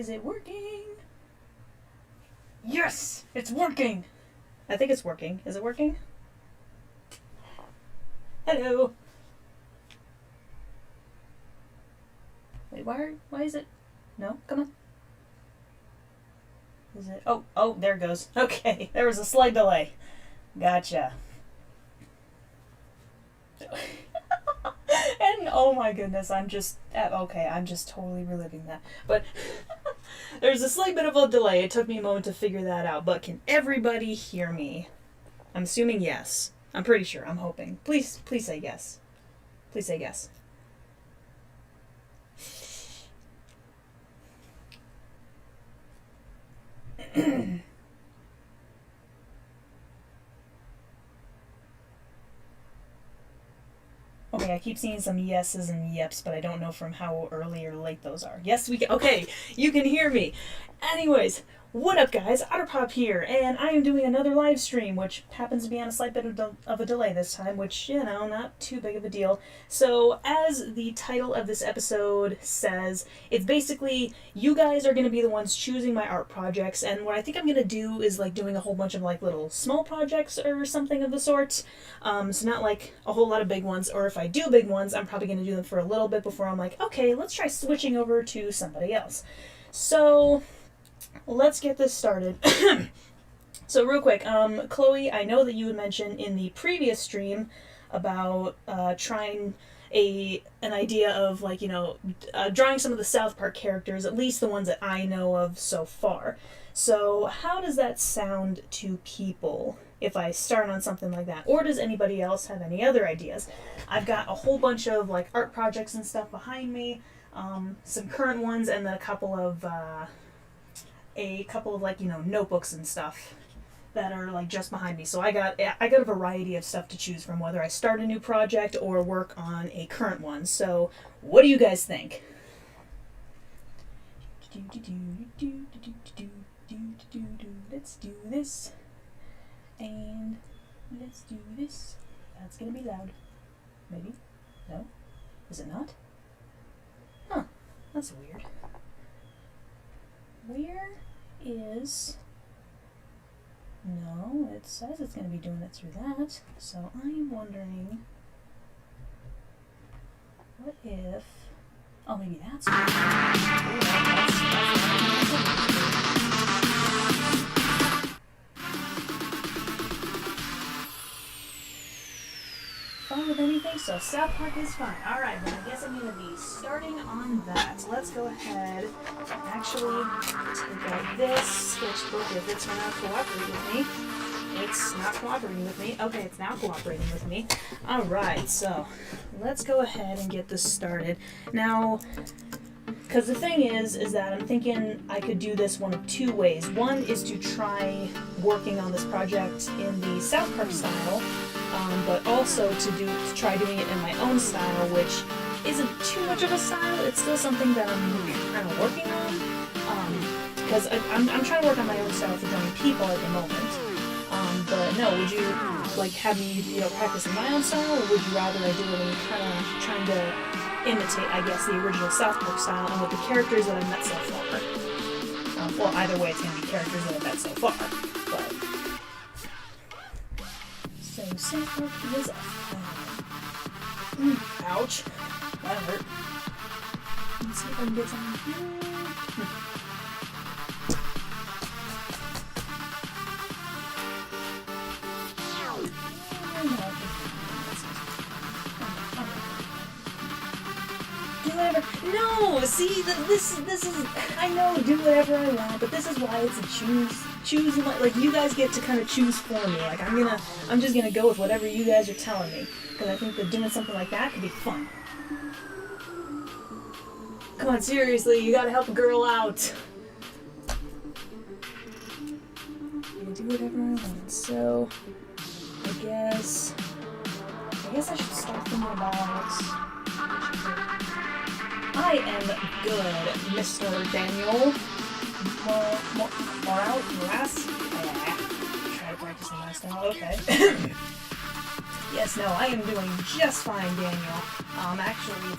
Is it working? Yes! It's working! I think it's working. Is it working? Hello! Wait, why is it? No? Come on. Is it? Oh, there it goes. Okay, there was a slight delay. Gotcha. And oh my goodness, I'm just totally reliving that. But there's a slight bit of a delay. It took me a moment to figure that out. But can everybody hear me? I'm assuming yes. I'm pretty sure. I'm hoping. Please say yes. Please say yes. Okay, I keep seeing some yeses and yeps, but I don't know from how early or late those are. Yes, we can. Okay, you can hear me. Anyways, what up, guys? Otterpop here, and I am doing another live stream, which happens to be on a slight bit of a delay this time, which, you know, not too big of a deal. So, as the title of this episode says, it's basically, you guys are going to be the ones choosing my art projects, and what I think I'm going to do is, like, doing a whole bunch of, like, little small projects or something of the sort. So not, like, a whole lot of big ones, or if I do big ones, I'm probably going to do them for a little bit before I'm like, okay, let's try switching over to somebody else. So, let's get this started. So real quick, Chloe, I know that you had mentioned in the previous stream about trying an idea of, like, you know, drawing some of the South Park characters, at least the ones that I know of so far. So how does that sound to people if I start on something like that? Or does anybody else have any other ideas? I've got a whole bunch of, like, art projects and stuff behind me, some current ones, and then a couple of like, you know, notebooks and stuff that are, like, just behind me. So I got a variety of stuff to choose from, whether I start a new project or work on a current one. So what do you guys think? Let's do this. And let's do this. That's gonna be loud. Maybe? No? Is it not? Huh. That's weird. Where is... No, it says it's going to be doing it through that. So I'm wondering... What if... Oh, maybe that's... Fine with anything, so South Park is fine. Alright, then I guess I'm going to be starting on that. Let's go ahead and actually take out this sketchbook if it's not cooperating with me. It's not cooperating with me. Okay, it's now cooperating with me. Alright, so let's go ahead and get this started. Now, because the thing is that I'm thinking I could do this one of two ways. One is to try working on this project in the South Park style, but also to try doing it in my own style, which isn't too much of a style. It's still something that I'm kind of working on, because I'm trying to work on my own style for drawing people at the moment. But no, would you, like, have me, you know, practice in my own style, or would you rather I do it in kind of trying to imitate, I guess, the original South Park style and with the characters that I've met so far? Well, either way, it's going to be characters that I've met so far, but... So, South Park is ouch. That hurt. Let's see if I can get something here. Do whatever. No! See, this is... I know, do whatever I want, but this is why it's a choose, like, you guys get to kind of choose for me. Like, I'm just gonna go with whatever you guys are telling me, because I think that doing something like that could be fun. Come on, seriously, you gotta help a girl out. I'm gonna do whatever I want, so... I guess I should start thinking about... I am good, Mr. Daniel. Morass? Try to practice the last now. Okay. Yes, no, I am doing just fine, Daniel. Actually,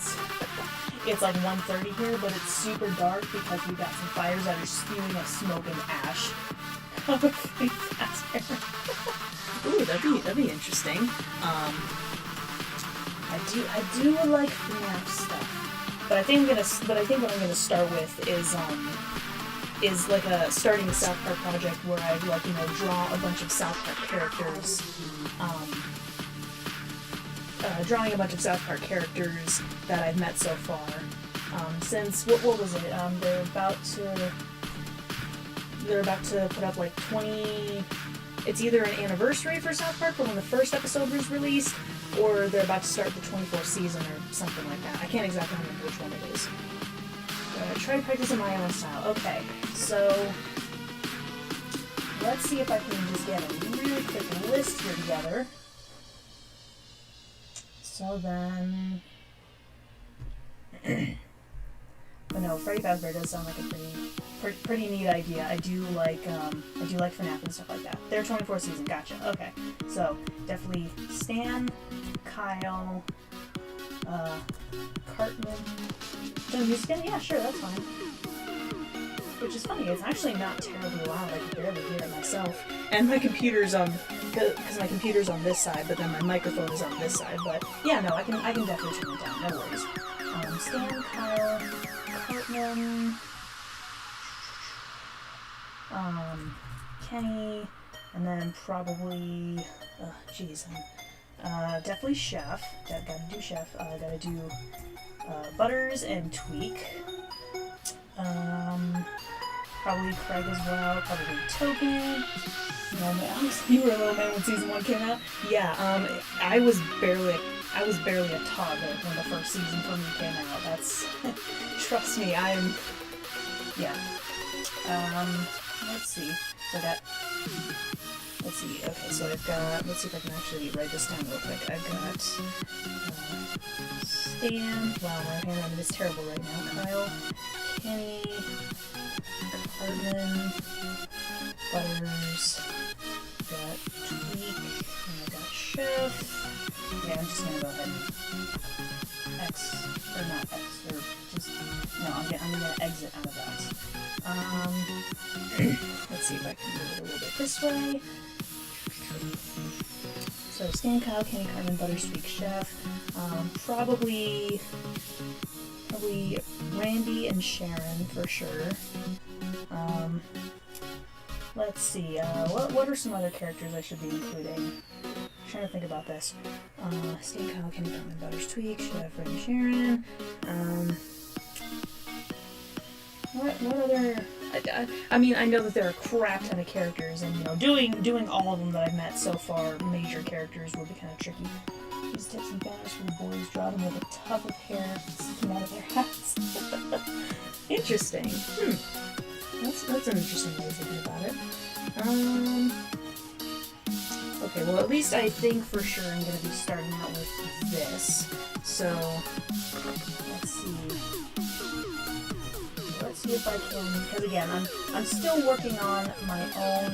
it's like 1:30 here, but it's super dark because we got some fires that are spewing up smoke and ash. Ooh, that'd be interesting. I do like FNAF stuff, but I think what I'm gonna start with is like starting a South Park project where I like, you know, draw a bunch of South Park characters, drawing a bunch of South Park characters that I've met so far. Since what was it? They're about to put up like 20. It's either an anniversary for South Park from when the first episode was released, or they're about to start the 24th season or something like that. I can't exactly remember which one it is. Try practicing my own style. Okay, so let's see if I can just get a really quick list here together. So then, but no, Freddy Fazbear does sound like a pretty neat idea. I do like FNAF and stuff like that. They're 24th season. Gotcha. Okay, so definitely Stan, Kyle, Cartman. Doing music again? Yeah, sure, that's fine. Which is funny, it's actually not terribly loud, I can barely hear it myself. And my computer's because my computer's on this side, but then my microphone is on this side. But yeah, no, I can definitely turn it down, no worries. Stan, Kyle, Cartman, Kenny, and then probably, definitely Chef. Gotta do Chef. Gotta do Butters and Tweak. Probably Craig as well. Probably Token. You were a little man when season 1 came out. Yeah. I was barely a toddler when the first season for me came out. That's trust me. Yeah. Let's see. So let's see. Okay, so I've got. Let's see if I can actually write this down real quick. I've got Stan. Wow, my handwriting is terrible right now. Kyle, Kenny, Cartman, Butters. Got Tweak, and I got Chef. Yeah, I'm just gonna go ahead and not X, or just no. I'm gonna exit out of that. Let's see if I can move it a little bit this way. So Stan, Kyle, Kenny, Cartman, Butters, Tweak, Chef. Probably Randy and Sharon for sure. Let's see. What are some other characters I should be including? I'm trying to think about this. Stan, Kyle, Kenny, Cartman, Butters, Tweak, Chef, Randy, Sharon. What other? I mean, I know that there are a crap ton of characters, and you know, doing all of them that I've met so far, major characters, will be kind of tricky. These tips and banners for the boys, draw them with a tuft of hair, stick them out of their hats. Interesting. That's an interesting way of thinking about it. Okay, well, at least I think for sure I'm going to be starting out with this. So, let's see. Let's see if I can, because again, I'm still working on my own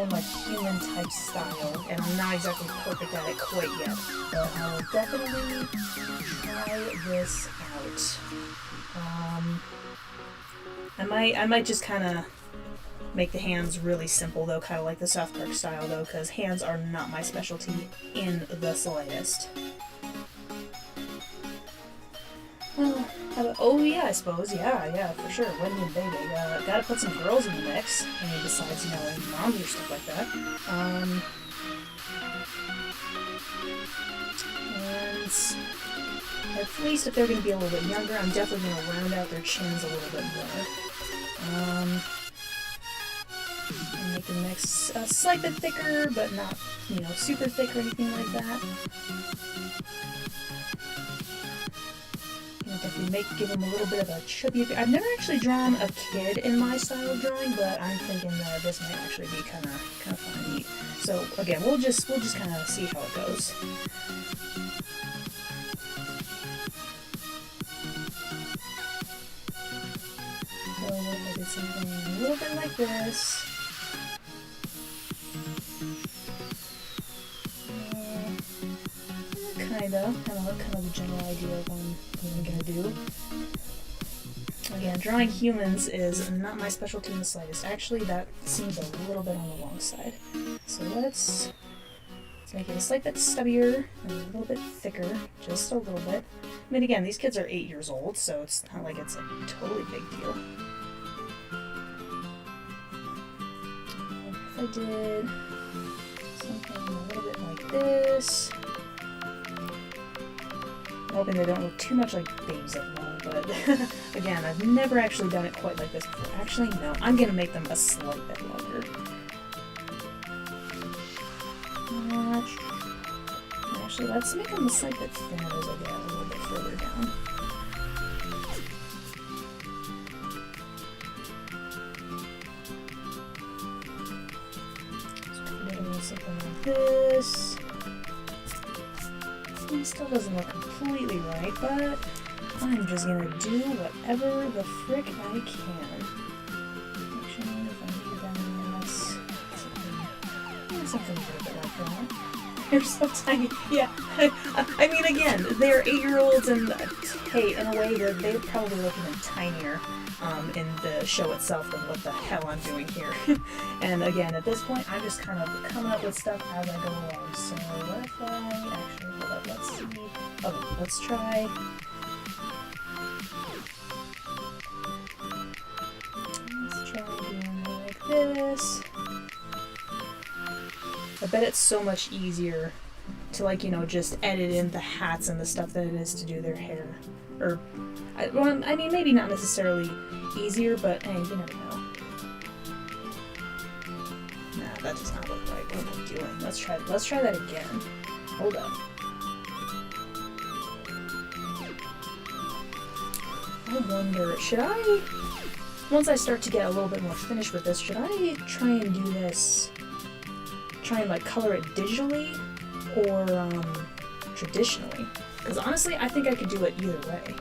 like human type style, and I'm not exactly perfect at it quite yet. But I'll definitely try this out. I might just kind of make the hands really simple though, kind of like the South Park style though, because hands are not my specialty in the slightest. Oh yeah, I suppose. Yeah, for sure. Wendy and Baby. Gotta put some girls in the mix. I mean, besides, you know, moms or stuff like that. And at least if they're gonna be a little bit younger, I'm definitely gonna round out their chins a little bit more. And make the mix a slight bit thicker, but not, you know, super thick or anything like that. Definitely give them a little bit of a chubby. I've never actually drawn a kid in my style of drawing, but I'm thinking that this might actually be kind of fun and neat. So again, we'll just kind of see how it goes. So what if I did something a little bit like this? kinda have a general idea of what I'm gonna do. Again, drawing humans is not my specialty in the slightest. Actually, that seems a little bit on the long side. So let's make it a slight bit stubbier and a little bit thicker, just a little bit. I mean, again, these kids are 8 years old, so it's not like it's a totally big deal. If I did something a little bit like this, I'm hoping they don't look too much like babies at the moment, but again, I've never actually done it quite like this before. Actually, no, I'm gonna make them a slight bit longer. Actually, let's make them a slight bit thinner as I get a little bit further down. Something like this. It still doesn't look completely right, but I'm just gonna do whatever the frick I can. Actually, if I do that, something a little bit like that. They're so tiny. Yeah, I mean, again, they're 8-year-olds, and hey, in a way, they probably look even tinier in the show itself than what the hell I'm doing here. And again, at this point, I'm just kind of coming up with stuff as I go along. So what if I actually, hold up, let's see. Okay, let's try. Let's try doing like this. I bet it's so much easier to, like, you know, just edit in the hats and the stuff than it is to do their hair. Or, well, I mean, maybe not necessarily easier, but hey, you never know. Nah, that does not look right. What am I doing? Let's try that again. Hold up. I wonder, should I, once I start to get a little bit more finished with this, should I try and do this, try and like color it digitally or traditionally? Because honestly, I think I could do it either way.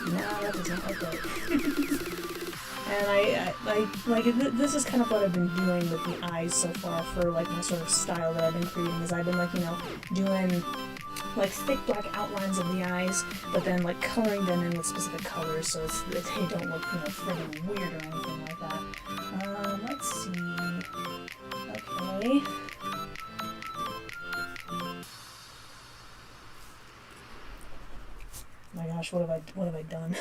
No, that doesn't look right. And this is kind of what I've been doing with the eyes so far for like my sort of style that I've been creating, is I've been like, you know, doing like thick black outlines of the eyes, but then like coloring them in with specific colors so they don't look, you know, friggin' weird or anything like that. Let's see. Okay. Oh my gosh, what have I done?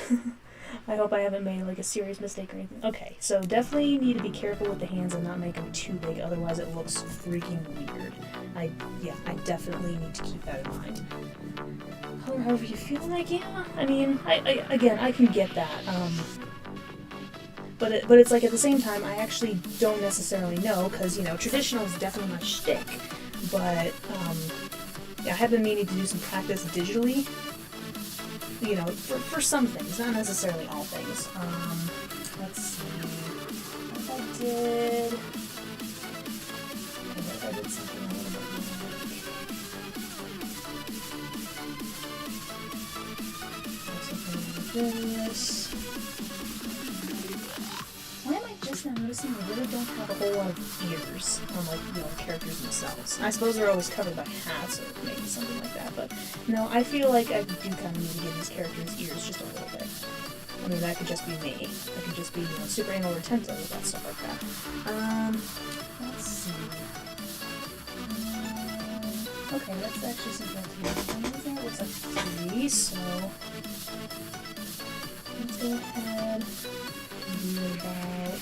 I hope I haven't made like a serious mistake or anything. Okay, so definitely need to be careful with the hands and not make them too big, otherwise it looks freaking weird. I definitely need to keep that in mind. Color however you feel like, yeah. I mean, I can get that. But it's like at the same time, I actually don't necessarily know, because, you know, traditional is definitely my shtick. But yeah, I have been meaning to do some practice digitally. You know, for some things, not necessarily all things. Let's see. If I did... Okay, if I did something a little bit like this. Why am I just now noticing they really don't have a whole lot of ears on, like, you know, the characters themselves? I suppose they're always covered by hats or maybe something like that, but no, I feel like I do kind of need to give these characters ears just a little bit. I mean, that could just be me. That could just be, you know, super anal retentive with that stuff like that. Let's see. Okay, that's actually something to do. It looks like 3, so let's go ahead. Do about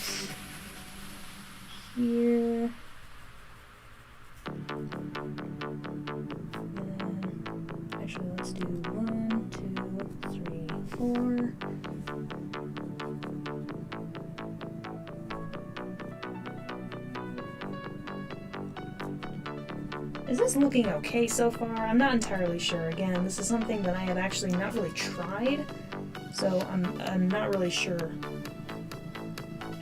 here. Actually, let's do 1, 2, 3, 4. Is this looking okay so far? I'm not entirely sure. Again, this is something that I have actually not really tried, so I'm not really sure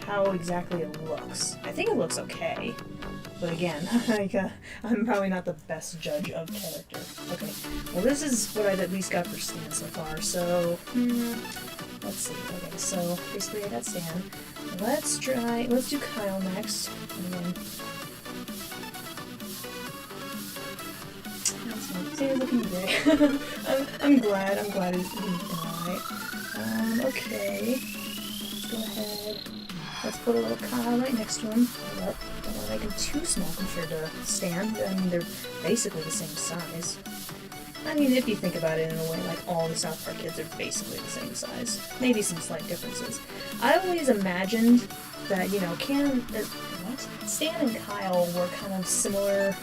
how exactly it looks. I think it looks okay. But again, I'm probably not the best judge of character. Okay, well this is what I've at least got for Stan so far, so, let's see. Okay, so basically I got Stan. Let's do Kyle next. And then, he's looking great. I'm glad he's doing alright. Okay. Let's go ahead. Let's put a little Kyle right next to him. Hold up. Don't want to make him too small compared to Stan. I mean, they're basically the same size. I mean, if you think about it in a way, like all the South Park kids are basically the same size. Maybe some slight differences. I always imagined that, you know, Stan and Kyle were kind of similar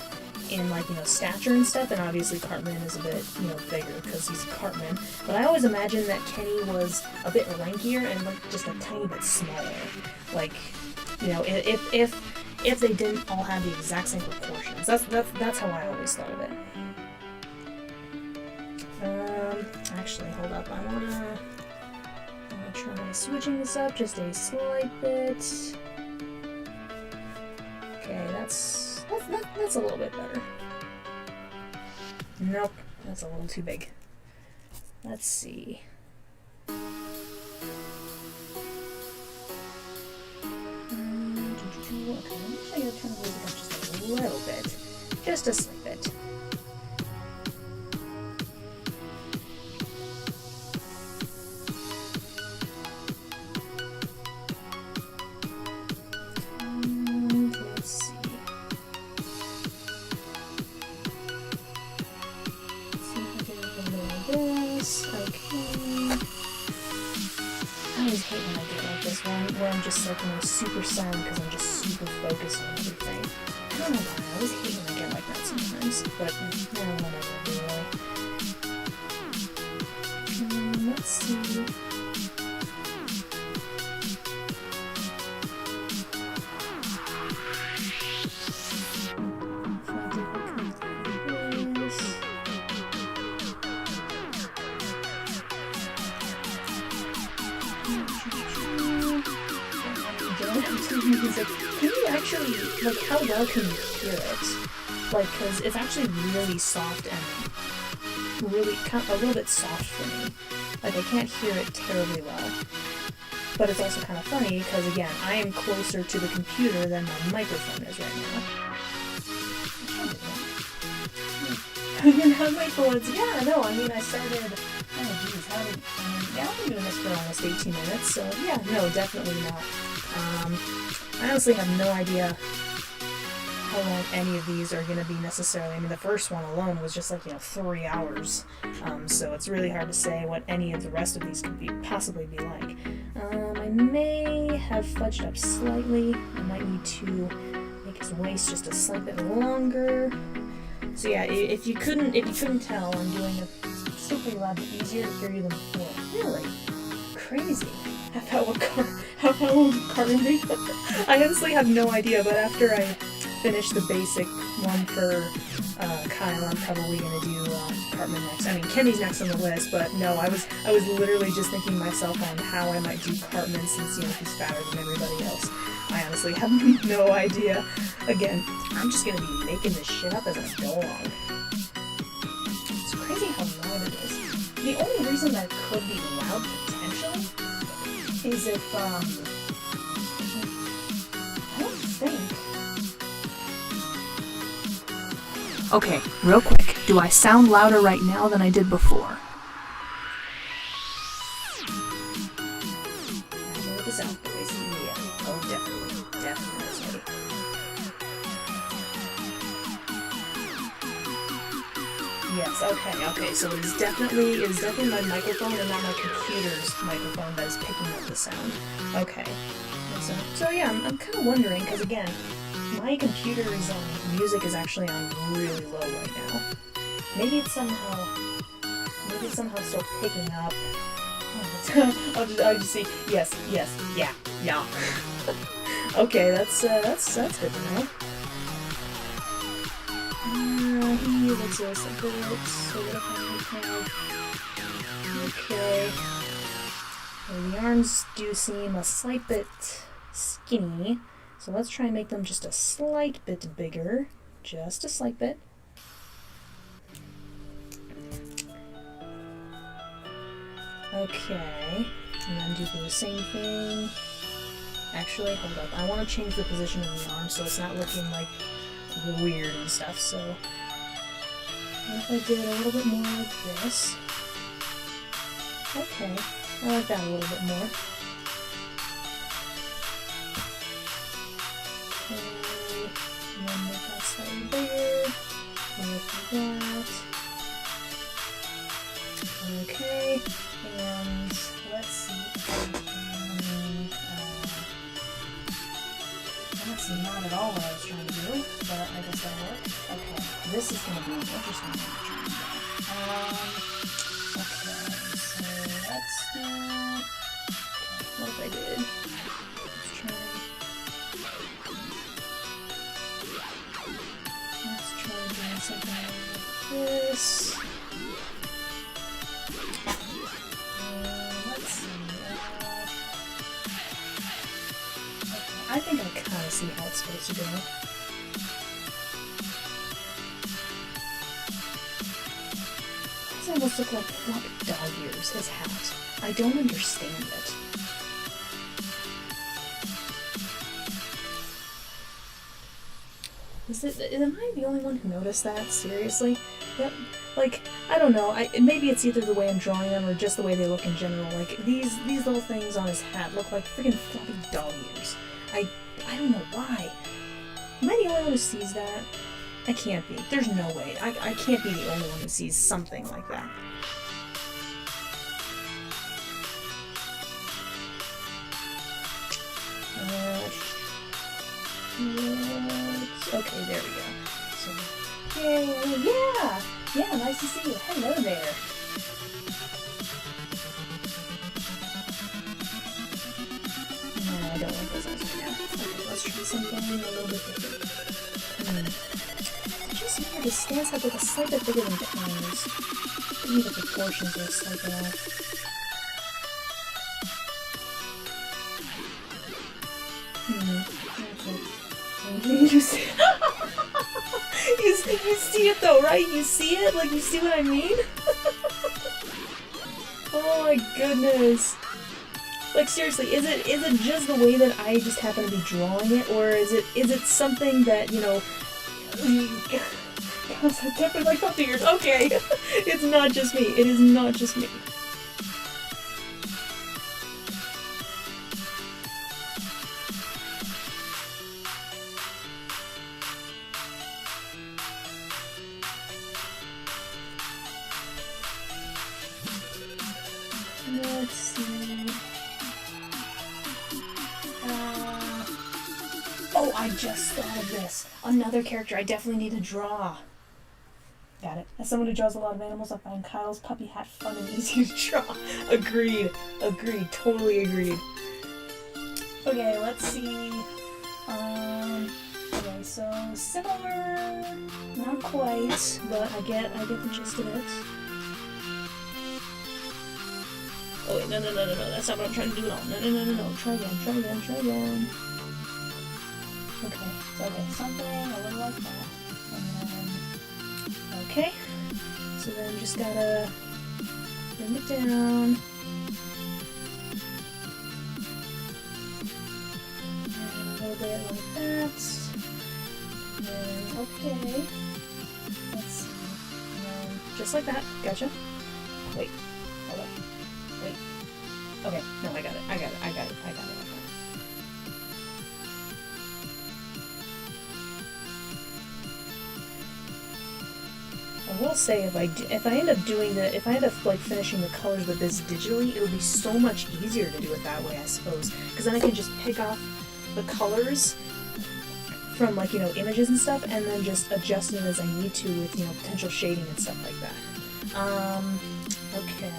in, like, you know, stature and stuff, and obviously Cartman is a bit, you know, bigger because he's Cartman. But I always imagined that Kenny was a bit lankier and, like, just a tiny bit smaller. Like, you know, if they didn't all have the exact same proportions. That's how I always thought of it. Actually, hold up. I wanna try switching this up just a slight bit. Okay, that's a little bit better. Nope, that's a little too big. Let's see. Okay, I'm just gonna turn the music up just a little bit. Just a slight bit. Where I'm just like, you know, super silent because I'm just super focused on everything. I don't know why, I always hate when I get like that sometimes, but whatever, really. Let's see. Music. Can you actually, like, how well can you hear it? Like, because it's actually really soft and really, kind of, a little bit soft for me. Like, I can't hear it terribly well. But it's also kind of funny, because again, I am closer to the computer than my microphone is right now. You have my phones? Yeah, no, I mean, I started, oh geez, I've been doing this for almost 18 minutes, so yeah, no, definitely not. I honestly have no idea how long any of these are going to be necessarily. I mean, the first one alone was just like, you know, 3 hours. So it's really hard to say what any of the rest of these could possibly be like. I may have fudged up slightly. I might need to make his waist just a slight bit longer. So yeah, if you couldn't tell, I'm doing it still pretty loud, but easier to hear you than before. Really? Crazy. How will Cartman be? I honestly have no idea, but after I finish the basic one for Kyle, I'm probably gonna do Cartman next. I mean, Kenny's next on the list, but no, I was literally just thinking myself on how I might do Cartman since, you know, he's fatter than everybody else. I honestly have no idea. Again, I'm just gonna be making this shit up as I go along. It's crazy how loud it is. The only reason that it could be loud potentially is if, I don't think. Okay, real quick. Do I sound louder right now than I did before? This out, boys. Yeah. Oh, definitely. Yes, okay, so it is definitely my microphone and not my computer's microphone that is picking up the sound. Okay. So yeah, I'm kind of wondering, because again, my computer's music is actually on really low right now. Maybe it's somehow still picking up. I'll just see. Yes, yeah. Okay, that's good to know. Let's just a bit, so what I have. Okay. Well, the arms do seem a slight bit skinny. So let's try and make them just a slight bit bigger. Just a slight bit. Okay, and then do the same thing. Actually, hold up. I want to change the position of the arm so it's not looking like weird and stuff. So what if I did a little bit more like this? Okay, I like that a little bit more. Okay, and then make that slightly bigger. Like that. Okay, and let's see if I can, that's not at all what I was trying to do, but I guess that'll work. Okay, this is going to be an interesting one to try and do. Okay, so let's do, okay, what if I did, let's try doing something like this. I think I kind of see how it's supposed to go. These almost look like fluffy dog ears, his hat. I don't understand it. Am I the only one who noticed that? Seriously? Yep. Like, I don't know. Maybe it's either the way I'm drawing them or just the way they look in general. Like, these little things on his hat look like freaking fluffy dog ears. I don't know why. Am I the only one who sees that? I can't be. There's no way. I can't be the only one who sees something like that. Okay, there we go. So, yay, yeah, nice to see you. Hello there. No, I don't want those eyes right now. Okay, let's try something a little bit bigger. Just weird, his stance had like a slight bit bigger than Tony's. Maybe the proportions are slightly off. You see you see it though, right? You see it? Like, you see what I mean? Oh my goodness. Like, seriously, is it just the way that I just happen to be drawing it, or is it something that, you know, gosh, I definitely like up to yours. Okay. It's not just me. It is not just me. Let's see. Oh, I just thought of this. Another character I definitely need to draw. Got it. As someone who draws a lot of animals, I find Kyle's puppy hat fun and easy to draw. Agreed. Agreed. Totally agreed. Okay, let's see. Okay, so similar, not quite, but I get the gist of it. Oh wait, no, that's not what I'm trying to do at all. No, try again. Okay, something a little like that. And then, okay, so then just gotta bring it down. And a little bit like that. And okay, let's see. And then just like that, gotcha. Wait, hold on. Wait. Okay, no, I got it. I will say, if I end up like finishing the colors with this digitally, it'll be so much easier to do it that way, I suppose. Because then I can just pick off the colors from, like, you know, images and stuff, and then just adjust it as I need to with, you know, potential shading and stuff like that. Okay.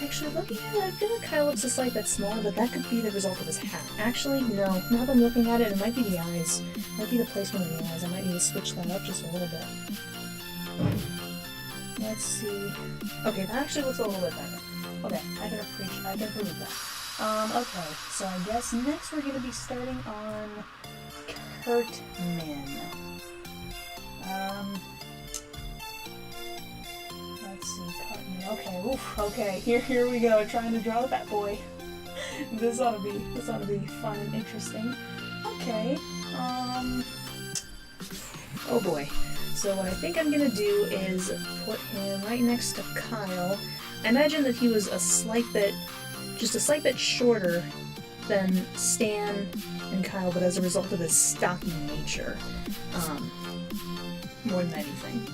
Actually, looking at it, I feel like Kyle looks a slight bit smaller, but that could be the result of his hat. Actually, no. Now that I'm looking at it, it might be the eyes. It might be the placement of the eyes. I might need to switch that up just a little bit. Let's see. Okay, that actually looks a little bit better. Okay, I can prove that. Okay, so I guess next we're going to be starting on Kurtman. Let's see, Kurtman. Okay, oof, okay, here we go, trying to draw the fat boy. This ought to be fun and interesting. Okay, oh boy. So what I think I'm gonna do is put him right next to Kyle. I imagine that he was just a slight bit shorter than Stan and Kyle, but as a result of his stocky nature, more than anything.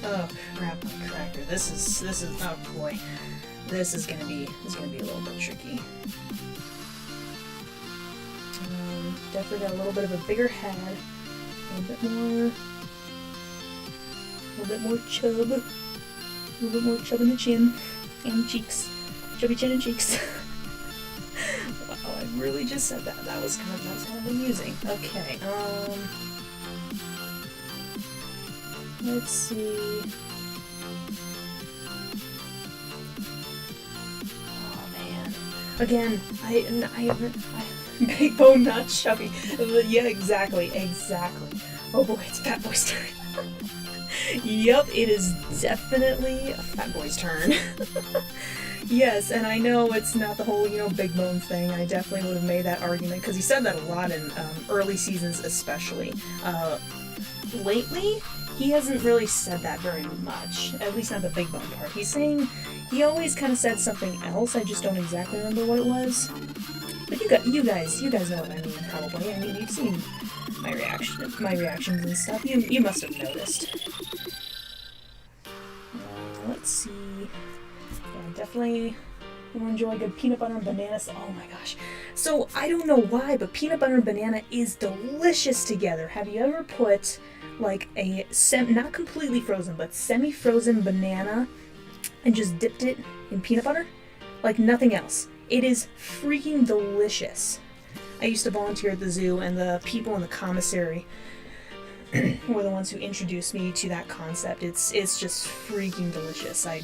Oh crap, my cracker! This is oh boy, this is gonna be a little bit tricky. Definitely got a little bit of a bigger head, a little bit more chub in the chin and cheeks. Chubby chin and cheeks. Wow, I really just said that. That was kind of amusing. Okay, let's see. Oh man. Again, I big bone, not chubby. Yeah, exactly. Oh boy, it's Fat Boy's turn. Yep, it is definitely a Fat Boy's turn. Yes, and I know it's not the whole, big bone thing. I definitely would have made that argument, because he said that a lot in early seasons especially. Lately, he hasn't really said that very much, at least not the big bone part. He always kind of said something else, I just don't exactly remember what it was. But you guys know what I mean, probably. I mean, you've seen my reactions and stuff. You must have noticed. Let's see. Yeah, definitely enjoy a good peanut butter and banana. Oh my gosh. So, I don't know why, but peanut butter and banana is delicious together. Have you ever put, like, not completely frozen, but semi-frozen banana and just dipped it in peanut butter? Like nothing else. It is freaking delicious. I used to volunteer at the zoo, and the people in the commissary were the ones who introduced me to that concept. It's just freaking delicious. I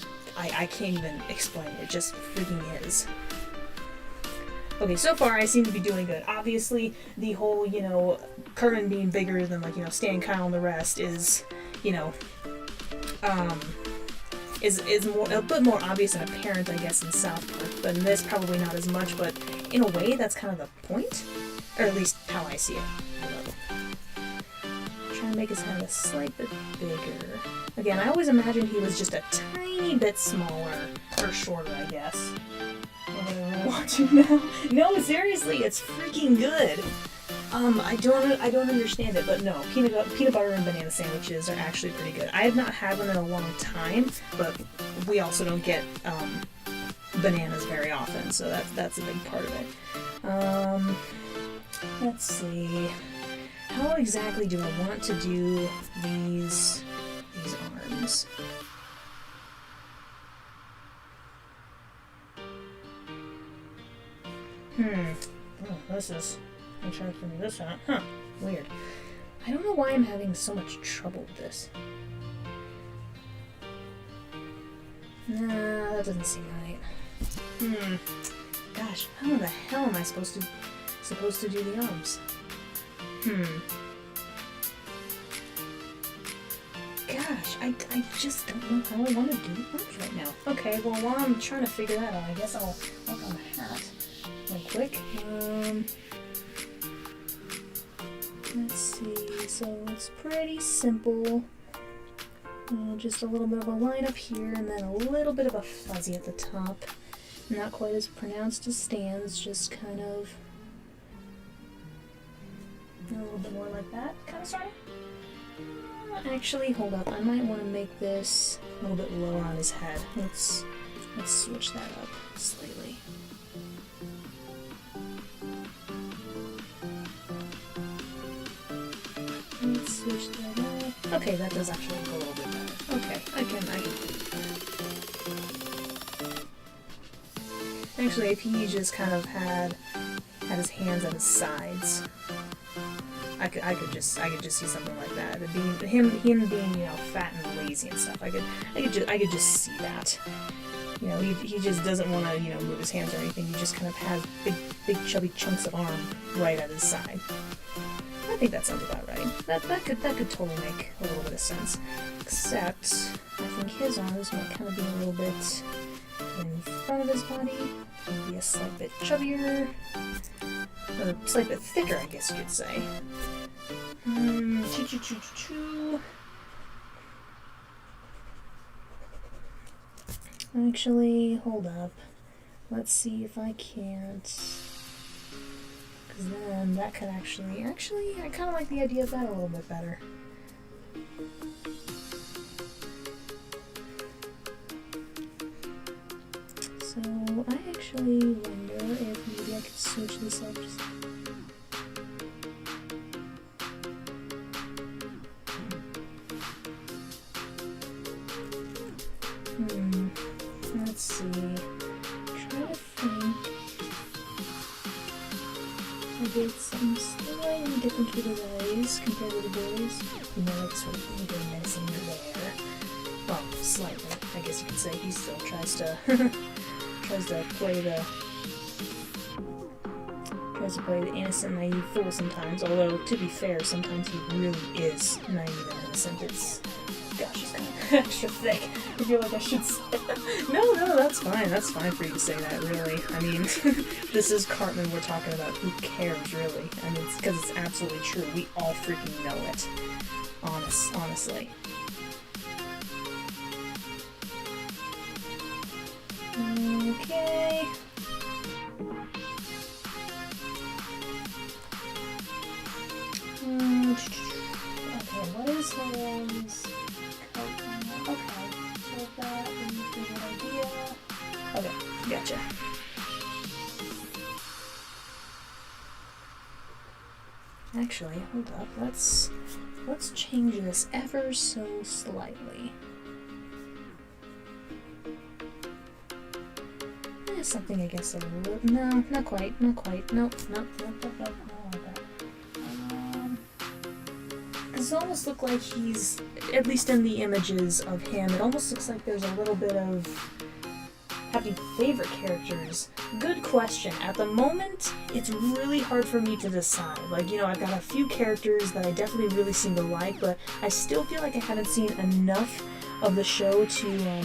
can't even explain it. It just freaking is. Okay, so far I seem to be doing good. Obviously, the whole, Kerwin being bigger than, Stan, Kyle, and the rest is more a bit more obvious and apparent, I guess, in South Park, but in this probably not as much, but in a way that's kind of the point, or at least how I see it. Try to make his head a slight bit bigger. Again, I always imagined he was just a tiny bit smaller, or shorter, I guess. What do I really want to now? No, seriously, it's freaking good. I don't understand it, but no, peanut butter and banana sandwiches are actually pretty good. I have not had one in a long time, but we also don't get bananas very often, so that's a big part of it. Let's see. How exactly do I want to do these arms? Oh, this is... I'm trying to figure this out. Huh. Weird. I don't know why I'm having so much trouble with this. Nah, that doesn't seem right. Gosh, how in the hell am I supposed to do the arms? Gosh, I just don't know how I want to do the arms right now. Okay, well, while I'm trying to figure that out, I guess I'll work on the hat real quick. Let's see, so it's pretty simple. Just a little bit of a line up here, and then a little bit of a fuzzy at the top. Not quite as pronounced as Stan's, just kind of a little bit more like that, kind of, sort of. Actually, hold up, I might want to make this a little bit lower on his head. Let's switch that up slightly. Let's switch that up. Okay, that does actually look a little bit better. Okay, I can do that. Actually, if he just kind of had his hands at his sides, I could just see something like that. Him being fat and lazy and stuff. I could just see that. You know, he just doesn't want to, you know, move his hands or anything. He just kind of has big chubby chunks of arm right at his side. I think that sounds about right. That could totally make a little bit of sense. Except, I think his arms might kind of be a little bit in front of his body. Maybe a slight bit chubbier. Or a slight bit thicker, I guess you could say. Actually, hold up. Let's see if I can't. Because then that could actually, I kind of like the idea of that a little bit better. So I actually wonder if maybe I could switch this up. Let's see. Try to think. I did something slightly different with the eyes compared to the boys. You know, like sort of very menacing there. Well, slightly, I guess you could say. He still tries to play the innocent, naive fool sometimes. Although, to be fair, sometimes he really is naive and innocent. It's, gosh, it's kind of extra thick. I feel like I should say no, that's fine. That's fine for you to say that, really. I mean, this is Cartman we're talking about. Who cares, really? I mean, it's because it's absolutely true. We all freaking know it. Honestly. Okay. Okay, what is his... Okay, so that would be a good idea. Okay, gotcha. Actually, hold up, let's change this ever so slightly. Something I guess a little... No, not quite. Nope. Because it almost looks like he's, at least in the images of him, it almost looks like there's a little bit of having favorite characters. Good question. At the moment, it's really hard for me to decide. Like, you know, I've got a few characters that I definitely really seem to like, but I still feel like I haven't seen enough of the show to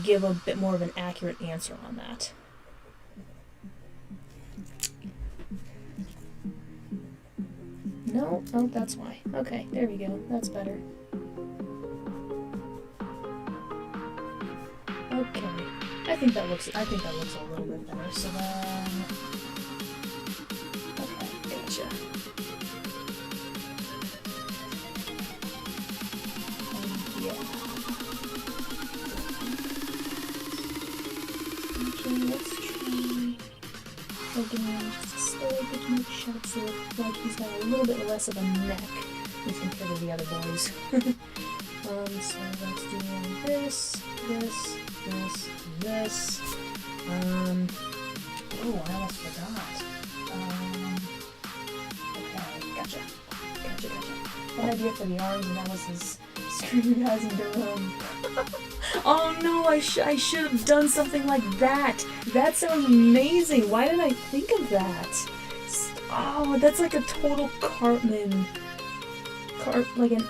give a bit more of an accurate answer on that. No? Oh, that's why. Okay, there we go. That's better. Okay. I think that looks a little bit better. So then... Okay, gotcha. Yeah. Let's try again, just a slight bit to make sure it looks like he's got a little bit less of a neck as compared to the other boys. So let's do this. Oh, I almost forgot. Okay, gotcha. One idea for the arms, and that was his scrutinizing dome. Oh no, I should have done something like that. That sounds amazing. Why did I think of that? Oh, that's like a total Cartman, like an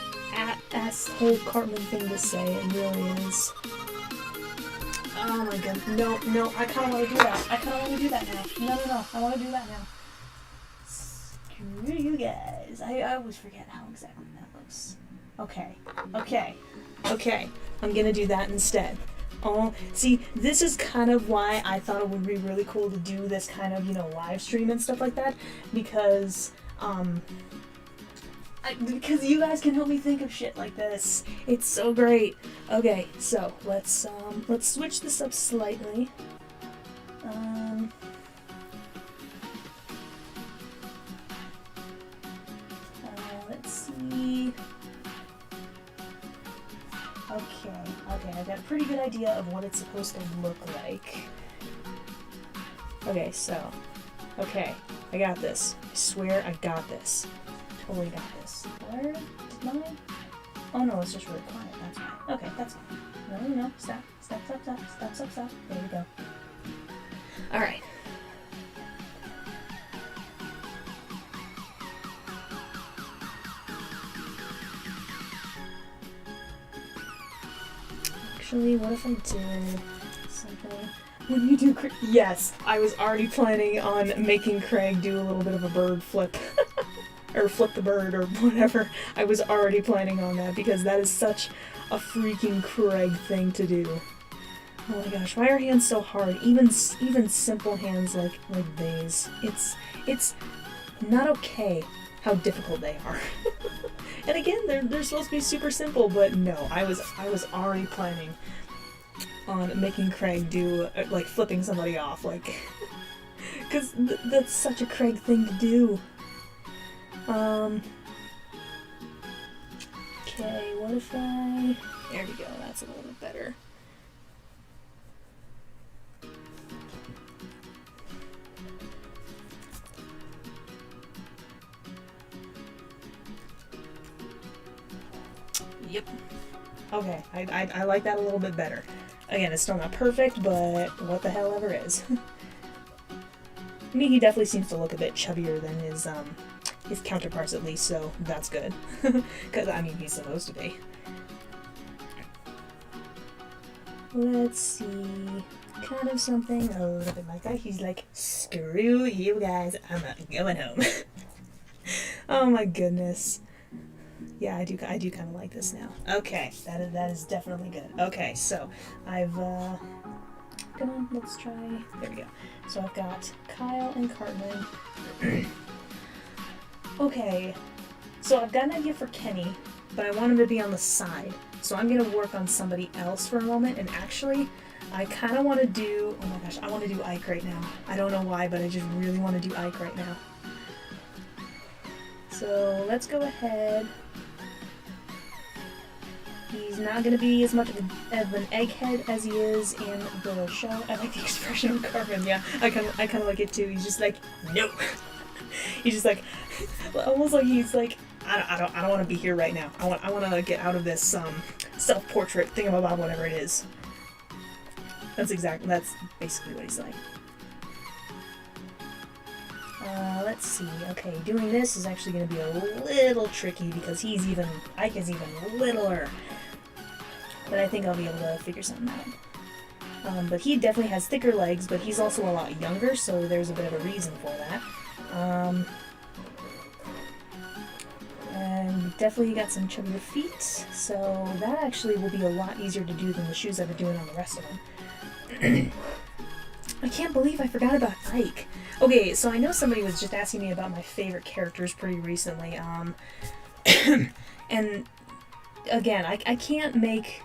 asshole Cartman thing to say. It really is. Oh my god. No, I kind of want to do that. now. No, I want to do that now. Screw you guys. I always forget how exactly that looks. Okay. I'm gonna do that instead. Oh, see, this is kind of why I thought it would be really cool to do this kind of, you know, live stream and stuff like that, because because you guys can help me think of shit like this. It's so great. Okay, so let's switch this up slightly. Let's see. Okay, I've got a pretty good idea of what it's supposed to look like. Okay, I got this. I swear I got this. Totally got this. Where did my... Oh no, it's just really quiet, that's fine. Okay, that's fine. No, stop. Stop, stop, stop, stop, stop, stop. There we go. Alright. Actually, what if I did something? When you do yes, I was already planning on making Craig do a little bit of a bird flip. Or flip the bird or whatever. I was already planning on that because that is such a freaking Craig thing to do. Oh my gosh, why are hands so hard? Even simple hands like these. It's not okay how difficult they are. And again, they're supposed to be super simple, but no, I was already planning on making Craig do like flipping somebody off, like, because that's such a Craig thing to do. Okay, what if I... There we go, that's a little bit better. Yep. Okay, I like that a little bit better. Again, it's still not perfect, but what the hell ever is. I mean, he definitely seems to look a bit chubbier than his counterparts at least, so that's good. Because, I mean, he's supposed to be. Let's see. Kind of something a little bit like that. He's like, screw you guys, I'm not going home. Oh my goodness. Yeah, I do kind of like this now. Okay, that is definitely good. Okay, so I've, come on, let's try, there we go. So I've got Kyle and Cartman. Okay, so I've got an idea for Kenny, but I want him to be on the side. So I'm going to work on somebody else for a moment, and actually, I kind of want to do, oh my gosh, I want to do Ike right now. I don't know why, but I just really want to do Ike right now. So let's go ahead. He's not going to be as much of an egghead as he is in the show. I like the expression of Cartman, yeah. I kind of like it too. He's just like, no. He's just like, almost like he's like, I don't want to be here right now. I want to get out of this self-portrait thingamabob, whatever it is. That's basically what he's like. Let's see. Okay, doing this is actually going to be a little tricky because Ike is even littler. But I think I'll be able to figure something out. But he definitely has thicker legs, but he's also a lot younger, so there's a bit of a reason for that. And definitely got some chubbier feet, so that actually will be a lot easier to do than the shoes I've been doing on the rest of them. I can't believe I forgot about Ike. Okay, so I know somebody was just asking me about my favorite characters pretty recently, and again, I can't make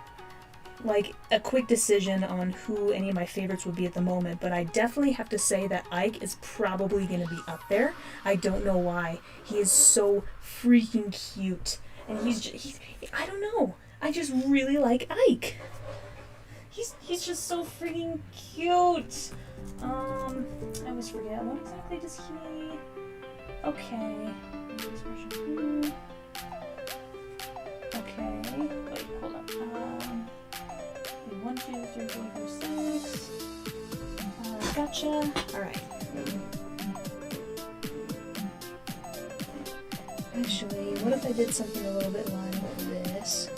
like a quick decision on who any of my favorites would be at the moment, but I definitely have to say that Ike is probably going to be up there. I don't know why. He is so freaking cute, and he's I don't know. I just really like Ike. He's just so freaking cute. I always forget. What exactly does he... Okay. Okay. Wait, hold up. 1, 2, 3, 4, 5, 6. Gotcha. Alright. Actually, what if I did something a little bit like this?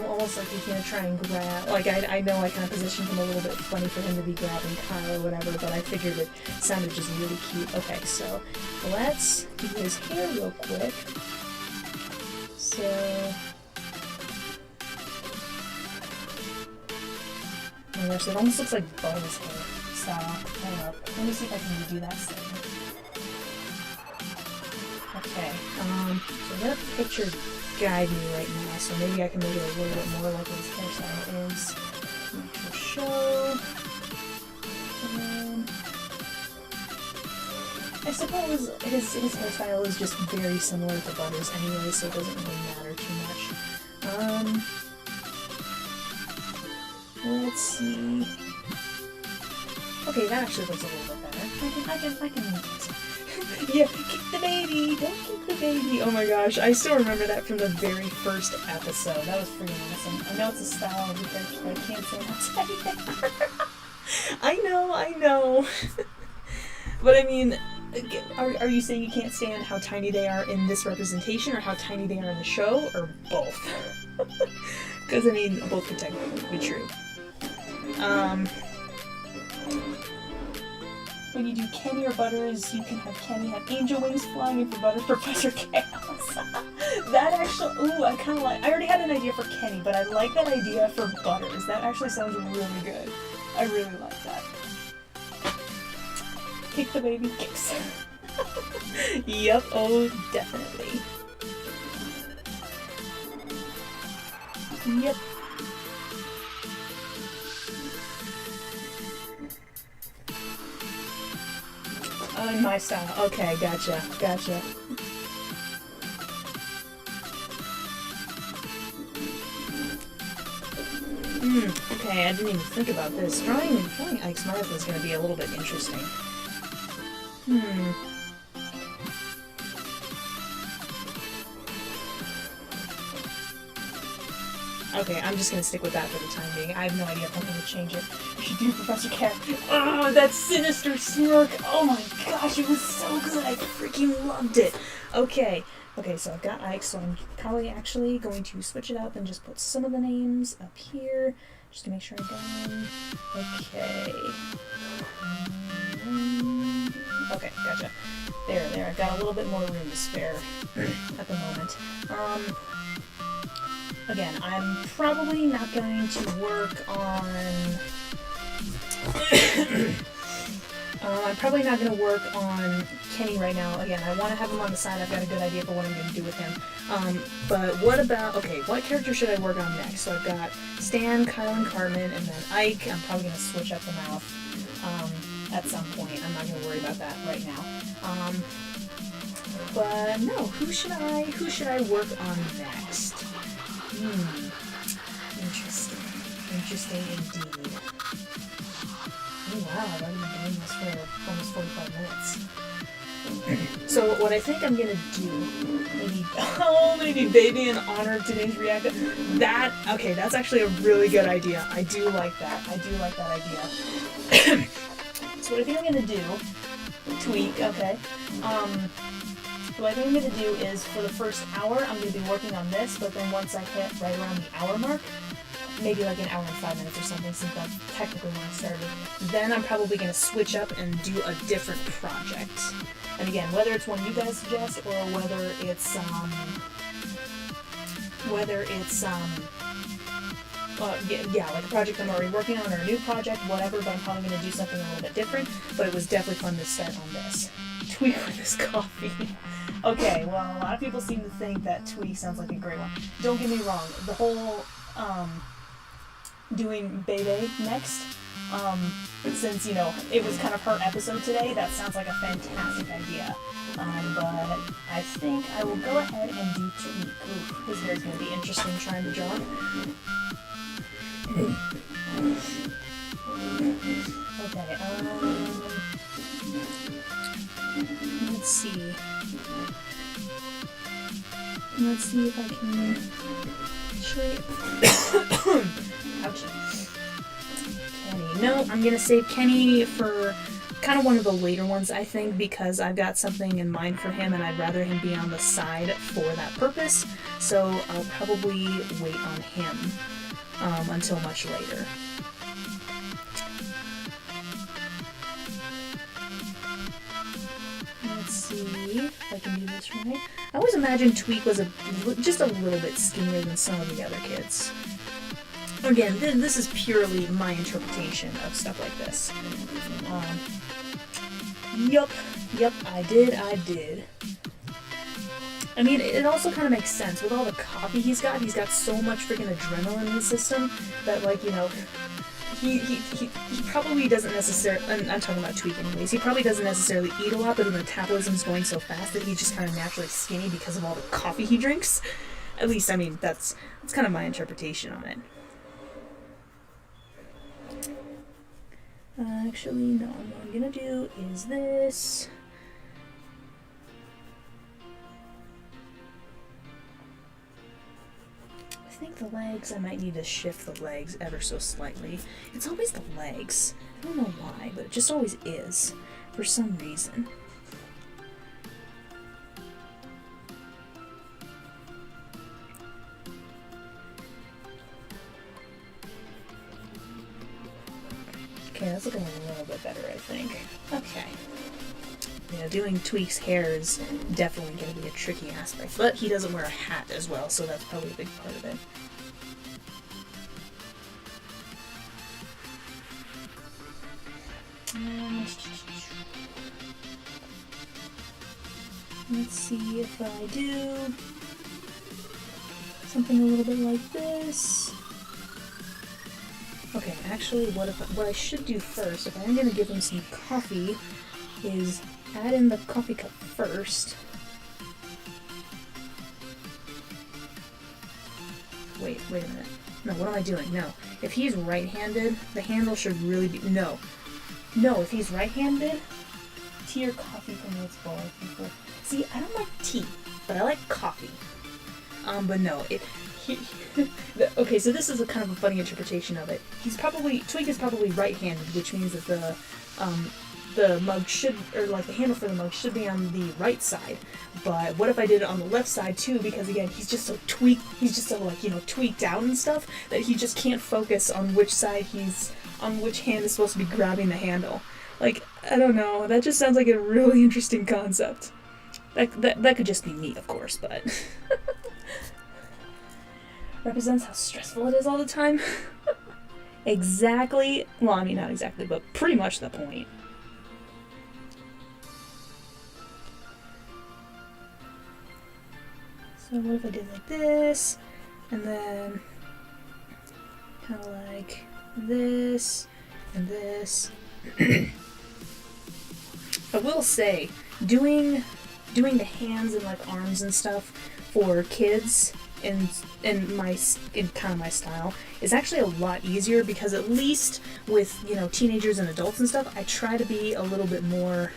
Almost like he's gonna try and grab, like I know I kind of positioned him a little bit funny for him to be grabbing Kyle or whatever, but I figured it sounded just really cute. Okay, so let's do his hair real quick. So, oh my gosh, it almost looks like Buzz hair. Stop. Hold up. Let me see if I can do that thing. Okay, so I'm gonna picture guide me right now, so maybe I can make it a little bit more like what his hairstyle is. Actual show. And I suppose his hairstyle is just very similar to Butter's anyway, so it doesn't really matter too much. Let's see. Okay, that actually looks a little bit better. I can yeah, kick the baby! Don't kick the baby! Oh my gosh, I still remember that from the very first episode. That was pretty awesome. I know it's a style of character, but I can't say how tiny they are. I know. But I mean, are you saying you can't stand how tiny they are in this representation, or how tiny they are in the show, or both? Because I mean, both could technically be true. When you do Kenny or Butters, you can have Kenny have angel wings flying, and for Butters, Professor Chaos. That actually, ooh, I kind of like. I already had an idea for Kenny, but I like that idea for Butters. That actually sounds really good. I really like that. Kick the baby kicks. Yep, oh, definitely. Yep. Oh, in my style. Okay, gotcha. Okay, I didn't even think about this. Drawing Ike's mouth is going to be a little bit interesting. Okay, I'm just gonna stick with that for the time being. I have no idea if I'm gonna change it. You should do Professor Cat. Oh, that sinister smirk! Oh my gosh, it was so good! I freaking loved it! Okay, so I've got Ike, so I'm probably actually going to switch it up and just put some of the names up here, just to make sure I got them. Okay. Okay, gotcha. There, I've got a little bit more room to spare at the moment. Again, I'm probably not going to work on... I'm probably not going to work on Kenny right now. Again, I want to have him on the side. I've got a good idea for what I'm going to do with him. But what about... Okay, what character should I work on next? So I've got Stan, Kyle, and Carmen, and then Ike. I'm probably going to switch up the mouth at some point. I'm not going to worry about that right now. But no, who should I work on next? Interesting indeed. Oh wow, I've already been doing this for almost 45 minutes. So what I think I'm gonna do, maybe Baby in honor of today's reactor. That's actually a really good idea. I do like that idea. So what I think I'm gonna do, tweak, okay. What I think I'm going to do is, for the first hour, I'm going to be working on this, but then once I hit right around the hour mark, maybe like an hour and 5 minutes or something, since that's technically when I started, then I'm probably going to switch up and do a different project. And again, whether it's one you guys suggest, or whether it's like a project I'm already working on, or a new project, whatever, but I'm probably going to do something a little bit different, but it was definitely fun to start on this. Tweak with this coffee. Okay, well, a lot of people seem to think that Tweak sounds like a great one. Don't get me wrong, the whole, doing Bebe next, since, you know, it was kind of her episode today, that sounds like a fantastic idea. But I think I will go ahead and do Tweak. Ooh, his hair's going to be interesting trying to draw. Okay, let's see. Let's see if I can show you. Ouch. Kenny. No, I'm gonna save Kenny for kind of one of the later ones, I think, because I've got something in mind for him and I'd rather him be on the side for that purpose. So I'll probably wait on him until much later. Let's see if I can do this right. I always imagined Tweak was just a little bit skinnier than some of the other kids. Again, this is purely my interpretation of stuff like this. Yep, I did. I mean, it also kind of makes sense. With all the coffee he's got so much freaking adrenaline in his system that, like, you know, he probably doesn't necessarily, I'm talking about Tweak anyways, he probably doesn't necessarily eat a lot, but the metabolism's going so fast that he's just kind of naturally skinny because of all the coffee he drinks. At least, I mean, that's kind of my interpretation on it. Actually, no, what I'm gonna do is this. I think the legs, I might need to shift the legs ever so slightly. It's always the legs. I don't know why, but it just always is, for some reason. Okay, that's looking a little bit better, I think. Okay. Yeah, doing Tweak's hair is definitely going to be a tricky aspect, but he doesn't wear a hat as well, so that's probably a big part of it. Let's see if I do something a little bit like this. Okay, actually, what I should do first, if I'm going to give him some coffee, is add in the coffee cup first. Wait a minute. No, what am I doing? No. If he's right-handed, the handle should really be... No, if he's right-handed, tea or coffee promotes both people. See, I don't like tea, but I like coffee. But no, okay, so this is a kind of a funny interpretation of it. Tweak is probably right-handed, which means that the mug should, or like the handle for the mug should be on the right side. But what if I did it on the left side too? Because again, he's just so tweaked out and stuff that he just can't focus on which side which hand is supposed to be grabbing the handle. Like, I don't know, that just sounds like a really interesting concept. That could just be me, of course, but represents how stressful it is all the time. Exactly, well, I mean, not exactly, but pretty much the point. So what if I did like this, and then kind of like this, and this. I will say, doing the hands and like arms and stuff for kids in kind of my style is actually a lot easier, because at least with, teenagers and adults and stuff, I try to be a little bit more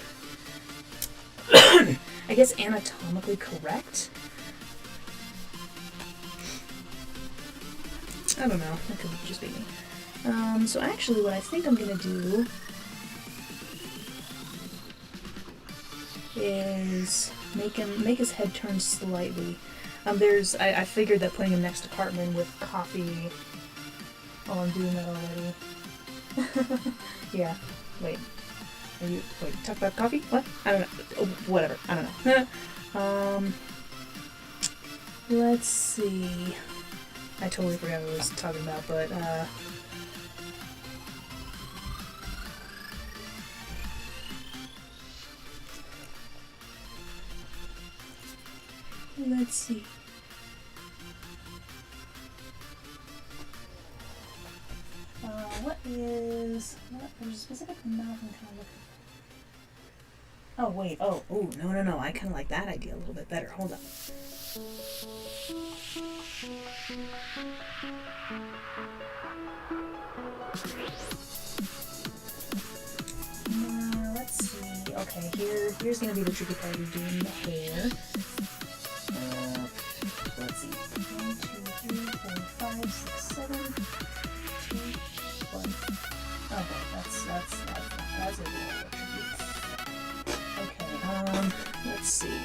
I guess anatomically correct. I don't know, that could just be me. So actually what I think I'm gonna do is make his head turn slightly. I figured that putting him next to Cartman with coffee... Oh, I'm doing that already. Yeah, wait, talk about coffee? What? I don't know. Oh, whatever, I don't know. Let's see. I totally forgot what I was talking about, but, let's see. There's a specific mouth I'm kind of looking for. Oh, wait, no, I kind of like that idea a little bit better. Hold on. Let's see. Okay, here's gonna be the tricky part of doing the hair. Let's see. 1, 2, 3, 4, 5, 6, 7, 2, 1. Okay, that's gonna be a little tricky. Okay, let's see.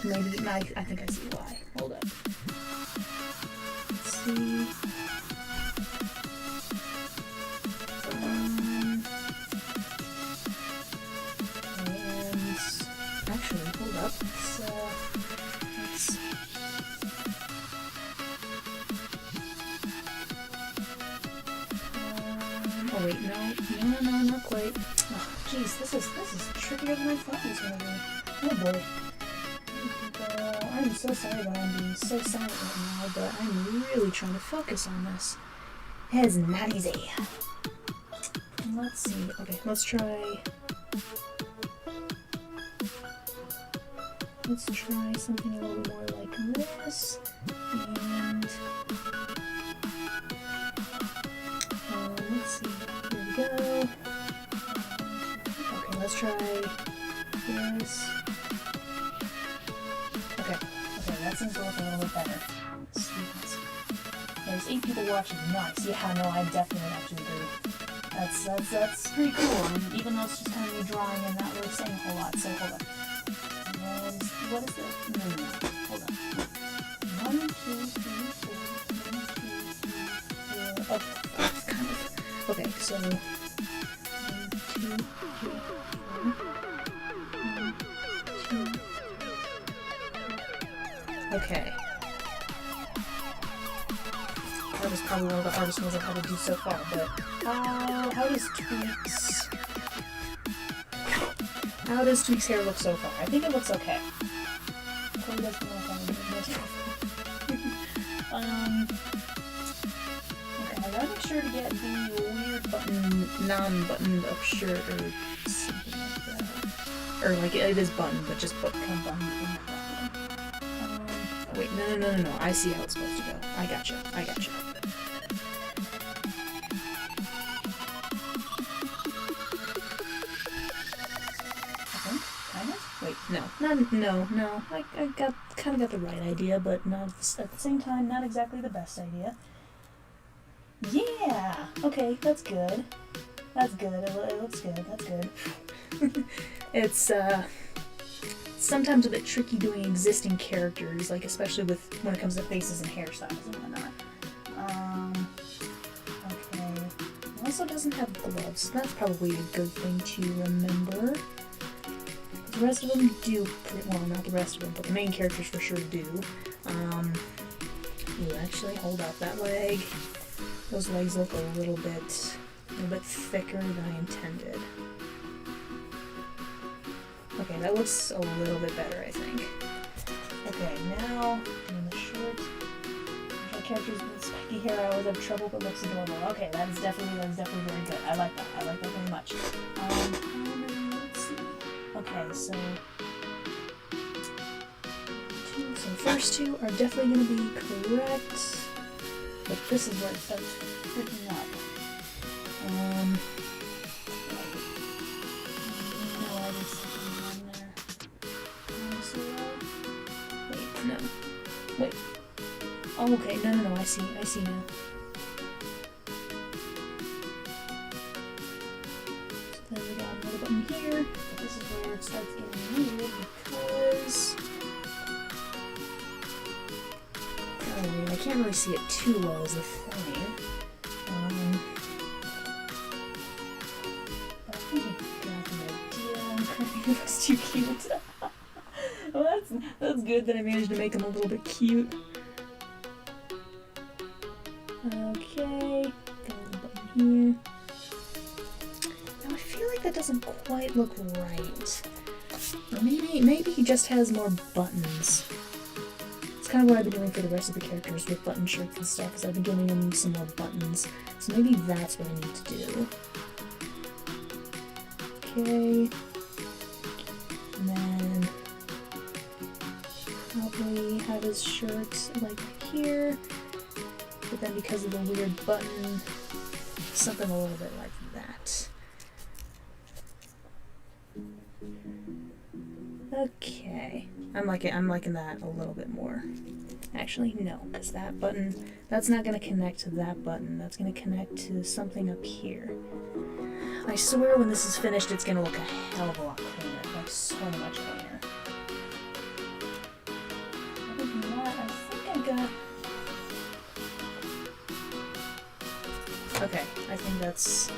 Maybe, I think I see why. Hold up. Let's see. And actually, hold up. Let's Oh wait, no, not quite. Oh, jeez, this is trickier than I thought it was gonna be. Oh boy. I'm so sorry that I'm being so silent right now, but I'm really trying to focus on this. It is not easy. Let's see. Okay, let's try. Let's try something a little more like this. And let's see. Here we go. Okay, let's try this. Okay, that seems to look a little bit better. Sweetness. There's 8 people watching. Nice. Yeah, no, I definitely have to agree. That's pretty cool. And even though it's just kind of me drawing and not really saying a whole lot. So hold on. What is this? No. Hold on. 1, 2, 3, 4. 1, 2, 3, 4. Oh, kind of. Okay, so 1, 2, 3, 4. 1, 2. Okay. That was probably one of the hardest ones I've had to do so far, but how does Tweak's hair look so far? I think it looks okay. Okay, I gotta make sure to get the weird non-buttoned up shirt or something like that. Or like it is buttoned, but just put kind of buttoned in that one. Wait, no. I see how it's supposed to go. I gotcha. Wait, no. I kind of got the right idea, but not at the same time, not exactly the best idea. Yeah. Okay, that's good. It looks good. That's good. It's sometimes a bit tricky doing existing characters, like especially when it comes to faces and hairstyles and whatnot. Okay. It also doesn't have gloves. That's probably a good thing to remember. The rest of them do, well, not the rest of them, but the main characters for sure do. Actually, hold up, that leg. Those legs look a little bit thicker than I intended. Okay, that looks a little bit better, I think. Okay, now, in the short characters with spiky hair, I always have trouble, but looks adorable. Okay, that's definitely very good. I like that very much. Let's see. Okay, so the first two are definitely going to be correct, but this is where it starts freaking up. No, I did something wrong there. Wait, no. Wait. Oh, okay, no, I see now. So then we got another button here, but this is where it starts getting weird because... I can't really see it too well as a thing. But I think you got the idea. It was too cute. Well, that's good that I managed to make him a little bit cute. Okay, got a little button here. Now I feel like that doesn't quite look right. Or maybe he just has more buttons. It's kind of what I've been doing for the rest of the characters with button shirts and stuff, is I've been giving them some more buttons. So maybe that's what I need to do. Okay. And then probably have his shirt like here. But then because of the weird button, something a little bit like that. Okay. I'm liking that a little bit more. Actually, no, because that button, that's not going to connect to that button. That's going to connect to something up here. I swear when this is finished, it's going to look a hell of a lot cleaner. Like, so much cleaner. Other than that, I think I got... Okay, I think that's a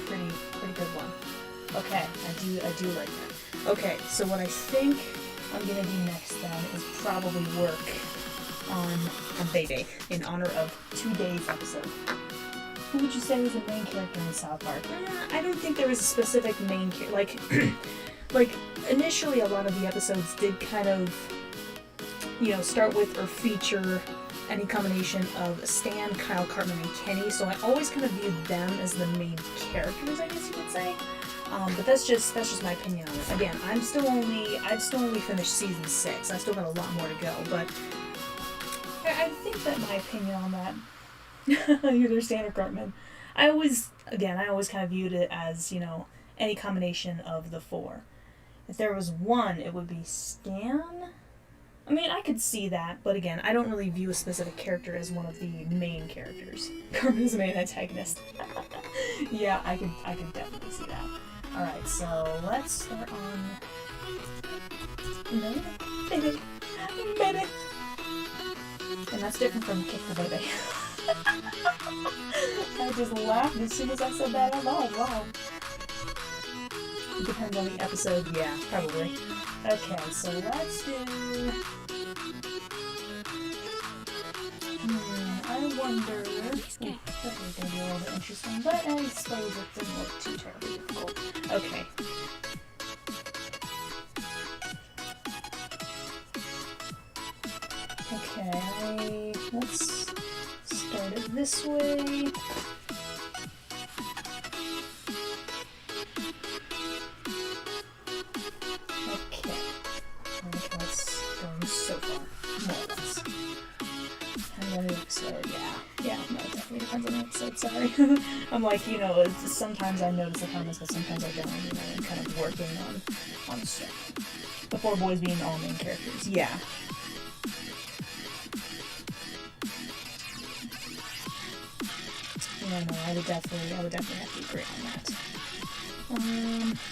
pretty good one. Okay, I do like that. Okay, so what I think I'm gonna do next then is probably work on a baby in honor of today's episode. Who would you say is the main character in South Park? I don't think there was a specific main character. Like initially, a lot of the episodes did kind of, start with or feature any combination of Stan, Kyle, Cartman, and Kenny. So I always kind of viewed them as the main characters, I guess you could say. But that's just my opinion on it. Again, I've still only finished season 6. I still got a lot more to go, but I think that my opinion on that, either Stan or Cartman, I always kind of viewed it as, any combination of the 4. If there was one, it would be Stan. I mean, I could see that, but again, I don't really view a specific character as one of the main characters. Cartman is the main antagonist. Yeah, I could definitely see that. Alright, so let's start on... Baby. And that's different from kick the baby. I just laughed as soon as I said that out loud. Wow. It depends on the episode. Yeah, probably. Okay, so let's do... I wonder... Ooh, that's going to be a little bit interesting, but I suppose it didn't look too terribly difficult. Okay. Okay, let's start it this way. Okay. I think that's going so far, more or less. And then the episode, yeah, no, it definitely depends on the episode, sorry. I'm like, sometimes I notice the comments, but sometimes I don't, I'm kind of working on stuff. The 4 boys being all main characters, yeah. Yeah, no, I would definitely have to agree on that.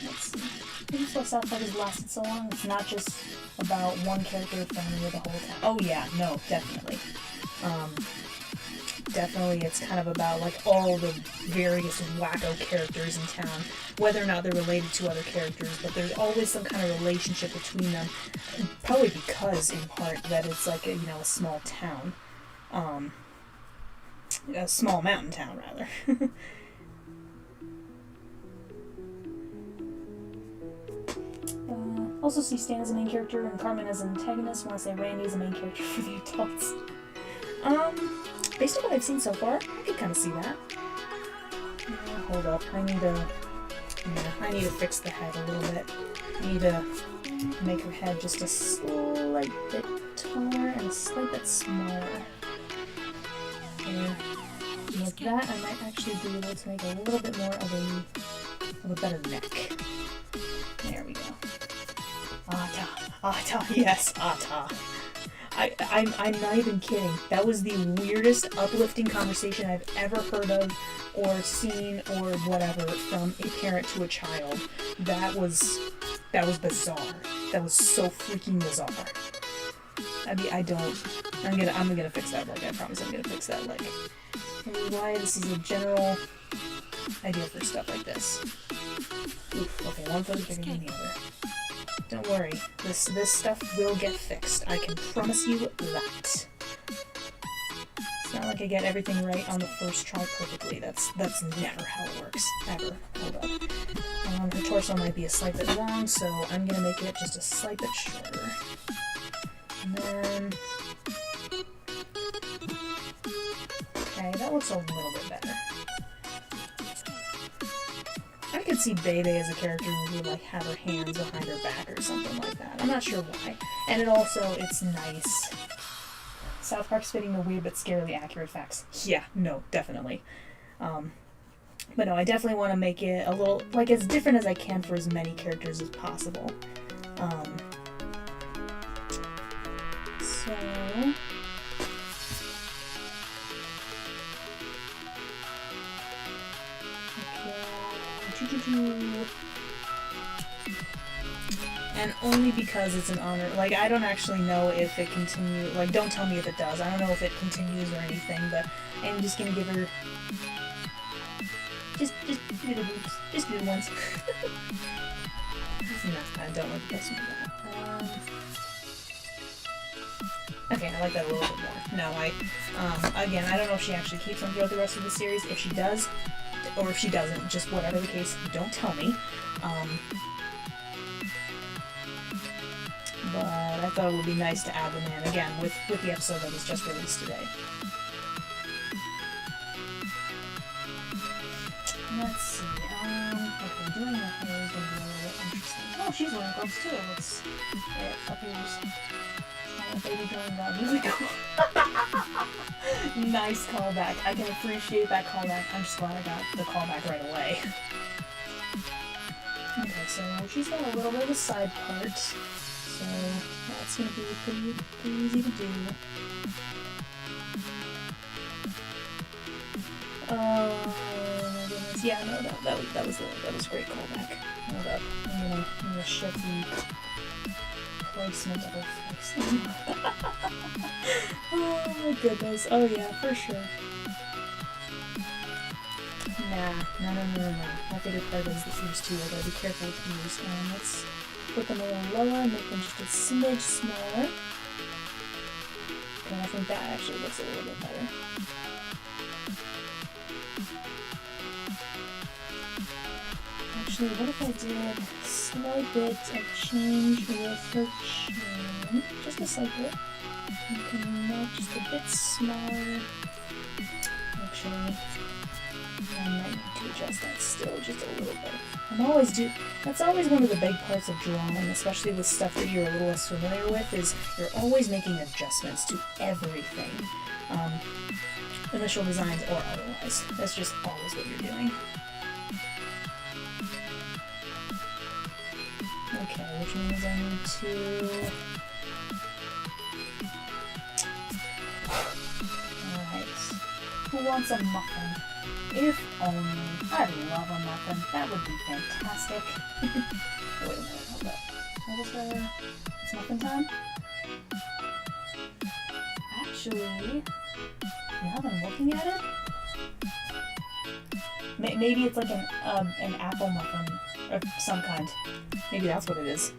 Let's see. Maybe that's why South Park has lasted so long. It's not just about one character family with the whole town. Oh yeah, no, definitely. Definitely it's kind of about like all the various wacko characters in town, whether or not they're related to other characters, but there's always some kind of relationship between them, probably because in part that it's like a small town, a small mountain town rather. Also see Stan as a main character and Cartman as an antagonist. I want to say Randy is a main character for the adults. Based on what I've seen so far, I could kind of see that. Hold up, I need to fix the head a little bit. I need to make her head just a slight bit taller and a slight bit smaller. And with that, I might actually be able to make a little bit more of a better neck. There we go. Ata, yes, Ata. I'm not even kidding. That was the weirdest uplifting conversation I've ever heard of or seen or whatever from a parent to a child. That was bizarre. That was so freaking bizarre. I'm gonna fix that leg. I promise I'm gonna fix that leg. Why this is a general idea for stuff like this. Oof, okay, one foot is bigger than the other. Don't worry, this stuff will get fixed. I can promise you that. It's not like I get everything right on the first try perfectly. That's never how it works. Ever. Hold up. Her torso might be a slight bit long, so I'm gonna make it just a slight bit shorter. And then... Okay, that looks a little bit better. I could see Bebe as a character who would like have her hands behind her back or something like that. I'm not sure why. And it's nice. South Park spitting the weird but scarily accurate facts. Yeah, no, definitely. But no, I definitely want to make it a little, like, as different as I can for as many characters as possible. So... And only because it's an honor. Like, I don't actually know if it continues. Like, don't tell me if it does. I don't know if it continues or anything, but I'm just gonna give her... Just do the boobs. Just do the ones. No, I don't like this one. Okay, I like that a little bit more. No, again, I don't know if she actually keeps them throughout the rest of the series. If she does, or if she doesn't, just whatever the case, don't tell me. But I thought it would be nice to add them in, again, with the episode that was just released today. Let's see, okay, doing the hair is going to be a little bit interesting. Oh, she's wearing gloves too. Let's, it appears. Baby drawing dog really cool. Nice callback. I can appreciate that callback. I'm just glad I got the callback right away. Okay, so she's got a little bit of a side part, so that's gonna be pretty easy to do. Oh my goodness! Yeah, no, that was a great callback. Hold up, I'm gonna shift the placement of her face. Oh my goodness! Oh yeah, for sure. Nah, no. My favorite part is the ears too. I gotta be careful with the ears. Let's put them a little lower, make them just a smidge smaller. And I think that actually looks a little bit better. Actually, what if I did a slight bit of change with her chin? Just a slight bit. You can make just a bit smaller. Actually, I might need to adjust that still just a little bit. That's always one of the big parts of drawing, especially with stuff that you're a little less familiar with, is you're always making adjustments to everything. Initial designs or otherwise. That's just always what you're doing. Okay, which means I need to... Alright. Who wants a muffin? If only. I'd love a muffin. That would be fantastic. Wait a minute, hold up. What was the... It's muffin time? Actually, now that I'm looking at it, maybe it's like an apple muffin of some kind. Maybe that's what it is.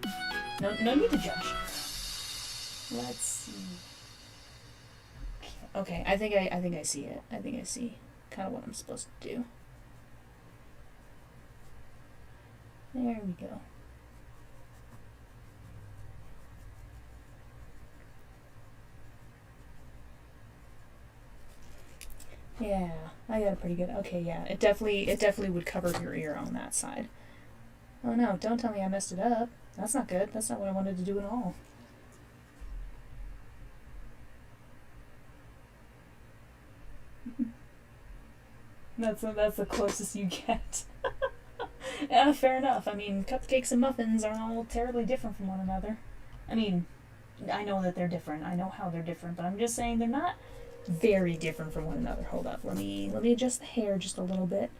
No need to judge. Let's see. Okay, I think I see it. I think I see kind of what I'm supposed to do. There we go. Yeah, I got it pretty good. Okay, yeah, it definitely would cover your ear on that side. Oh no, don't tell me I messed it up. That's not good. That's not what I wanted to do at all. That's the closest you get. Yeah, fair enough. I mean, cupcakes and muffins aren't all terribly different from one another. I mean, I know that they're different. I know how they're different, but I'm just saying they're not very different from one another. Hold up. Let me adjust the hair just a little bit.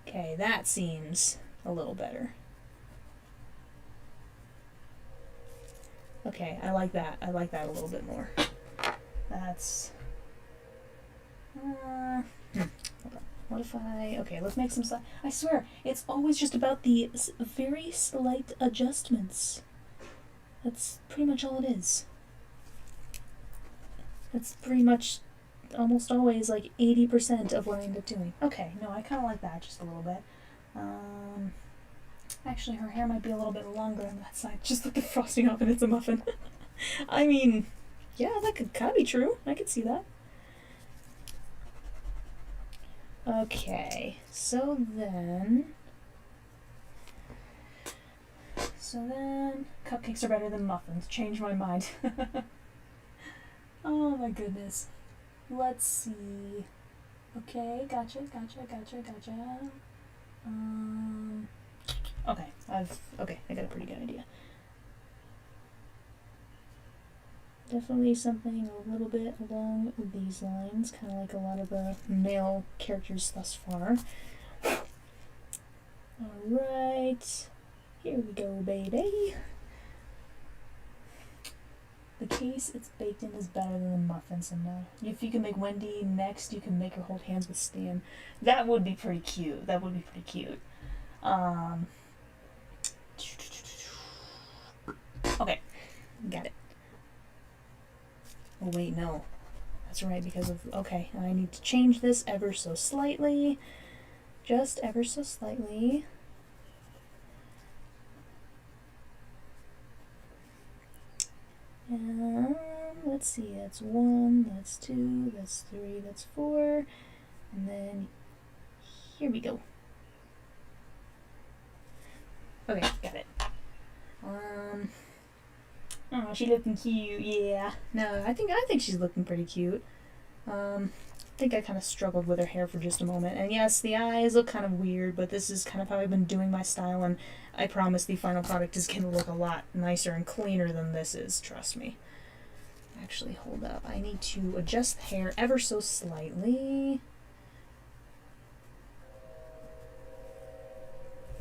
Okay, that seems a little better. Okay, I like that. I like that a little bit more. That's... hold on. What if okay, let's make some I swear, it's always just about the very slight adjustments. That's pretty much all it is. That's pretty much almost always like 80% of what I end up doing. Okay, no, I kind of like that just a little bit. Actually, her hair might be a little bit longer on that side. Just look at the frosting off and it's a muffin. I mean, yeah, that could kind of be true. I could see that. Okay, so then cupcakes are better than muffins. Change my mind. Oh my goodness. Let's see. Okay, gotcha. Okay, I got a pretty good idea. Definitely something a little bit along these lines, kind of like a lot of the male characters thus far. Alright, here we go, baby. The case it's baked in is better than the muffins, and if you can make Wendy next, you can make her hold hands with Stan. That would be pretty cute. Okay, got it. Oh wait, no. That's right, because of, okay, I need to change this ever so slightly. Just ever so slightly. Let's see, that's 1, that's 2, that's 3, that's 4, and then here we go. Okay, got it. Oh, she looking cute, yeah. No, I think she's looking pretty cute. I think I kind of struggled with her hair for just a moment, and yes, the eyes look kind of weird, but this is kind of how I've been doing my style, and I promise the final product is gonna look a lot nicer and cleaner than this is, trust me. Actually, hold up. I need to adjust the hair ever so slightly.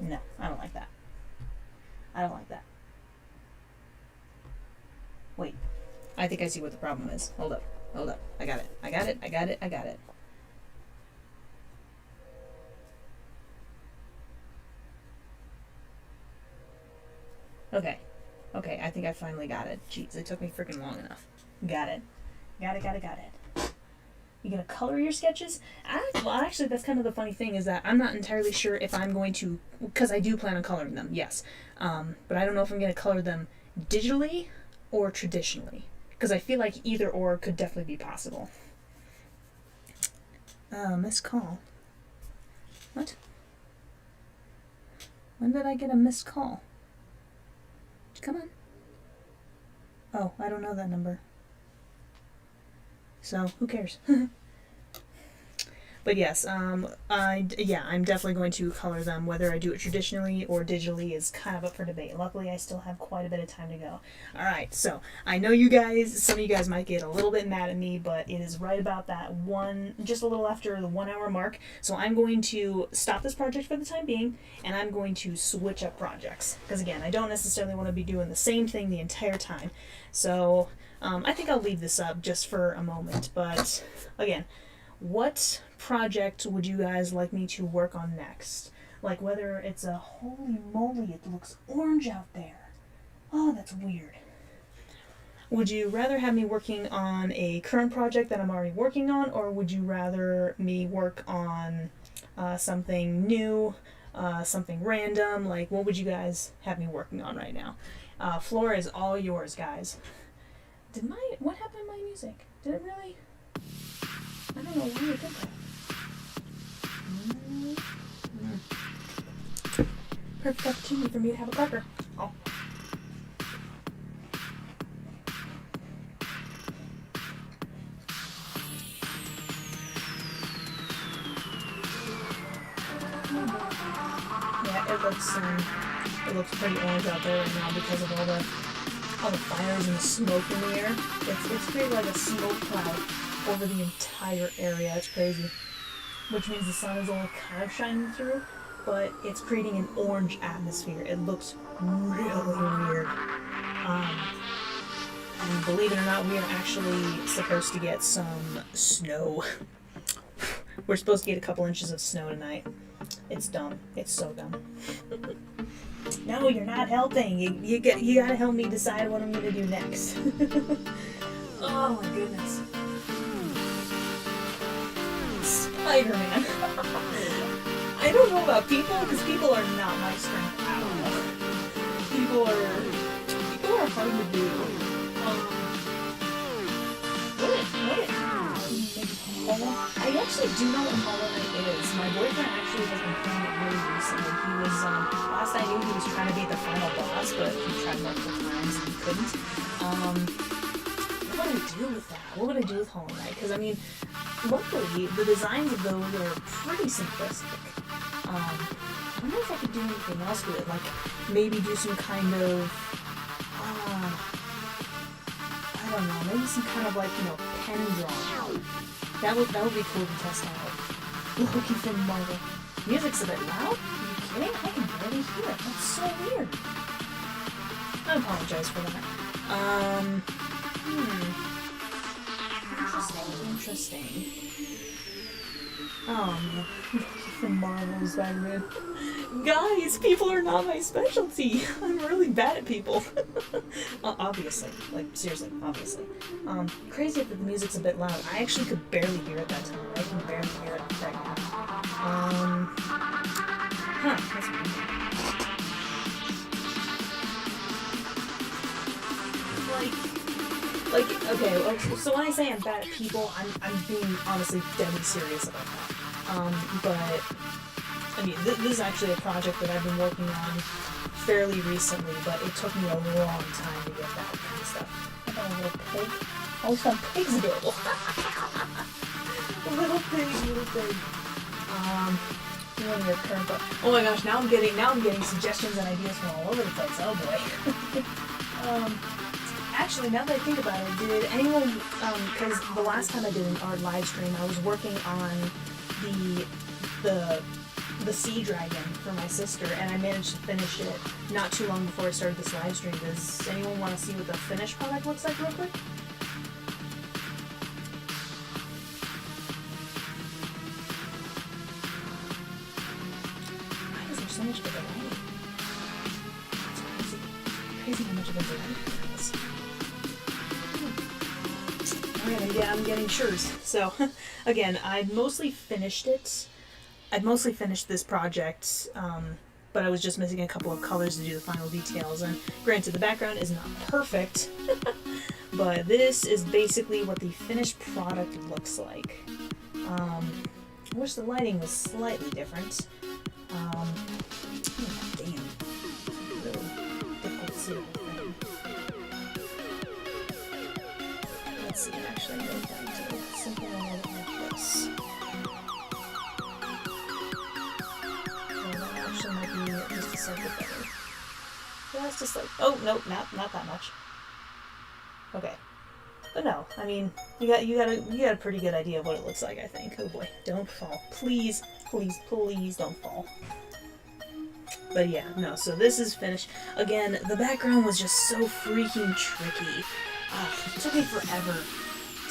No, I don't like that. I don't like that. Wait. I think I see what the problem is. Hold up. Hold up. I got it. I got it. I got it. I got it. Okay. Okay, I think I finally got it. Jeez, it took me freaking long enough. Got it. Got it. You gonna color your sketches? Well, actually, that's kind of the funny thing is that I'm not entirely sure if I'm going to, because I do plan on coloring them, yes. But I don't know if I'm gonna color them digitally or traditionally, because I feel like either or could definitely be possible. Missed call. What? When did I get a missed call? Come on. Oh, I don't know that number. So, who cares? But yes, I'm definitely going to color them. Whether I do it traditionally or digitally is kind of up for debate. Luckily, I still have quite a bit of time to go. Alright, so I know some of you guys might get a little bit mad at me, but it is right about that just a little after the 1 hour mark. So I'm going to stop this project for the time being, and I'm going to switch up projects. Because again, I don't necessarily want to be doing the same thing the entire time. So I think I'll leave this up just for a moment. But again, what project would you guys like me to work on next? Like whether it's a, holy moly, it looks orange out there. Oh, that's weird. Would you rather have me working on a current project that I'm already working on, or would you rather me work on something new, something random? Like, what would you guys have me working on right now? Floor is all yours, guys. What happened to my music? Did it really? I don't know why it did that. Perfect opportunity for me to have a cracker. Oh. Yeah, it looks pretty orange out there right now because of all the fires and the smoke in the air. It's created like a smoke cloud over the entire area. It's crazy. Which means the sun is only kind of shining through, but it's creating an orange atmosphere. It looks really weird. And believe it or not, we are actually supposed to get some snow. We're supposed to get a couple inches of snow tonight. It's dumb. It's so dumb. No, you're not helping. You gotta help me decide what I'm gonna do next. Oh my goodness. Spider-Man. I don't know about people, because people are not my strength at all. People are hard to do. I actually do know what Hollow Knight is. My boyfriend actually has been playing it really recently. He was, last I knew he was trying to beat the final boss, but he tried multiple times and he couldn't. What would I do with that? What would I do with Hollow Knight? Because, I mean, luckily, the designs of those are pretty simplistic. I don't know if I could do anything else with it. Like, maybe do some kind of, I don't know, maybe some kind of, like, pen drawing. That would be cool to test out. Loki from Marvel. Music's a bit loud? Are you kidding? I can barely hear it. That's so weird. I apologize for that. Interesting. Oh man. Loki from Marvel Spider-Man. Guys, people are not my specialty. I'm really bad at people. Obviously. Like, seriously, obviously. Crazy that the music's a bit loud. I actually could barely hear it that time. I can barely hear it right now. That's weird. Okay, so when I say I'm bad at people, I'm being honestly deadly serious about that. But I mean, this is actually a project that I've been working on fairly recently, but it took me a long time to get that kind of stuff. I got a little pig. Oh, some pig's adorable. Little pig. One of your current oh my gosh, now I'm getting suggestions and ideas from all over the place. Oh boy. Actually, now that I think about it, did anyone, because the last time I did an art live stream, I was working on the sea dragon for my sister, and I managed to finish it not too long before I started this live stream. Does anyone want to see what the finished product looks like real quick? Why is there so much bigger lighting? It's crazy how much of a delay there is. I'm getting shures. So, again, I'd mostly finished this project, but I was just missing a couple of colors to do the final details. And granted, the background is not perfect, but this is basically what the finished product looks like. I wish the lighting was slightly different. Damn. Really difficult to see. Let's see, actually, go down to something a little bit like this. That actually might be just a slightly better. That's just like, oh, nope, not that much. Okay. But no, I mean, you got a pretty good idea of what it looks like, I think. Oh boy, don't fall. Please don't fall. But yeah, no, so this is finished. Again, the background was just so freaking tricky. It took me forever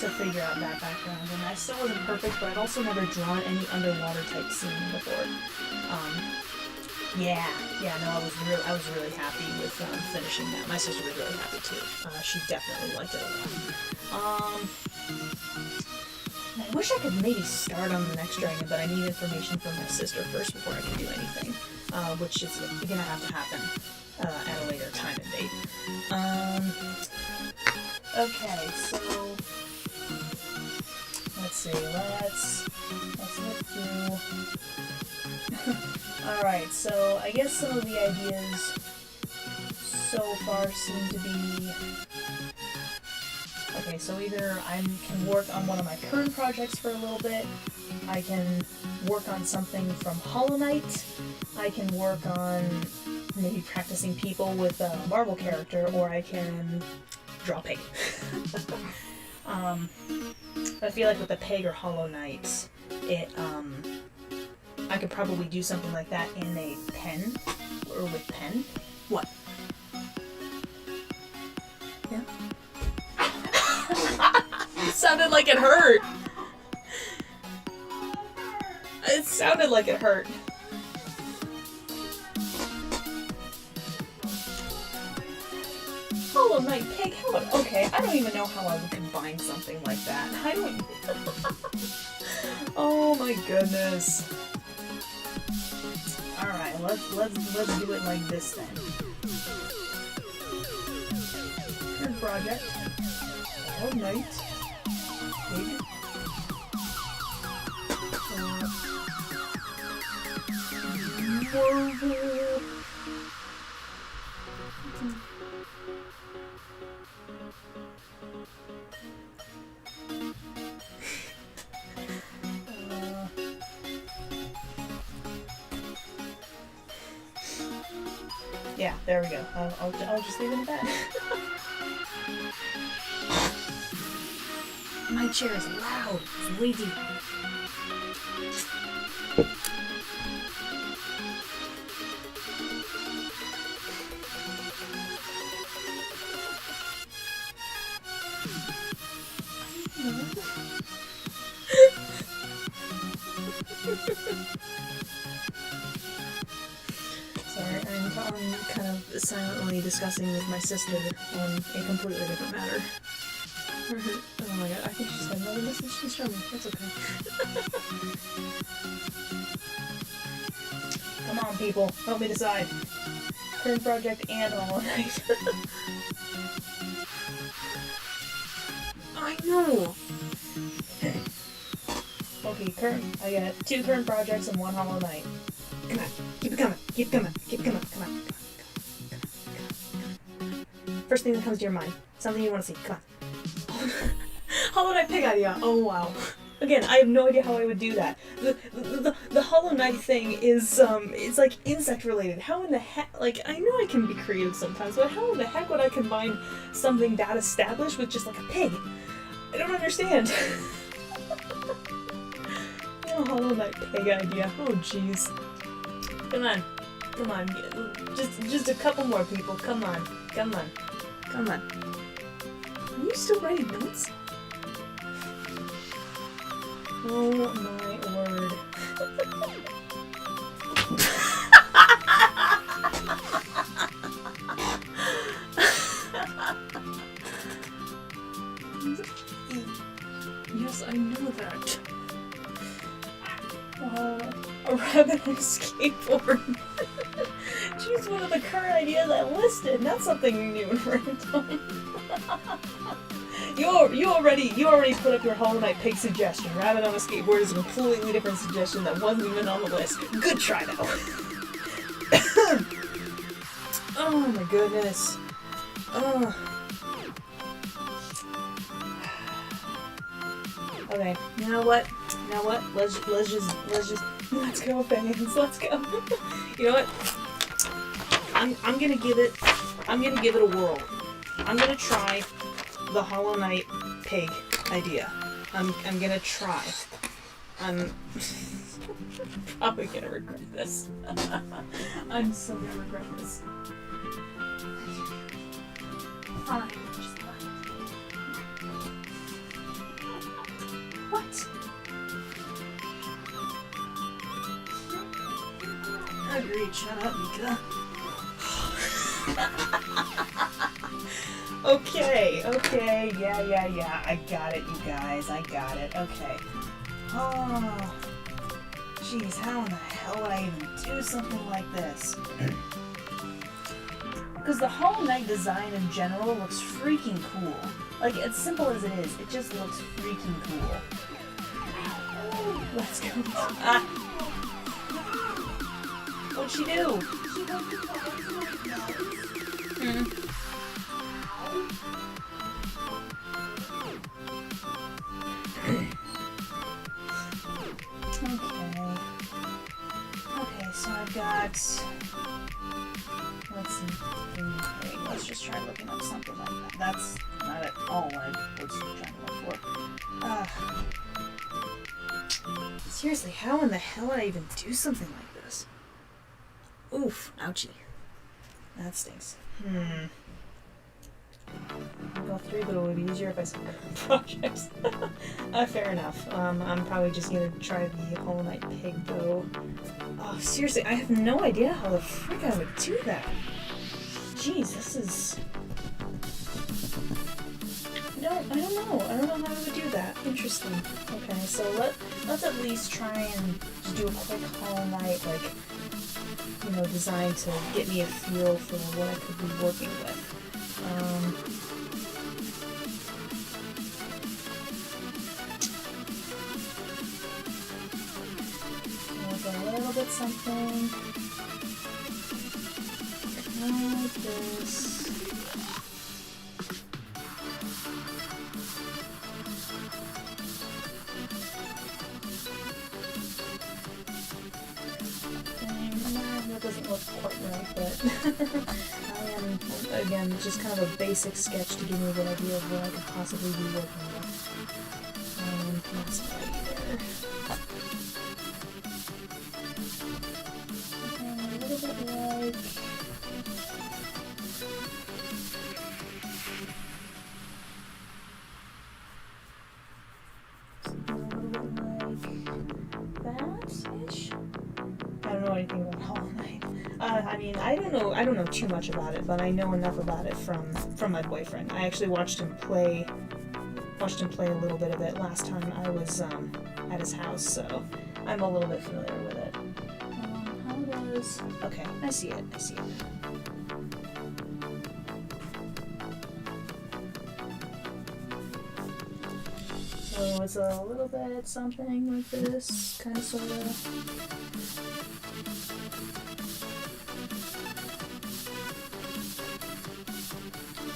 to figure out that background, and I still wasn't perfect, but I'd also never drawn any underwater type scene before. I was really happy with finishing that. My sister was really happy too. She definitely liked it a lot. I wish I could maybe start on the next dragon, but I need information from my sister first before I can do anything, which is gonna have to happen at a later time and date. Okay, so let's see. Let's look through. All right, so I guess some of the ideas so far seem to be okay. So either I can work on one of my current projects for a little bit. I can work on something from Hollow Knight. I can work on maybe practicing people with a Marvel character, or I can draw pig. I feel like with the pig or Hollow Knight, I could probably do something like that in a pen, or with pen. What? Yeah. It sounded like it hurt. It sounded like it hurt. Hollow Knight pig? How about, okay, I don't even know how I would combine something like that. I don't. Oh my goodness. All right, let's do it like this then. Current project. Hollow Knight pig. Marvel. Yeah, there we go. I'll just leave it at that. My chair is loud. It's way deep. on kind of silently discussing with my sister on a completely different matter. Oh my god, I think she's got another message to show me. That's okay. Come on, people. Help me decide. Current project and Hollow Knight. I know! Okay, I got 2 current projects and 1 Hollow Knight. Come on, keep it coming, keep it coming, keep it coming, come on. First thing that comes to your mind. Something you want to see, come on. Hollow Knight pig idea, oh wow. Again, I have no idea how I would do that. The Hollow Knight thing is, it's like insect related. How in the heck, like, I know I can be creative sometimes, but how in the heck would I combine something that established with just like a pig? I don't understand. Oh, Hollow Knight pig idea, oh jeez. Come on, come on, just a couple more people, come on, come on, come on. Are you still writing notes? Oh my word. Yes, I know that. A rabbit on a skateboard. Choose one of the current ideas I listed, not something new and random. You already put up your Hollow Knight pig suggestion. Rabbit on a skateboard is a completely different suggestion that wasn't even on the list. Good try though. Oh my goodness. Oh. Okay, you know what? Let's go, fans. Let's go. You know what? I'm gonna give it a whirl. I'm gonna try the Hollow Knight pig idea. I'm gonna try. I'm probably gonna regret this. I'm so gonna regret this. Fine. What? Agreed, shut up, Mika. Okay, yeah, I got it, you guys, I got it, okay. Oh, jeez, how in the hell would I even do something like this? Because the Hollow Knight design in general looks freaking cool. Like, as simple as it is, it just looks freaking cool. Let's go. Ah! What'd she do? Okay, so I've got, let's see, okay, let's just try looking up something like that. That's not at all what I was trying to look for. Seriously, how in the hell would I even do something like this? Oof, ouchie. That stinks. I'll go through, but it would be easier if I said projects. Fair enough. I'm probably just gonna try the Hollow Knight pig though. Oh, seriously, I have no idea how the frick I would do that. Jeez, this is... I don't know how I would do that. Interesting. Okay, so let's at least try and just do a quick Hollow Knight, like, you know, design to get me a feel for what I could be working with. A little bit something like this. That doesn't look quite right, but I am, again, just kind of a basic sketch to give me a good idea of what I could possibly be working with. That's not either. A little bit like... that-ish? I don't know anything about Hollow Knight. I mean, I don't know too much about it, but I know enough about it from my boyfriend. I actually watched him play a little bit of it last time I was at his house, so I'm a little bit familiar with it. How does... Okay, I see it. So it's a little bit something like this, kind of, sort of.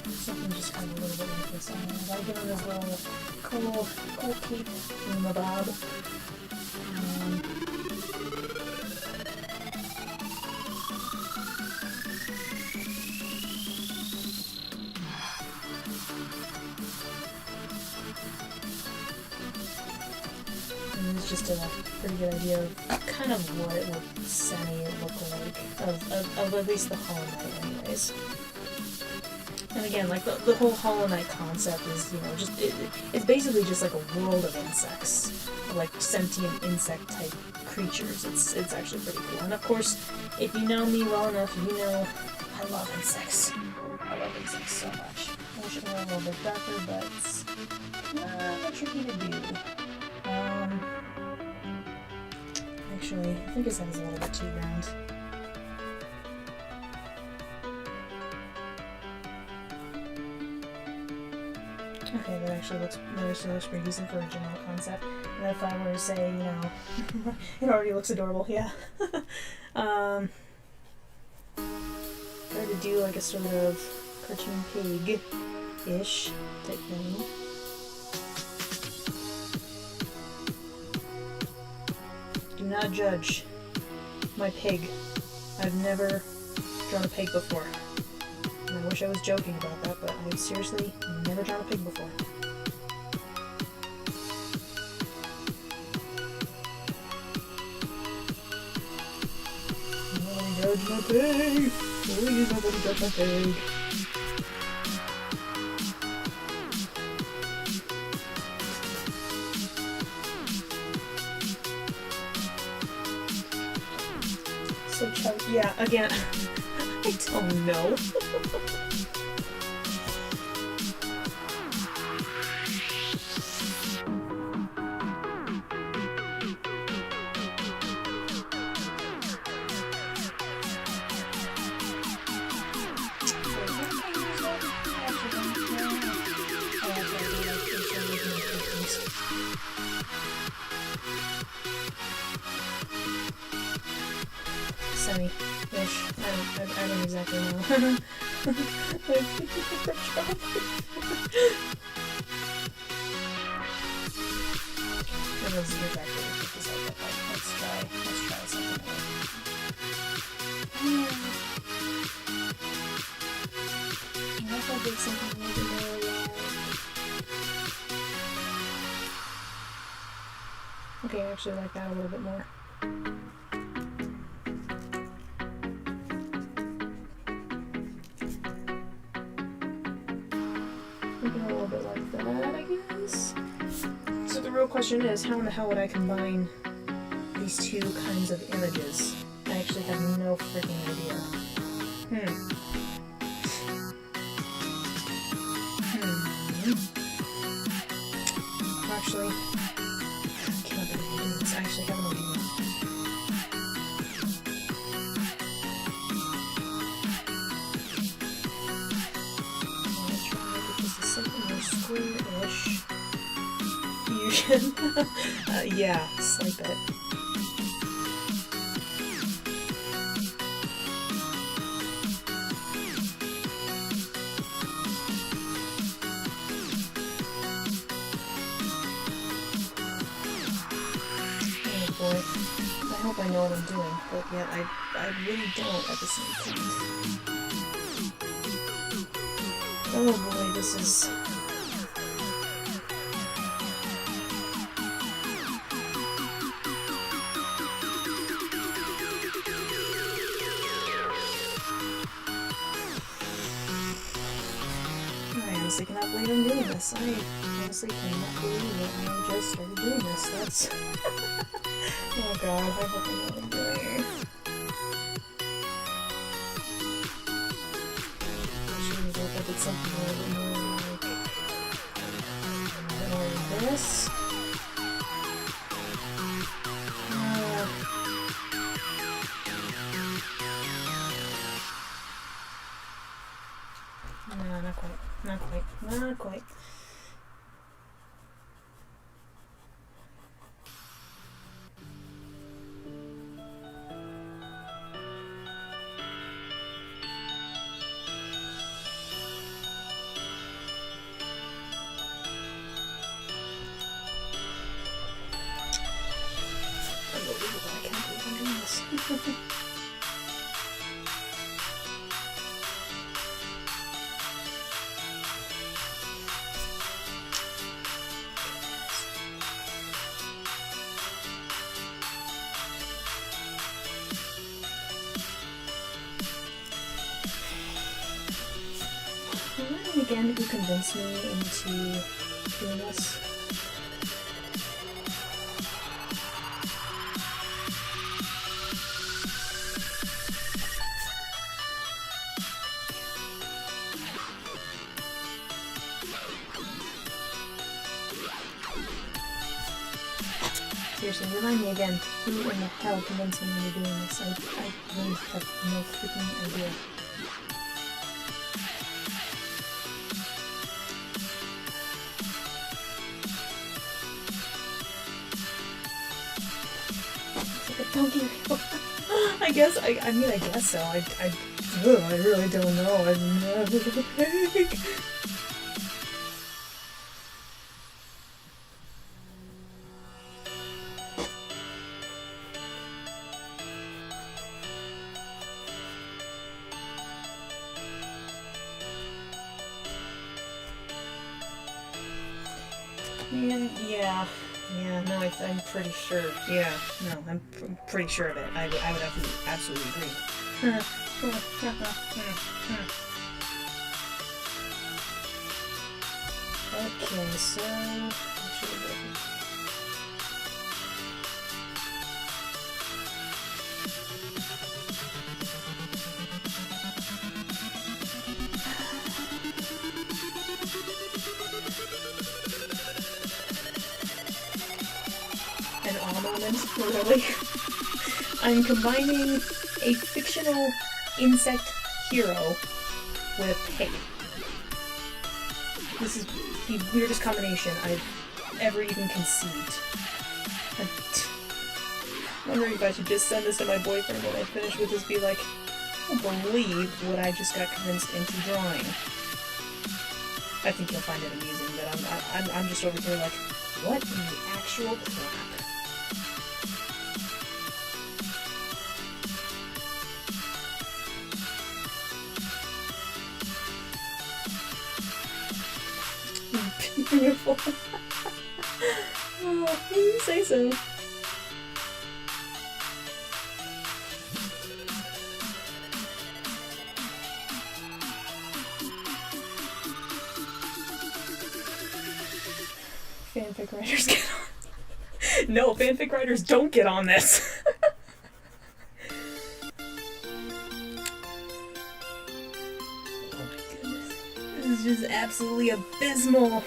Something just kind of a little bit like this. I gotta give him this little cool cape thingamabob. And it's just a pretty good idea of kind of what it would semi-look like, of at least the Hollow Knight anyways. And again, like the whole Hollow Knight concept is, you know, just it's basically just like a world of insects, like sentient insect type creatures. It's actually pretty cool. And of course, if you know me well enough, you know I love insects. I love insects so much. I wish it were a little bit darker, but it's tricky to do. Actually, I think his head is a little bit too round. Okay, that actually looks pretty decent for a general concept. And if I were to say, you know, it already looks adorable, yeah. Try to do like a sort of cartoon pig-ish type thing. Do not judge my pig. I've never drawn a pig before. And I wish I was joking about that, but I've seriously never drawn a pig before. Nobody judge my pig! Please, nobody judge my pig! So chubby. Yeah, again, I don't know. Semi-ish. I don't exactly know. Let's try something I hope I did something really well. Okay, I actually like that a little bit more. Looking a little bit like that, I guess. So the real question is, how in the hell would I combine these two kinds of images? I actually have no freaking idea. Actually, I can't believe I'm doing this. I actually have an idea. I'm going to try to make it just a simple more square-ish fusion. Yeah, slight bit. Boy, I hope I know what I'm doing, but yet I really don't at the same time. Oh boy, this is... I honestly cannot believe I'm doing this. I honestly cannot believe that I just started doing this. That's... Oh god, I hope I know what I'm doing. Again, who convinced me into doing this? Seriously, remind me again, who in the hell convinced me into doing this? I really have no freaking idea. Donkey. I guess. I mean, I guess so. I really don't know. I've never pig. Man, yeah. Yeah, no, I'm pretty sure. Yeah, no, I'm pretty sure of it. I would absolutely agree. Okay, so... an awe moment, literally. I'm combining a fictional insect hero with a pig. This is the weirdest combination I've ever even conceived. I'm wondering if I should just send this to my boyfriend when I finish with this, be like, I don't believe what I just got convinced into drawing. I think he'll find it amusing, but I'm just over here like, what in the actual crap? Beautiful. Oh, you say so. Fanfic writers get on. No, fanfic writers don't get on this. This is just absolutely abysmal.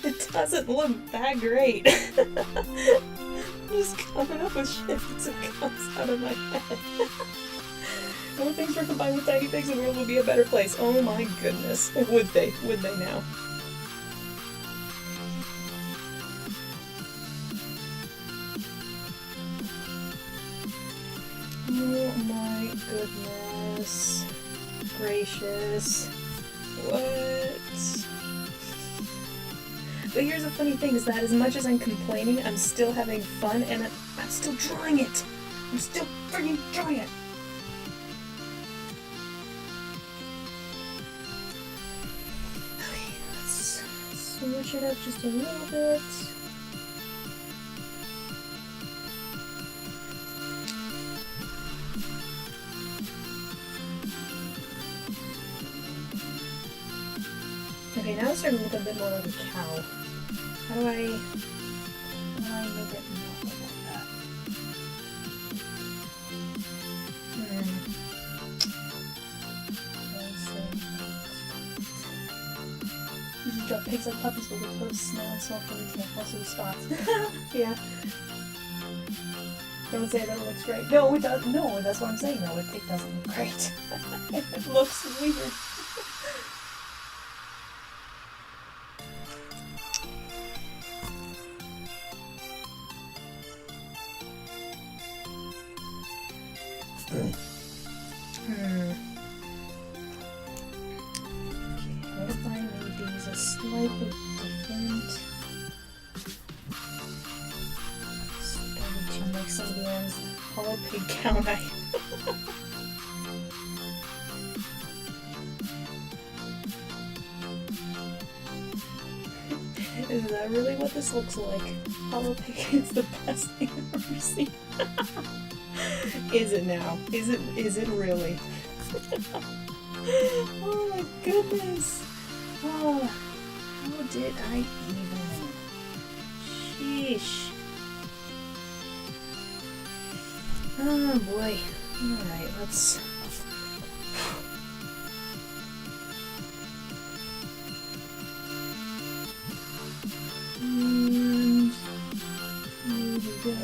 It doesn't look that great. I'm just coming up with shit that comes out of my head. More things were combined with tiny pigs, the world would be a better place. Oh my goodness. Would they? Would they now? Oh my goodness gracious. What? But here's the funny thing, is that as much as I'm complaining, I'm still having fun, and I'm still drawing it. I'm still freaking drawing it. Okay, let's switch it up just a little bit. Okay, now it's starting to look a bit more like a cow. How do I make it not look like that? You just drop pigs like puppies, but with those smell and smell police and also the spots. Yeah. Don't say that it looks great. No, it does. No, that's what I'm saying. No, it doesn't look great. It looks weird. Okay, what if I made these a slightly different? Started to make some of the ends hollow pig cow knight. Is that really what this looks like? Hollow pig is the best thing I've ever seen. Is it now? Is it really? Oh my goodness. Oh, how did I even? Sheesh. Oh boy. Alright, let's... And here we go.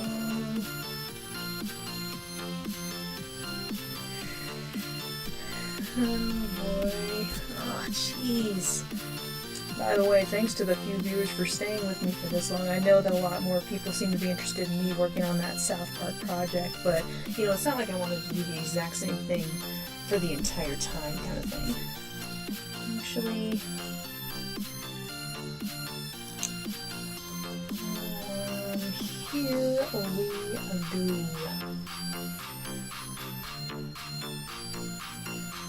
Oh boy. Oh jeez. By the way, thanks to the few viewers for staying with me for this long. I know that a lot more people seem to be interested in me working on that South Park project, but, you know, it's not like I wanted to do the exact same thing for the entire time kind of thing. Actually... here we go.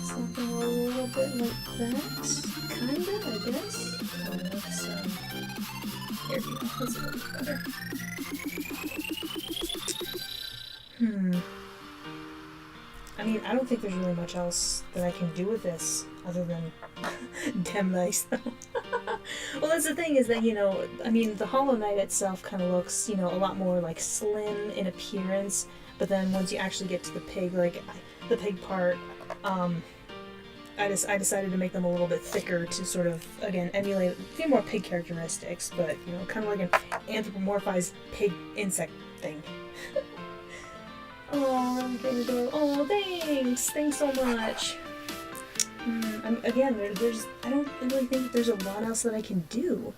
Something a little bit like that, kinda, I guess. Let's, there we go, that's a little bit better. I mean, I don't think there's really much else that I can do with this other than damn nice though. Well, that's the thing is that, you know, I mean, the Hollow Knight itself kind of looks, you know, a lot more like slim in appearance, but then once you actually get to the pig, like the pig part, I decided to make them a little bit thicker to sort of, again, emulate a few more pig characteristics, but, you know, kind of like an anthropomorphized pig insect thing. Oh, there we go. Oh, thanks! Thanks so much! Again, I don't really think there's a lot else that I can do.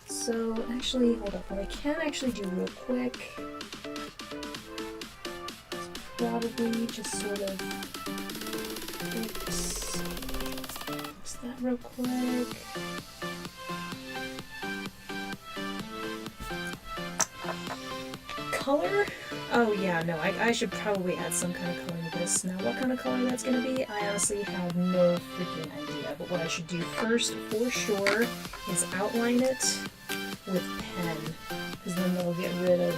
So, actually, hold up. What I can actually do real quick is probably just sort of fix that real quick. Color? Oh yeah, no, I should probably add some kind of color to this. Now what kind of color that's going to be, I honestly have no freaking idea. But what I should do first, for sure, is outline it with pen. Because then that'll get rid of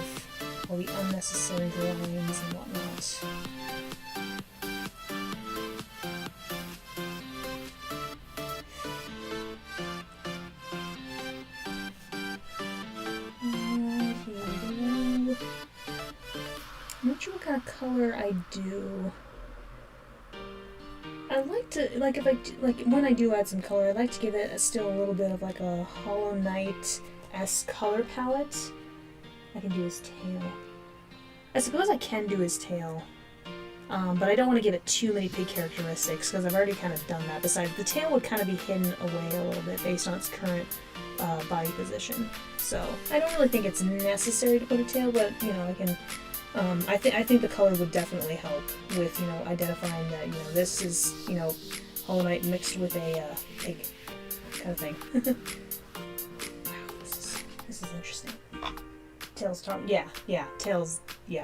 all the unnecessary lines and whatnot. I'm not sure what kind of color I do. I like to, like, if I do, like, when I do add some color, I like to give it still a little bit of like a Hollow Knight-esque color palette. I can do his tail. I suppose I can do his tail, but I don't want to give it too many pig characteristics because I've already kind of done that. Besides, the tail would kind of be hidden away a little bit based on its current body position. So I don't really think it's necessary to put a tail, but, you know, I can. I think the color would definitely help with, you know, identifying that, you know, this is, you know, Hollow Knight mixed with a pig kind of thing. Wow, this is interesting. Tail's tail's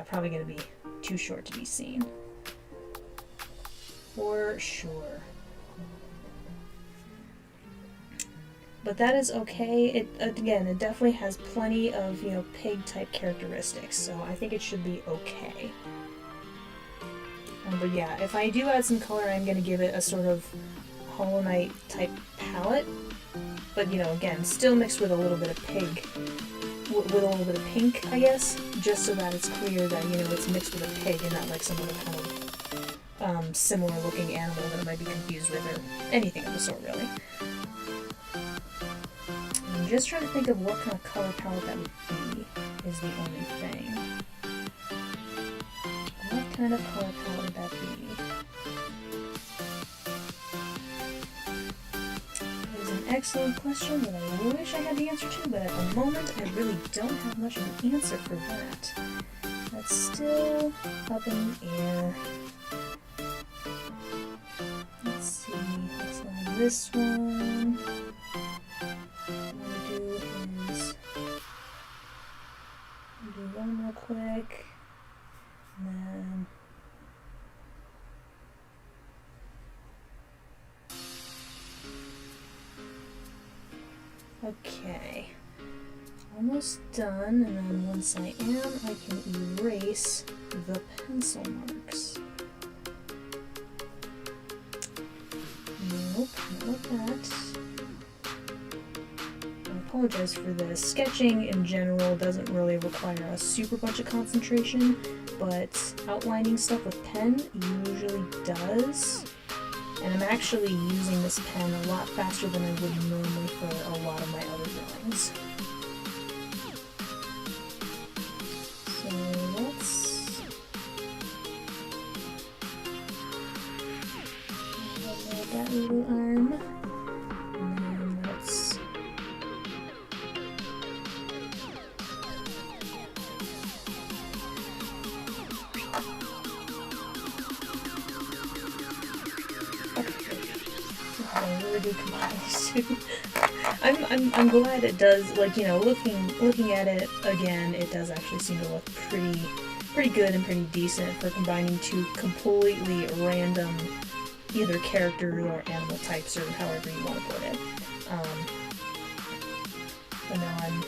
probably gonna be too short to be seen. For sure. But that is okay. It definitely has plenty of, you know, pig type characteristics, so I think it should be okay. But yeah, if I do add some color, I'm going to give it a sort of Hollow Knight type palette. But, you know, again, still mixed with a little bit of pig, with a little bit of pink, I guess, just so that it's clear that, you know, it's mixed with a pig and not like some other kind of similar looking animal that it might be confused with, or anything of the sort, really. I'm just trying to think of what kind of color palette that would be, is the only thing. What kind of color palette would that be? That is an excellent question that I wish I had the answer to, but at the moment I really don't have much of an answer for that. That's still up in the air. Let's see, let's line this one. Do one real quick. And then... Okay. Almost done, and then once I am, I can erase the pencil marks. Nope, not like that. I apologize for this. Sketching in general doesn't really require a super bunch of concentration, but outlining stuff with pen usually does. And I'm actually using this pen a lot faster than I would normally for a lot of my other drawings. So let's add that little arm. And then let's I really do combine these two. I'm glad it does, like, you know, looking at it again, it does actually seem to look pretty good and pretty decent for combining two completely random either character or animal types, or however you want to put it. But no, I'm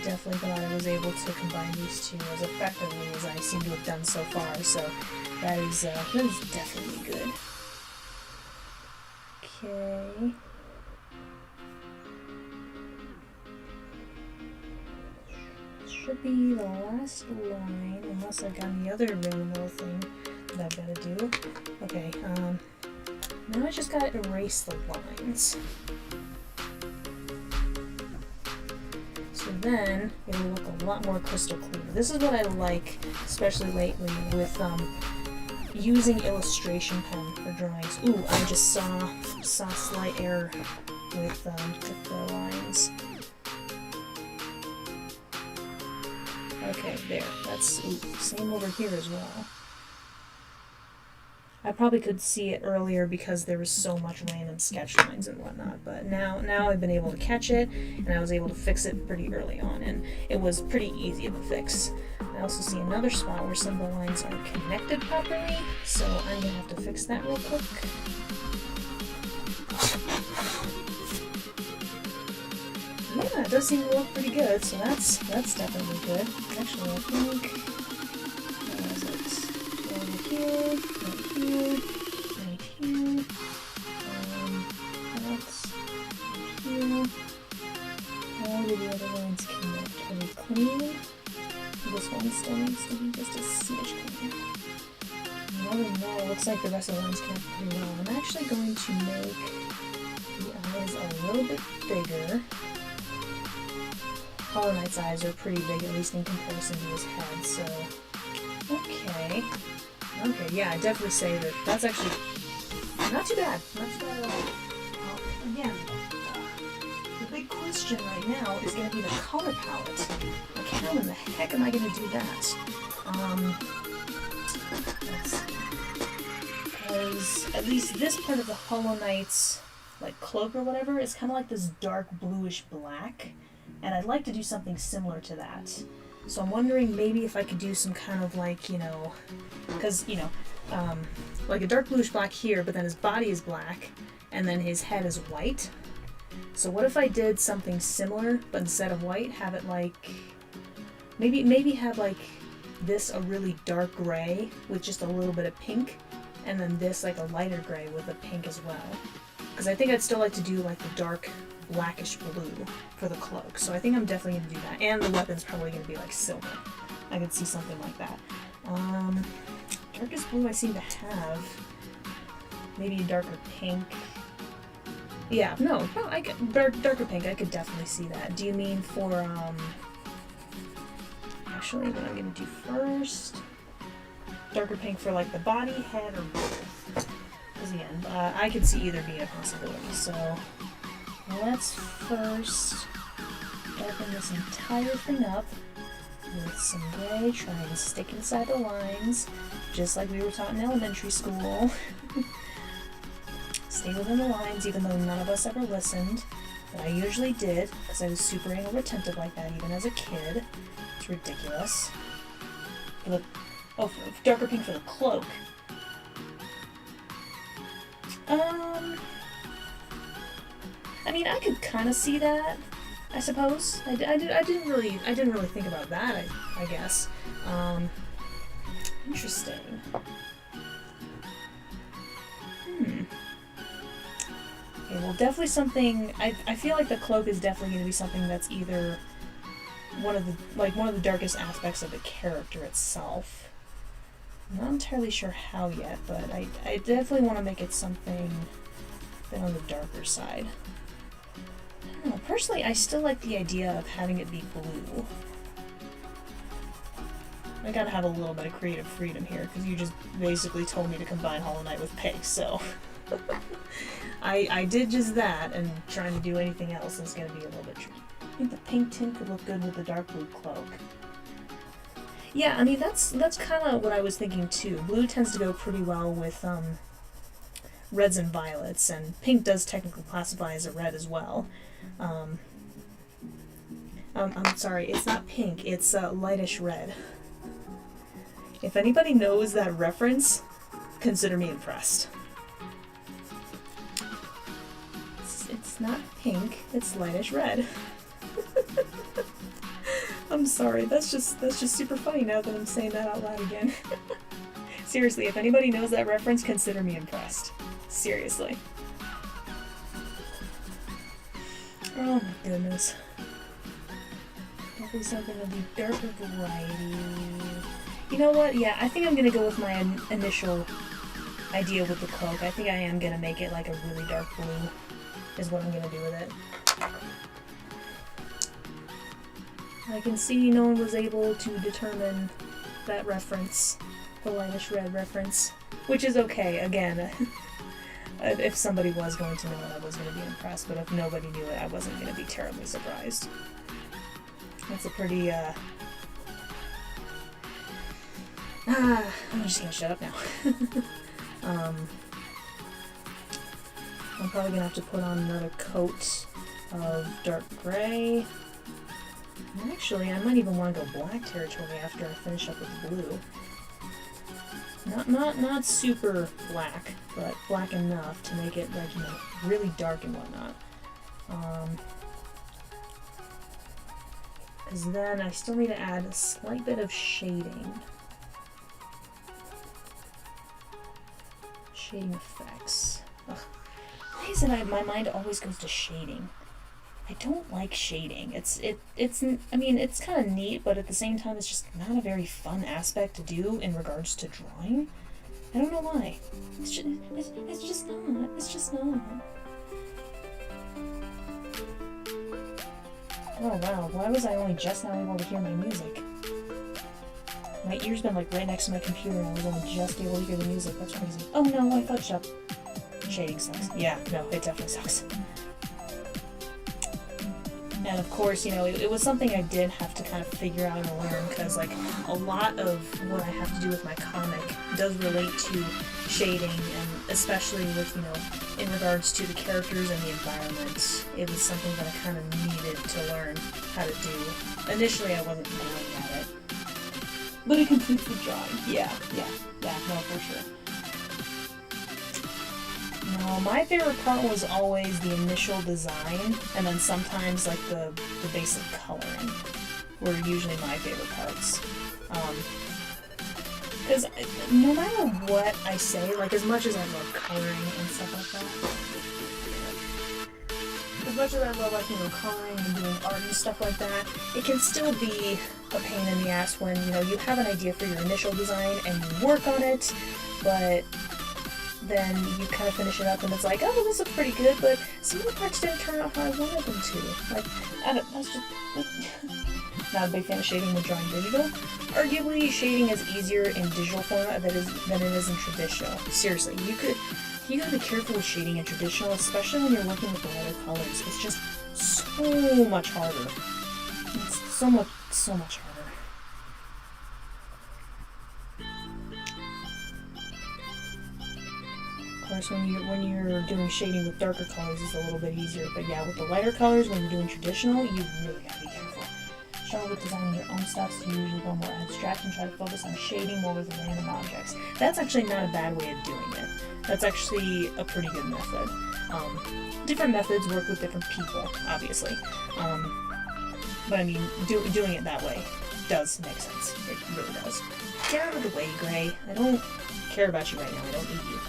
definitely glad I was able to combine these two as effectively as I seem to have done so far, so that is definitely good. Okay. Should be the last line, unless I've got any other random little thing that I've got to do. Okay, now I just gotta erase the lines. So then it'll look a lot more crystal clear. This is what I like, especially lately, with using illustration pen for drawings. Ooh, I just saw slight error with the lines. Okay, there. That's same over here as well. I probably could see it earlier because there was so much random sketch lines and whatnot, but now I've been able to catch it, and I was able to fix it pretty early on, and it was pretty easy of a fix. I also see another spot where some of the lines aren't connected properly, so I'm gonna have to fix that real quick. Yeah, it does seem to look pretty good, so that's definitely good. Actually, I think over here, right here, right here. That's right here. How do the other lines connect? Are they clean? This one still needs to be just a smidge cleaner. Other than that, it looks like the rest of the lines connect pretty well. I'm actually going to make the eyes a little bit bigger. Hollow Knight's eyes are pretty big, at least in comparison to his head, so... Okay. Okay, yeah, I'd definitely say that that's actually not too bad. Not too bad at all. Again, the big question right now is going to be the color palette. Like, how in the heck am I going to do that? Let's see. Because at least this part of the Hollow Knight's, like, cloak or whatever is kind of like this dark bluish black. And I'd like to do something similar to that. So I'm wondering maybe if I could do some kind of like, you know, because, you know, like a dark bluish black here, but then his body is black, and then his head is white. So what if I did something similar, but instead of white, have it like, maybe have like this a really dark gray with just a little bit of pink, and then this like a lighter gray with a pink as well. Because I think I'd still like to do like the dark blackish blue for the cloak. So I think I'm definitely going to do that. And the weapon's probably going to be like silver. I could see something like that. Darkest blue I seem to have. Maybe a darker pink. Yeah, no, I could, darker pink, I could definitely see that. Do you mean for, actually what I'm going to do first, darker pink for like the body, head, or both? Because again, I could see either be a possibility, so let's first darken this entire thing up with some gray, try and stick inside the lines, just like we were taught in elementary school. Stay within the lines, even though none of us ever listened. But I usually did, because I was super anal retentive like that even as a kid. It's ridiculous. For the, darker pink for the cloak. I mean, I could kind of see that, I suppose. I didn't really think about that, I guess. Interesting. Okay, well, definitely something. I feel like the cloak is definitely going to be something that's either one of the darkest aspects of the character itself. I'm not entirely sure how yet, but I definitely want to make it something a bit on the darker side. I don't know. Personally, I still like the idea of having it be blue. I gotta have a little bit of creative freedom here, because you just basically told me to combine Hollow Knight with pink, so... I did just that, and trying to do anything else is gonna be a little bit tricky. I think the pink tint could look good with the dark blue cloak. Yeah, I mean, that's kind of what I was thinking, too. Blue tends to go pretty well with, reds and violets, and pink does technically classify as a red as well. I'm sorry, it's not pink, it's lightish red. If anybody knows that reference, consider me impressed. It's not pink, it's lightish red. I'm sorry, that's just super funny now that I'm saying that out loud again. Seriously, if anybody knows that reference, consider me impressed. Seriously. Oh my goodness. Definitely something of the darker variety. You know what? Yeah, I think I'm gonna go with my initial idea with the cloak. I think I am gonna make it like a really dark blue, is what I'm gonna do with it. I can see no one was able to determine that reference, the lightish red reference, which is okay. Again, if somebody was going to know it, I was going to be impressed, but if nobody knew it, I wasn't going to be terribly surprised. That's a pretty, I'm just going to shut up now. I'm probably going to have to put on another coat of dark gray. And actually, I might even want to go black territory after I finish up with the blue. Not super black, but black enough to make it, like, you know, really dark and whatnot. Because then I still need to add a slight bit of shading. Shading effects. Ugh. Why is it my mind always goes to shading? I don't like shading. I mean, it's kind of neat, but at the same time, it's just not a very fun aspect to do in regards to drawing. I don't know why. It's just not. It's just not. Oh wow, why was I only just now able to hear my music? My ear's been like right next to my computer and I was only just able to hear the music. That's crazy. Oh no, I fudged up. Shading sucks. Yeah, no, it definitely sucks. And of course, you know, it was something I did have to kind of figure out and learn, because like a lot of what I have to do with my comic does relate to shading, and especially with, you know, in regards to the characters and the environment. It was something that I kind of needed to learn how to do. Initially, I wasn't great at it, but it completes the job. Yeah, no, for sure. No, my favorite part was always the initial design, and then sometimes like the basic coloring were usually my favorite parts. Because no matter what I say, like as much as I love coloring and stuff like that, as much as I love, like, you know, coloring and doing art and stuff like that, it can still be a pain in the ass when, you know, you have an idea for your initial design and you work on it, but then you kind of finish it up and it's like, oh, this looks pretty good, but some of the parts didn't turn out how I wanted them to. Like, that's just... Not a big fan of shading when drawing digital. Arguably, shading is easier in digital format than it is in traditional. Seriously, you gotta be careful with shading in traditional, especially when you're working with the lighter colors. It's just so much harder. It's so much harder. Of course, when you're doing shading with darker colors, it's a little bit easier. But yeah, with the lighter colors, when you're doing traditional, you really gotta be careful. struggle with designing your own stuff, so you usually go more abstract and try to focus on shading more with random objects. That's actually not a bad way of doing it. That's actually a pretty good method. Different methods work with different people, obviously. But I mean, doing it that way does make sense. It really does. Get out of the way, Gray. I don't care about you right now. I don't need you.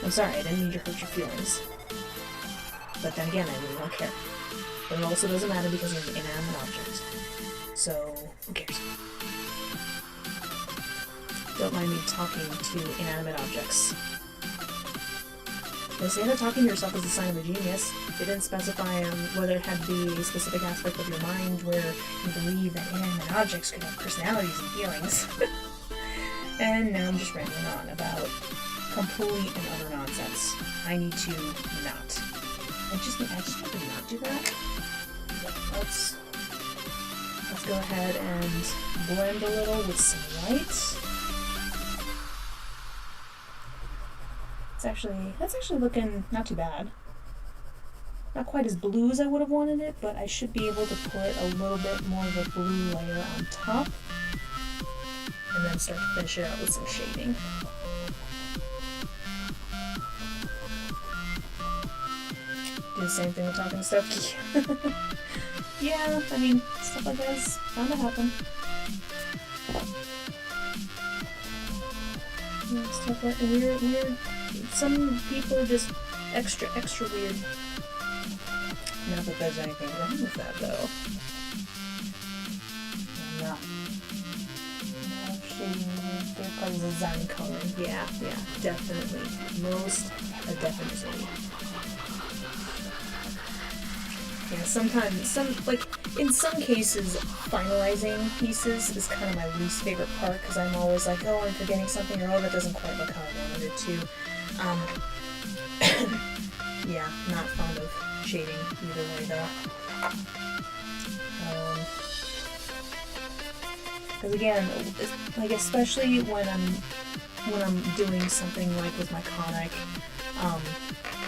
I'm sorry, I didn't mean to hurt your feelings. But then again, I really don't care. But it also doesn't matter because you're an inanimate object. So, who cares? Don't mind me talking to inanimate objects. They say that talking to yourself is a sign of a genius. They didn't specify whether it had to be a specific aspect of your mind where you believe that inanimate objects could have personalities and feelings. And now I'm just rambling on about complete and utter nonsense. I need to not. I just need to not do that. Let's go ahead and blend a little with some white. That's actually looking not too bad. Not quite as blue as I would have wanted it, but I should be able to put a little bit more of a blue layer on top. And then start to finish it out with some shading. Do the same thing with talking stuff. Yeah, I mean, stuff like that is bound to happen. Yeah, stuff like weird. Some people are just extra weird. Not that there's anything wrong with that, though. Yeah. No shading, third party design coloring. Yeah, definitely. Definitely. Yeah, sometimes, in some cases, finalizing pieces is kind of my least favorite part, because I'm always like, oh, I'm forgetting something, or oh, that doesn't quite look how I wanted it to. Yeah, not fond of shading either way, though. Because again, like, especially when I'm doing something like with my comic,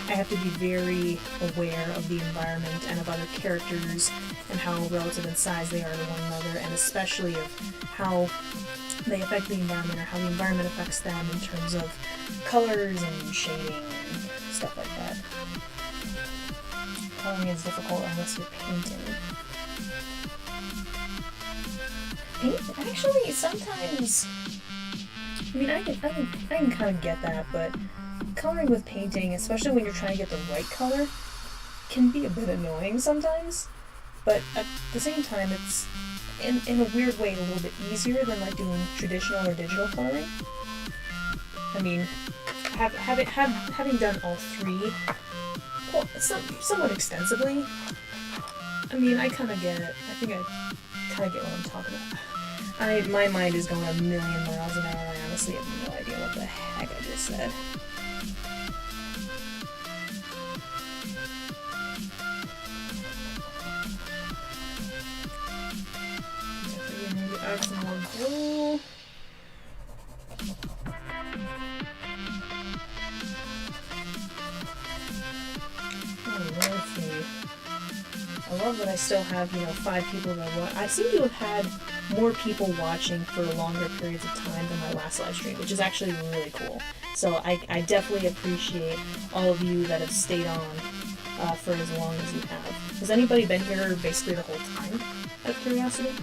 I have to be very aware of the environment and of other characters and how relative in size they are to one another, and especially of how they affect the environment or how the environment affects them in terms of colors and shading and stuff like that. Coloring is difficult unless you're painting. Actually, sometimes, I mean, I can kind of get that, but coloring with painting, especially when you're trying to get the right color, can be a bit annoying sometimes. But at the same time, it's in a weird way a little bit easier than like doing traditional or digital coloring. I mean, having done all three, well, somewhat extensively, I mean, I kind of get it. I think I kind of get what I'm talking about. My mind is going a million miles an hour. I honestly have no idea what the heck I just said. Maybe add some more blue. Let's see. I love that I still have, 5 people that watch. I seem to have had more people watching for longer periods of time than my last live stream, which is actually really cool. So I definitely appreciate all of you that have stayed on for as long as you have. Has anybody been here basically the whole time, out of curiosity?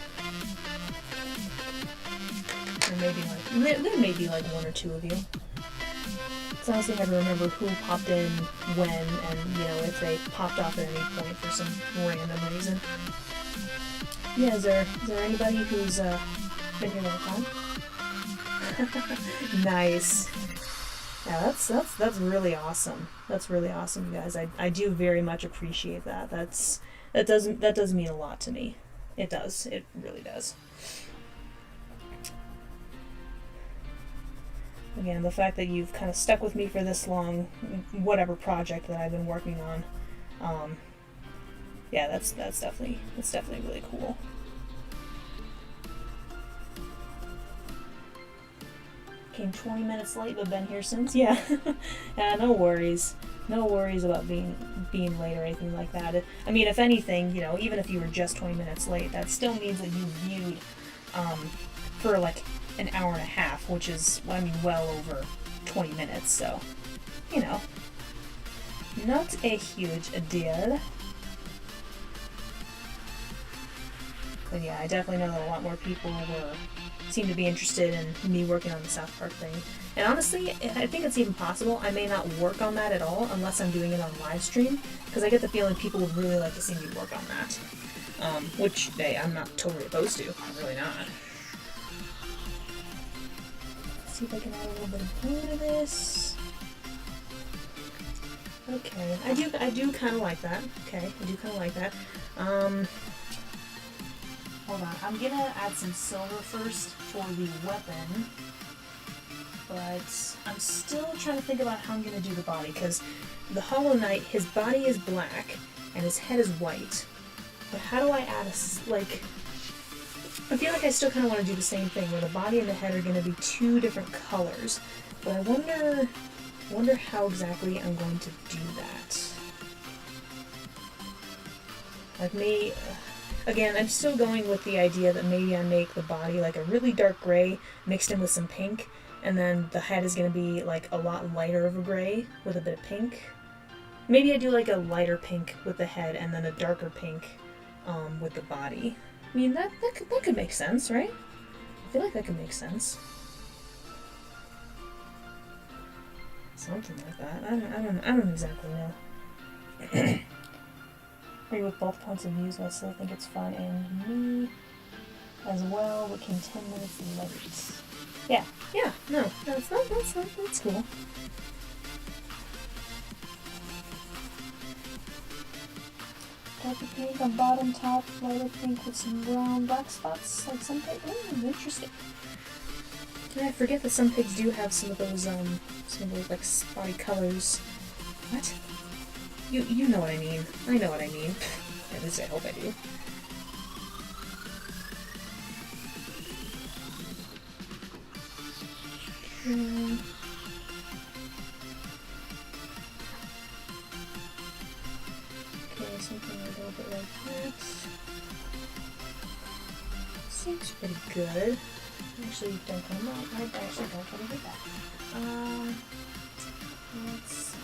Or maybe there may be like 1 or 2 of you. It's honestly hard to remember who popped in when, and if they popped off at any point for some random reason. Yeah, is there anybody who's been here the whole time? Nice. Yeah, that's really awesome. That's really awesome, you guys. I do very much appreciate that. That does mean a lot to me. It does. It really does. Again, the fact that you've kind of stuck with me for this long, whatever project that I've been working on, yeah, that's definitely really cool. Came 20 minutes late, but been here since. Yeah, yeah, no worries. No worries about being late or anything like that. I mean, if anything, you know, even if you were just 20 minutes late, that still means that you viewed for like an hour and a half, which is, I mean, well over 20 minutes, so, you know, not a huge deal. But yeah, I definitely know that a lot more people seem to be interested in me working on the South Park thing. And honestly, I think it's even possible I may not work on that at all unless I'm doing it on Livestream, because I get the feeling people would really like to see me work on that. Which, hey, I'm not totally opposed to. I'm really not. Let's see if I can add a little bit of blue to this. Okay, I do kind of like that. Okay, I do kind of like that. Hold on, I'm gonna add some silver first for the weapon, but I'm still trying to think about how I'm gonna do the body, because the Hollow Knight, his body is black and his head is white. But how do I add like, I feel like I still kind of want to do the same thing, where the body and the head are gonna be two different colors, but I wonder how exactly I'm going to do that. Like me. Again, I'm still going with the idea that maybe I make the body like a really dark gray mixed in with some pink, and then the head is going to be like a lot lighter of a gray with a bit of pink. Maybe I do like a lighter pink with the head and then a darker pink with the body. I mean, that could make sense, right? I feel like that could make sense. Something like that. I don't exactly know. Agree with both points of views, but I still think it's fun, and me as well, but came 10 minutes late. Yeah, no, that's cool. Darker pink on bottom, top, lighter pink with some brown, black spots, like some pig. Ooh, interesting. Yeah, I forget that some pigs do have some of those like spotty colors. What? You know what I mean. I know what I mean. At least I hope I do. Okay, something a little bit like that. Seems pretty good. Actually, don't come out. I actually don't want to do that. Let's see.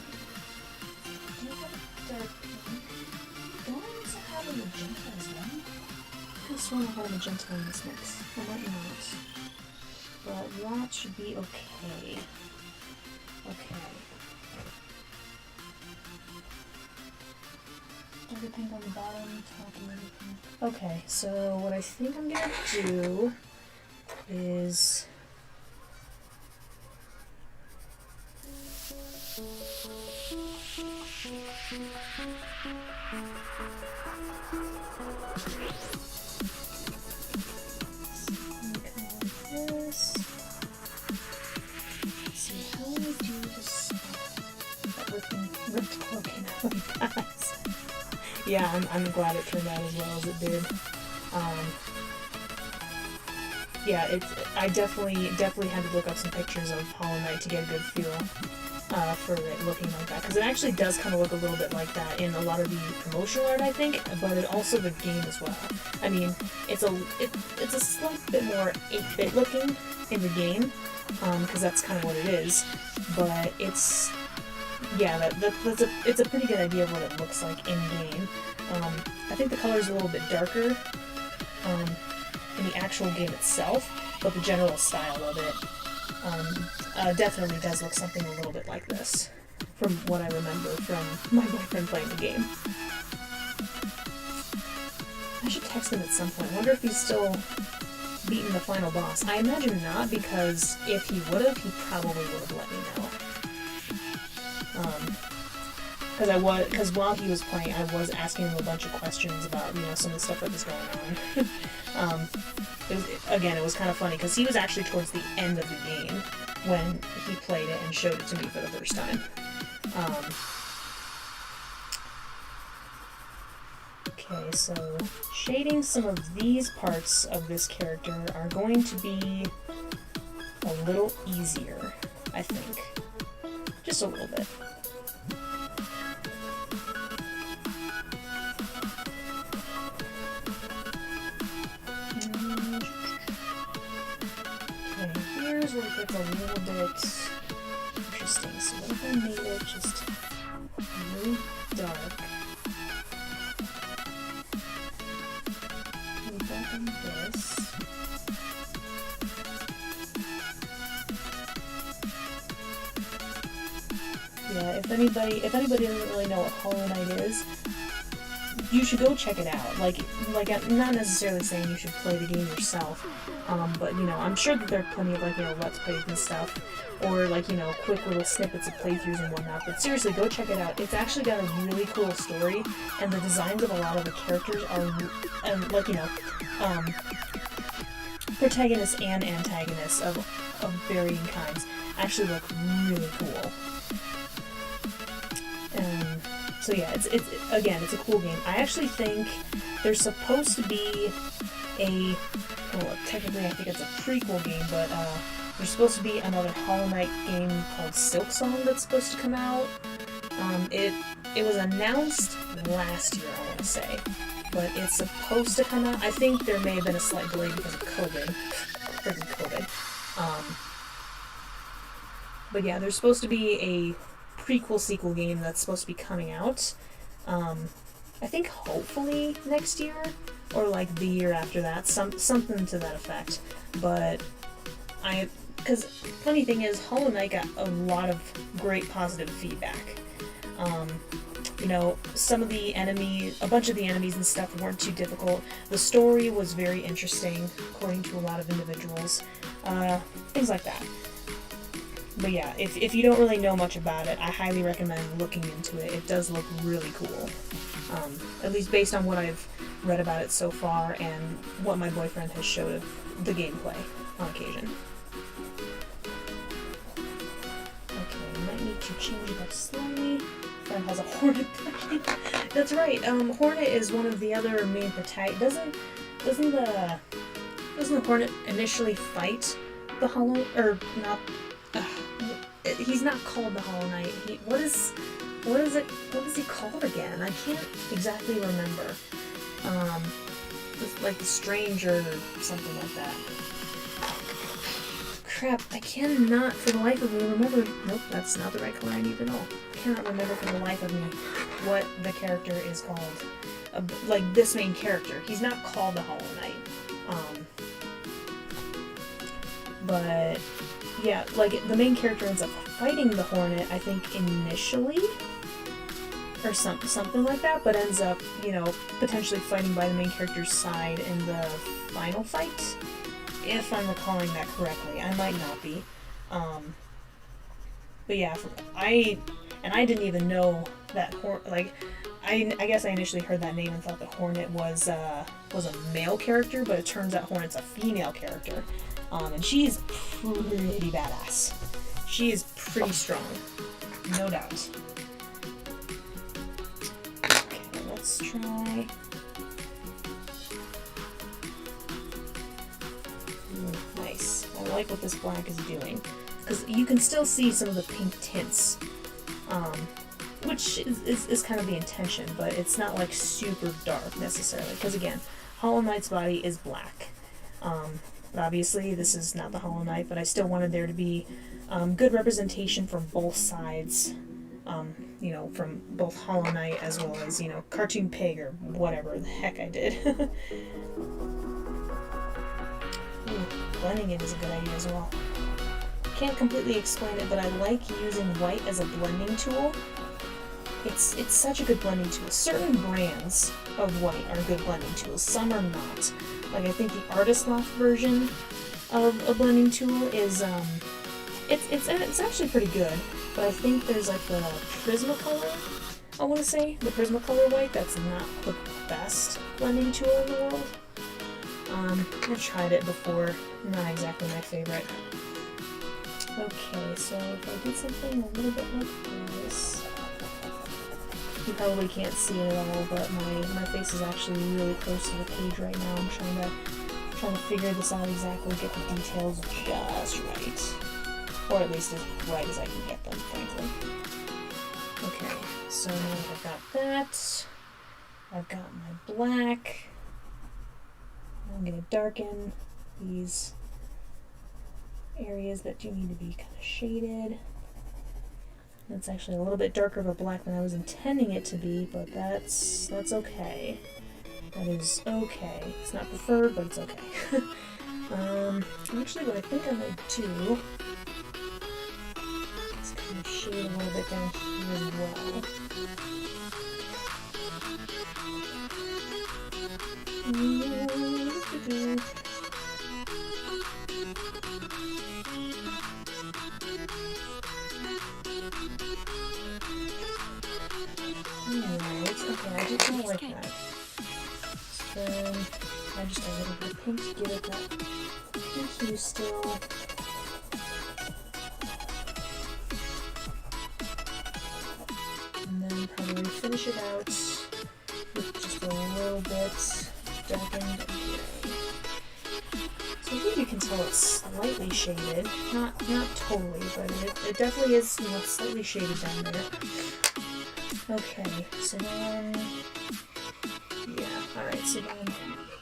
Do you have a dark pink? Don't I also have a magenta as well? I could have sworn I had a magenta in this mix. I might not. But that should be okay. Okay. Darker pink on the bottom, top and everything. Okay, so what I think I'm gonna do is this. Let's see, how do I do this? That ripped cloaking out of my eyes. Yeah, I'm glad it turned out as well as it did. Yeah, I definitely had to look up some pictures of Hollow Knight to get a good feel for it looking like that, because it actually does kind of look a little bit like that in a lot of the promotional art, I think, but it also the game as well. I mean, it's a slight bit more 8-bit looking in the game, because that's kind of what it is, but it's, yeah, it's a pretty good idea of what it looks like in game. I think the color's a little bit darker in the actual game itself, but the general style of it definitely does look something a little bit like this, from what I remember from my boyfriend playing the game. I should text him at some point. I wonder if he's still beaten the final boss. I imagine not, because if he would have, he probably would have let me know. Because while he was playing, I was asking him a bunch of questions about, you know, some of the stuff that was going on. It was kind of funny, because he was actually towards the end of the game when he played it and showed it to me for the first time. Okay, so shading some of these parts of this character are going to be a little easier, I think. Just a little bit. here's where it gets a little bit interesting. So what if I made it just really dark? Really dark on this. Yeah, if anybody doesn't really know what Hollow Knight is, you should go check it out. Like I'm not necessarily saying you should play the game yourself, but you know, I'm sure that there are plenty of, like, you know, let's plays and stuff, or like, you know, quick little snippets of playthroughs and whatnot. But seriously, go check it out. It's actually got a really cool story, and the designs of a lot of the characters are, like, you know, protagonists and antagonists of varying kinds actually look really cool. So yeah, it's again, it's a cool game. I actually think there's supposed to be a, well, technically I think it's a prequel game, but there's supposed to be another Hollow Knight game called Silk Song that's supposed to come out. It was announced last year, I want to say, but it's supposed to come out. I think there may have been a slight delay because of COVID. Freaking COVID. But yeah, there's supposed to be a prequel sequel game that's supposed to be coming out. I think hopefully next year, or like the year after that, something to that effect. But because funny thing is, Hollow Knight got a lot of great positive feedback. You know, a bunch of the enemies and stuff weren't too difficult. The story was very interesting, according to a lot of individuals. Things like that. But yeah, if you don't really know much about it, I highly recommend looking into it. It does look really cool. At least based on what I've read about it so far and what my boyfriend has showed of the gameplay on occasion. Okay, I might need to change it up slightly. Friend has a Hornet brain. That's right, Hornet is one of the other main protagonists. Doesn't the Hornet initially fight the Hollow, or not? He's not called the Hollow Knight. What is he called again? I can't exactly remember. Like the Stranger or something like that. Crap, I cannot for the life of me remember. Nope, that's not the right color I need to know. I cannot remember for the life of me what the character is called. Like this main character. He's not called the Hollow Knight. But yeah, like the main character ends up fighting the Hornet, I think initially, or something like that, but ends up, you know, potentially fighting by the main character's side in the final fight, if I'm recalling that correctly. I might not be. But yeah, I didn't even know that I guess I initially heard that name and thought the Hornet was a male character, but it turns out Hornet's a female character. And she's pretty badass. She is pretty strong, no doubt. Okay, let's try. Nice. I like what this black is doing, because you can still see some of the pink tints, which is kind of the intention, but it's not like super dark necessarily. Because again, Hollow Knight's body is black. Obviously, this is not the Hollow Knight, but I still wanted there to be good representation from both sides, you know, from both Hollow Knight as well as, you know, Cartoon Pig or whatever the heck I did. Ooh, blending it is a good idea as well. Can't completely explain it, but I like using white as a blending tool. It's such a good blending tool. Certain brands of white are good blending tools, some are not. Like, I think the Artist Loft version of a blending tool is, it's actually pretty good, but I think there's like the Prismacolor, I want to say, the Prismacolor white, that's not the best blending tool in the world. I've tried it before, not exactly my favorite. Okay, so if I did something a little bit like this, you probably can't see it at all, but my face is actually really close to the page right now. I'm trying to figure this out exactly, get the details just right. Or at least as right as I can get them, frankly. Okay, so now that I've got that, I've got my black. I'm going to darken these areas that do need to be kind of shaded. That's actually a little bit darker of a black than I was intending it to be, but that's okay. That is okay. It's not preferred, but it's okay. Actually, what I think I might do is kind of shade a little bit down here as well. Alright, okay, I do kind of like that. So then I just add a little bit of pink to give it that pink hue still. And then probably finish it out with just a little bit darkened gray. So I think you can tell it's slightly shaded, not totally, but it definitely is, you know, slightly shaded down there. Okay, so then, yeah, alright, so then, I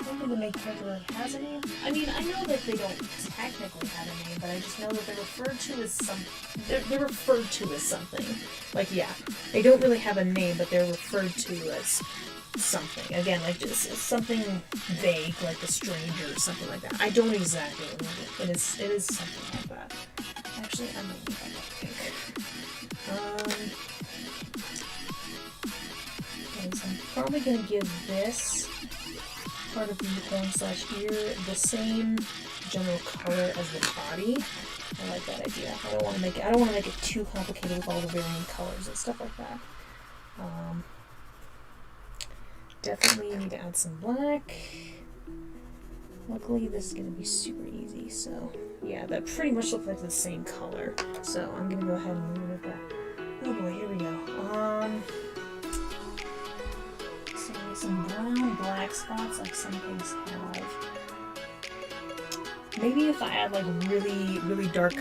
don't think the main character really has a name. I mean, I know that they don't technically have a name, but I just know that they're referred to as they're referred to as something. Like, yeah, they don't really have a name, but they're referred to as something. Again, like just something vague, like the stranger or something like that. I don't exactly remember. It is something like that. Actually, I'm gonna leave that pink. Okay, so I'm probably gonna give this part of the horn/ear the same general color as the body. I like that idea. I don't want to make it too complicated with all the varying colors and stuff like that. Definitely need to add some black. Luckily, this is going to be super easy, so yeah, that pretty much looks like the same color. So I'm going to go ahead and move it back. Oh boy, here we go. So some brown black spots like some things have. Maybe if I add like really dark,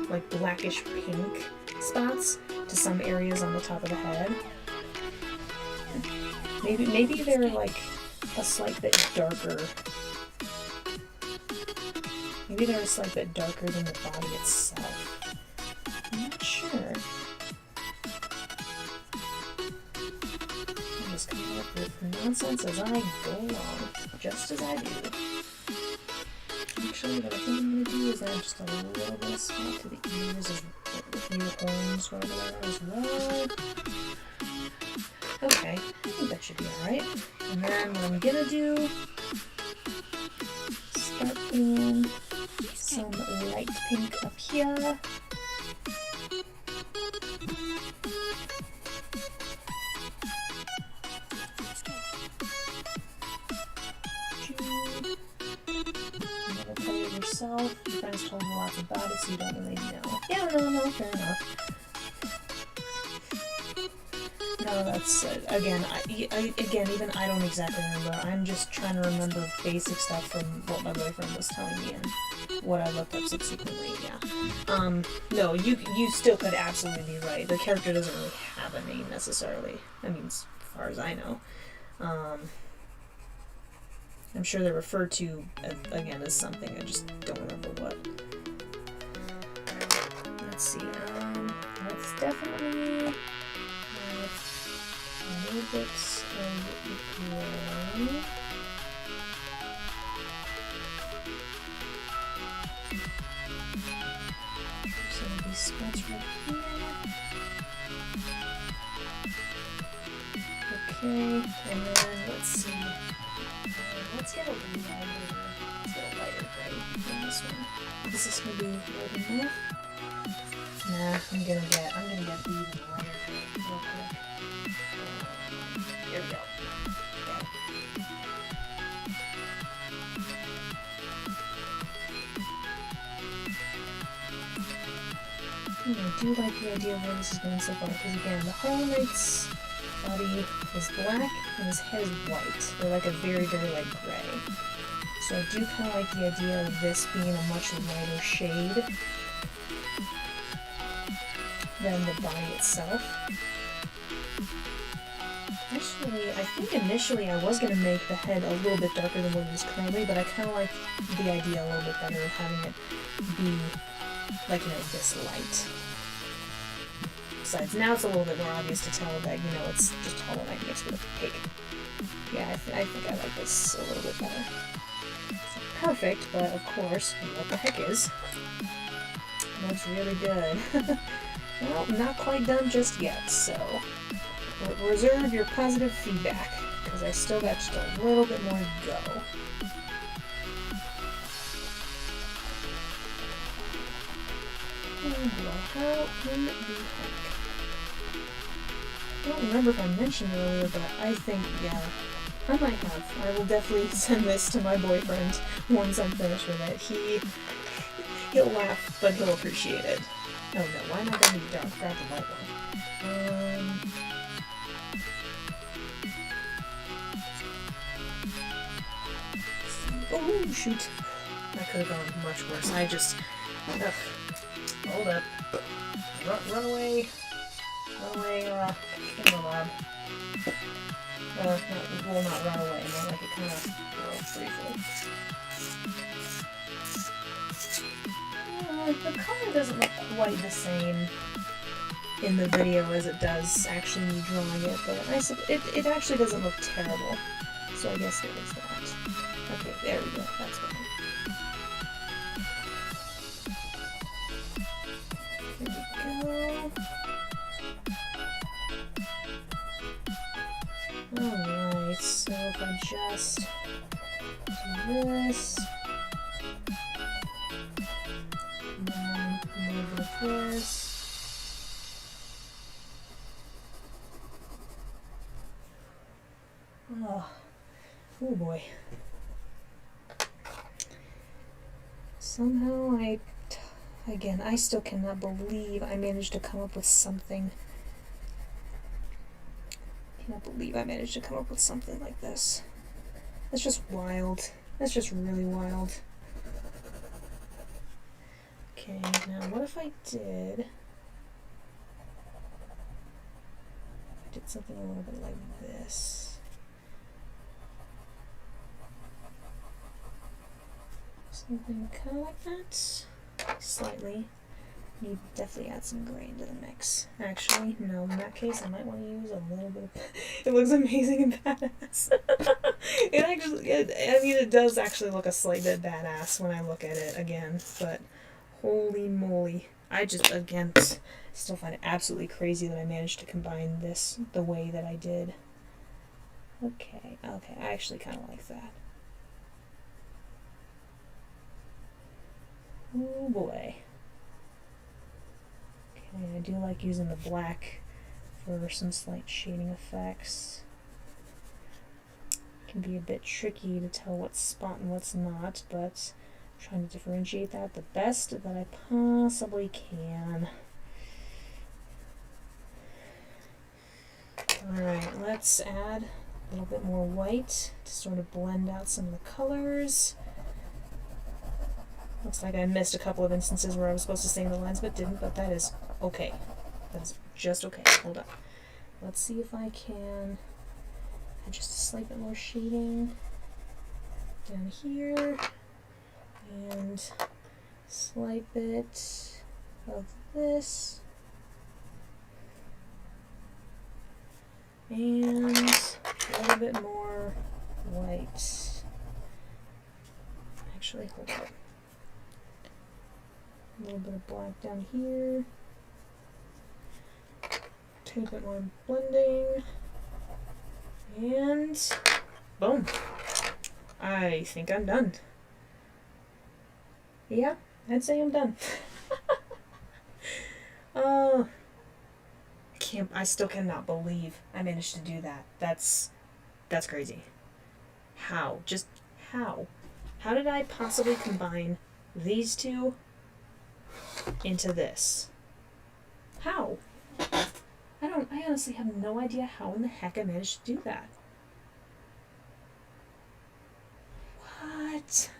like blackish pink spots to some areas on the top of the head. Maybe they're like a slight bit darker. Maybe they're a slight bit darker than the body itself. I'm not sure. I'm just coming up with nonsense as I go along, just as I do. Actually, what I think I'm going to do is add just a little bit of spot to the ears, with ear horns right there as well. Okay, I think that should be alright. And then what I'm gonna do, start putting some light pink up here. You never play it yourself. Your friends told you lots about it, so you don't really know. Yeah, no, fair enough. No, that's again. Even I don't exactly remember. I'm just trying to remember basic stuff from what my boyfriend was telling me and what I looked up subsequently. Yeah. No, you still could absolutely be right. The character doesn't really have a name necessarily. I mean, as far as I know. I'm sure they're referred to again as something. I just don't remember what. Let's see. Let's definitely. A little bit of gray. So these spots right here. Okay, and then let's see. Let's get a lighter gray in this one. Is this gonna be light enough? Nah, I'm gonna get the even lighter gray real quick. Here we go. Okay. I do like the idea of where this is going so far, because again, the Hollow Knight's body is black and his head is white. They're like a very light gray. So I do kind of like the idea of this being a much lighter shade than the body itself. Actually, I think initially I was going to make the head a little bit darker than what it is currently, but I kind of like the idea a little bit better of having it be like, you know, this light. Besides, now it's a little bit more obvious to tell that, you know, it's just Hollow Knight mixed with a pig. Yeah, I think I like this a little bit better. It's not perfect, but of course, what the heck is? Looks really good. Well, not quite done just yet, so reserve your positive feedback, because I still got just a little bit more to go. Oh boy, how in the heck? I don't remember if I mentioned earlier, but I think, yeah, I might have. I will definitely send this to my boyfriend once I'm finished with it. He'll laugh, but he'll appreciate it. Oh no, why am I going to the dark? Grab the light one. Oh shoot. That could have gone much worse. I just... Ugh. Hold up. Run away. Run away, camera lab. Not run away, more like it kind of briefly. The color doesn't look quite the same in the video as it does actually me drawing it, but it actually doesn't look terrible. So I guess there is that. Okay, there we go. That's better. There we go. Alright, so if I just do this, and then move with this. Oh boy. Somehow again, I still cannot believe I managed to come up with something. I cannot believe I managed to come up with something like this. That's just wild. That's just really wild. Okay, now what if I did something a little bit like this? Something kind of like that. Slightly. You definitely add some gray into the mix. Actually, no, in that case I might want to use a little bit of... It looks amazing and badass. It does actually look a slight bit badass when I look at it again, but holy moly. I just, again, still find it absolutely crazy that I managed to combine this the way that I did. Okay, I actually kind of like that. Oh boy. Okay, I do like using the black for some slight shading effects. It can be a bit tricky to tell what's spot and what's not, but I'm trying to differentiate that the best that I possibly can. Alright, let's add a little bit more white to sort of blend out some of the colors. Looks like I missed a couple of instances where I was supposed to sing the lines but didn't, but that is okay. That is just okay. Hold on. Let's see if I can add just a slight bit more shading down here, and slight bit of this, and a little bit more white. Actually, hold on. A little bit of black down here. Take a bit more blending. And boom. I think I'm done. Yeah, I'd say I'm done. I still cannot believe I managed to do that. That's crazy. How? Just how? How did I possibly combine these two into this? How? I honestly have no idea how in the heck I managed to do that. What?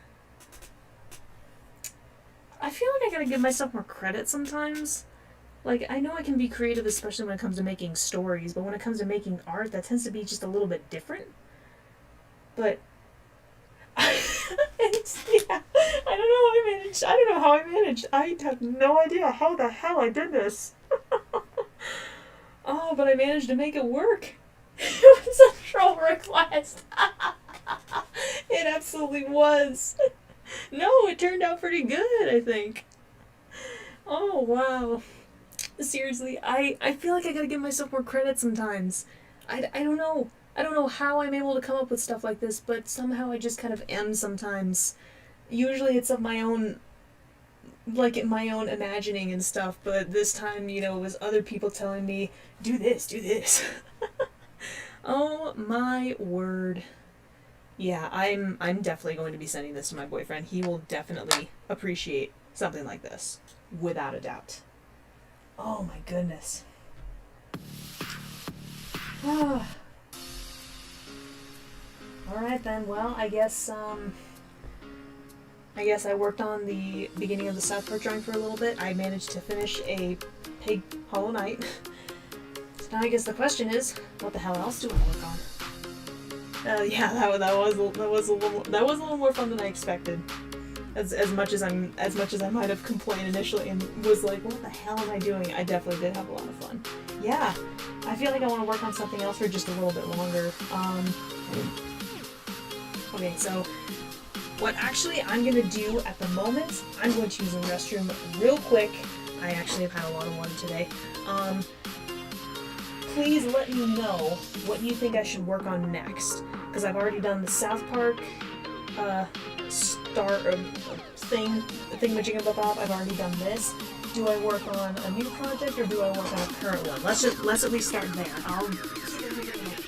I feel like I gotta give myself more credit sometimes. Like, I know I can be creative, especially when it comes to making stories, but when it comes to making art, that tends to be just a little bit different. But yeah, I don't know how I managed managed. I don't know how I managed. I have no idea how the hell I did this. Oh, but I managed to make it work. It was a troll request. It absolutely was. No, it turned out pretty good, I think. Oh, wow. Seriously, I feel like I gotta give myself more credit sometimes. I don't know. I don't know how I'm able to come up with stuff like this, but somehow I just kind of am sometimes. Usually it's of my own, like, my own imagining and stuff, but this time, you know, it was other people telling me, do this, do this. Oh my word. Yeah, I'm definitely going to be sending this to my boyfriend. He will definitely appreciate something like this, without a doubt. Oh my goodness. Alright then, well, I guess I worked on the beginning of the South Park drawing for a little bit. I managed to finish a Pig Hollow Knight. So now I guess the question is, what the hell else do I work on? Yeah, that was a little more fun than I expected. As much as I might have complained initially and was like, what the hell am I doing? I definitely did have a lot of fun. Yeah, I feel like I want to work on something else for just a little bit longer. Okay, so what actually I'm going to do at the moment, I'm going to use the restroom real quick. I actually have had a lot of water today. Please let me know what you think I should work on next, because I've already done the South Park thingamajigababop. I've already done this. Do I work on a new project or do I work on a current one? Let's at least start there. I'll see if we can do it.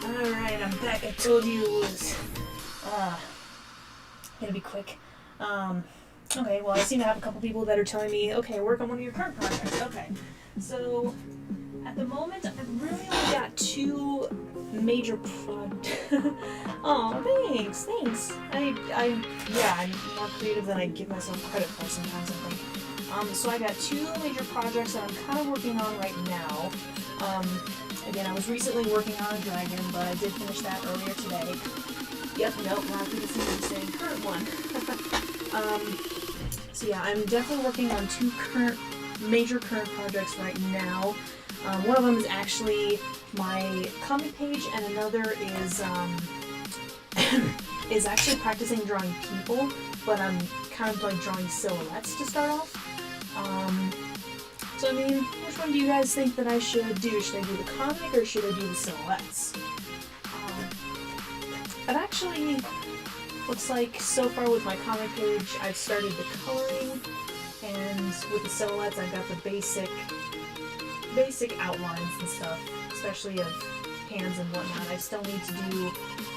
Alright, I'm back. I told you it was gonna be quick. Okay, well, I seem to have a couple people that are telling me, okay, work on one of your current projects. Okay, so at the moment, I've really only got two major Oh, thanks. I'm more creative than I give myself credit for sometimes, I think. So I got two major projects that I'm kind of working on right now. Again, I was recently working on a dragon, but I did finish that earlier today. Yep, nope, not going to see what you're saying. Current one. So yeah, I'm definitely working on two major current projects right now. One of them is actually my comic page, and another is is actually practicing drawing people, but I'm kind of like drawing silhouettes to start off. So I mean, which one do you guys think that I should do? Should I do the comic or should I do the silhouettes? It actually looks like so far with my comic page I've started the coloring, and with the silhouettes I've got the basic outlines and stuff, especially of hands and whatnot. I still need to do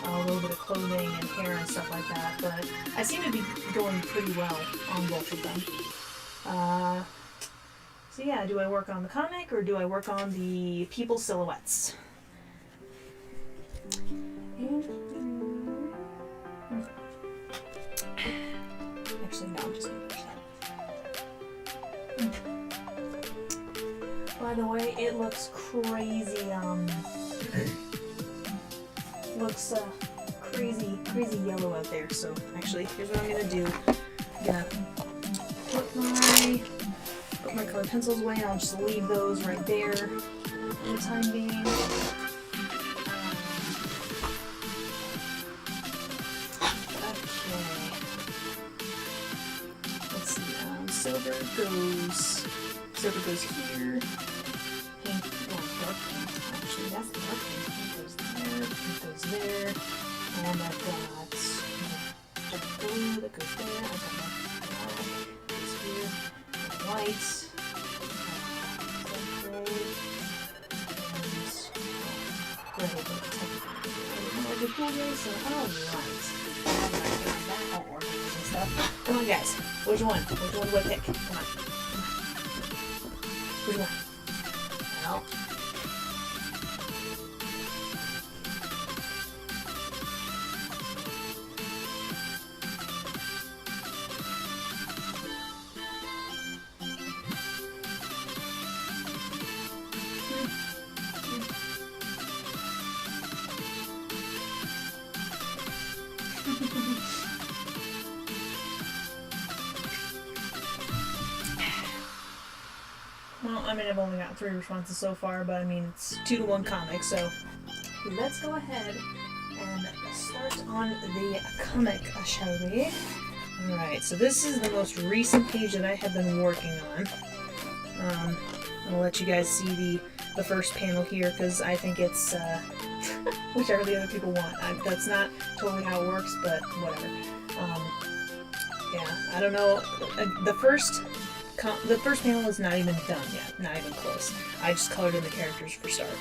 a little bit of clothing and hair and stuff like that, but I seem to be going pretty well on both of them. So yeah, do I work on the comic or do I work on the people silhouettes? Actually, no, I'm just gonna push that. By the way, it looks crazy, looks crazy yellow out there. So actually, here's what I'm gonna do. I'm gonna put my colored pencils away, and I'll just leave those right there for the time being. goes, silver goes here, pink, well, dark pink, actually, that's the dark pink. Pink goes there, and I've got dark blue that goes there, I've got my black goes here, white, come on, guys. Which one? Which one do I pick? Come on. Which one? Well. Well, I mean, I've only got 3 responses so far, but I mean, it's 2-to-1 comic, so let's go ahead and start on the comic, shall we? Alright, so this is the most recent page that I have been working on. I'll let you guys see the first panel here, because I think it's whichever the other people want. That's not totally how it works, but whatever. Yeah, I don't know. The first panel is not even done yet, not even close. I just colored in the characters for start.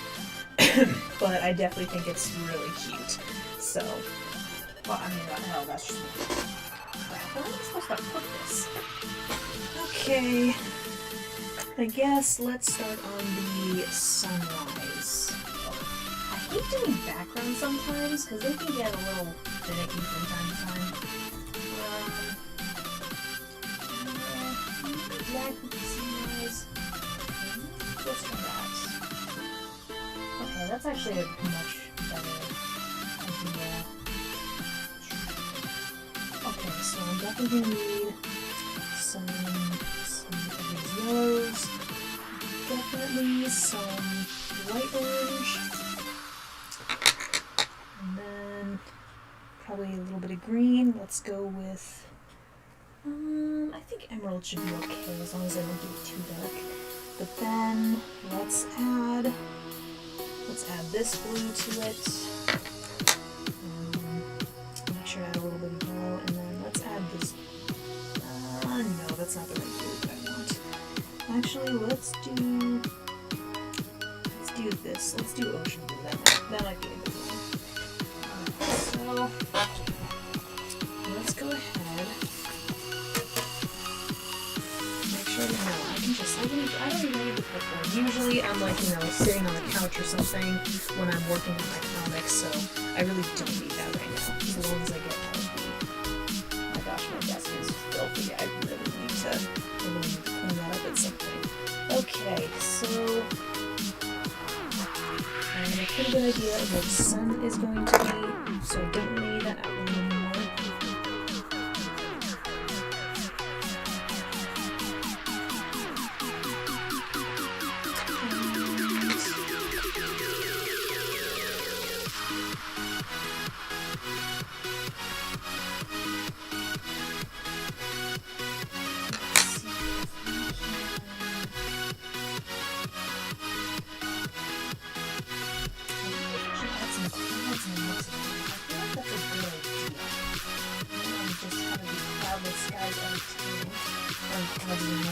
But I definitely think it's really cute. So, well, I mean, hell, that's just me. How am I supposed to put this? Okay, I guess let's start on the sunrise. I hate doing background sometimes, because they can get a little finicky from time to time. Black with the sunrise. Just for that. Okay, that's actually a much better idea. Okay, so I'm definitely gonna need some of these yellows. Definitely some light orange. And then probably a little bit of green. Let's go with I think emerald should be okay as long as I don't do it too dark. But then let's add this blue to it. Make sure I add a little bit of yellow, and then let's add this. No, that's not the right blue that I want. Actually, let's do this. Let's do ocean blue. That might be a good one. So let's go ahead. I don't even need the purple. Usually I'm like, sitting on the couch or something when I'm working on my comics, so I really don't need that right now. As long as I get out of the... My gosh, my desk is filthy. I really need to clean that up at some point. Okay, so I have a pretty good idea of what the sun is going to be, so I don't need that outline anymore.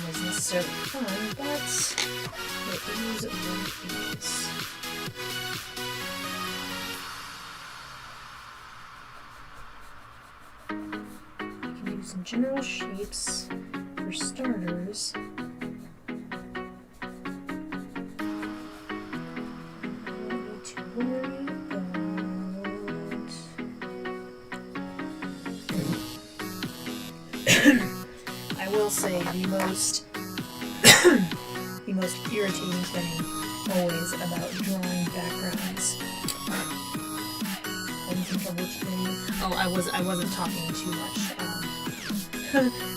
Is necessarily fun, but it is what it is. I can do some general shapes for starters. I will say the most irritating thing always about drawing backgrounds. I was in trouble with you. Oh, I wasn't talking too much.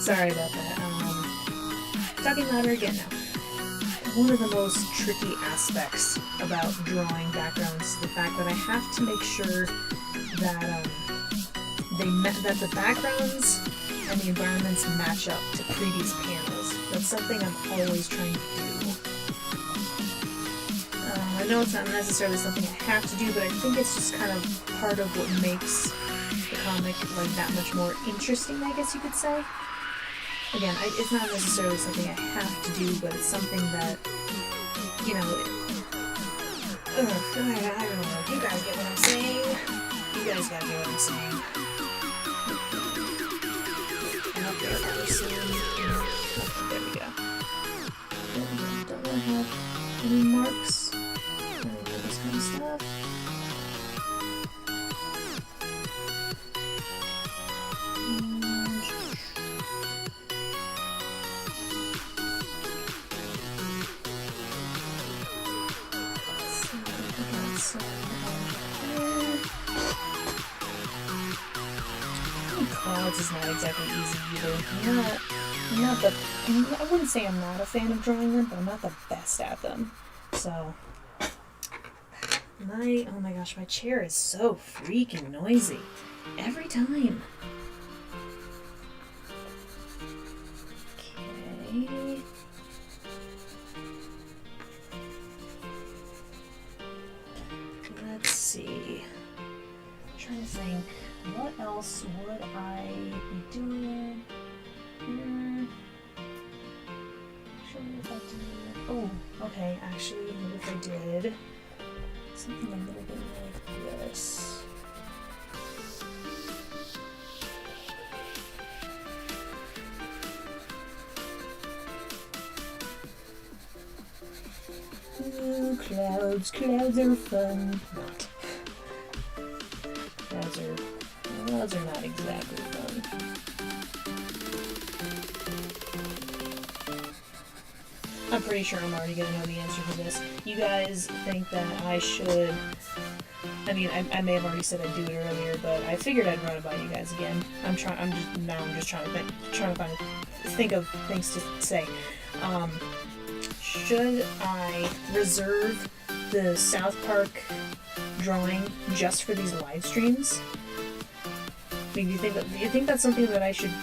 Sorry about that. Talking louder again now. One of the most tricky aspects about drawing backgrounds is the fact that I have to make sure that that the backgrounds and the environments match up to previous panels. That's something I'm always trying to do. I know it's not necessarily something I have to do, but I think it's just kind of part of what makes the comic like that much more interesting, I guess you could say. Again, it's not necessarily something I have to do, but it's something that, you know, I don't know. You guys get what I'm saying? You guys gotta get what I'm saying. And up there, ever seen? There we go. Don't really have any marks. This kind of stuff. Clouds is not exactly easy either. I'm not the. I wouldn't say I'm not a fan of drawing them, but I'm not the best at them. So, oh my gosh, my chair is so freaking noisy every time. Okay. Let's see. I'm trying to think. What else would I be doing? Actually, if I did. Oh, okay. Actually, what if I did something a little bit like this? Ooh, clouds. Clouds are fun. Not. Clouds are not exactly fun. I'm pretty sure I'm already gonna know the answer to this. You guys think that I should... I mean, I may have already said I'd do it earlier, but I figured I'd run it by you guys again. I'm just trying to think of things to say. Should I reserve the South Park drawing just for these live streams? Do you think that's something that I should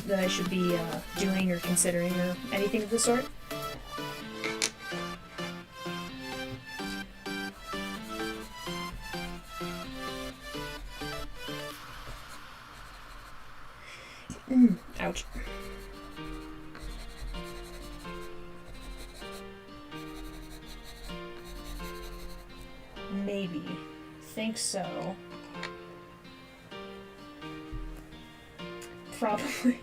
be doing or considering or anything of the sort? Ouch. Maybe. Think so. Probably.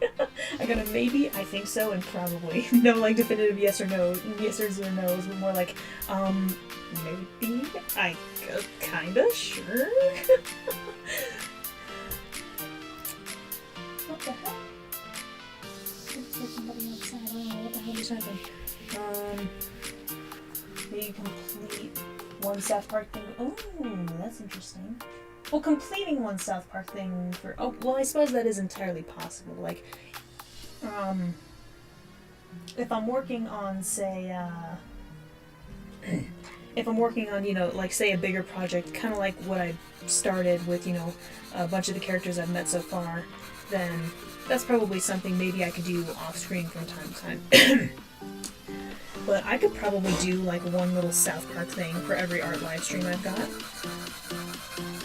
I got a maybe, I think so, and probably. No, like, definitive yes or no. Yeses or no's, but more like, maybe? I kinda sure? What the heck? Looks like somebody outside. I don't know what the hell just happened. Maybe complete one South Park thing. Oh, that's interesting. Well, completing one South Park thing for... Oh, well, I suppose that is entirely possible. Like, if I'm working on, say, if I'm working on, you know, like, say, a bigger project, kind of like what I started with, you know, a bunch of the characters I've met so far, then that's probably something maybe I could do off-screen from time to time. But I could probably do, like, one little South Park thing for every art live stream I've got.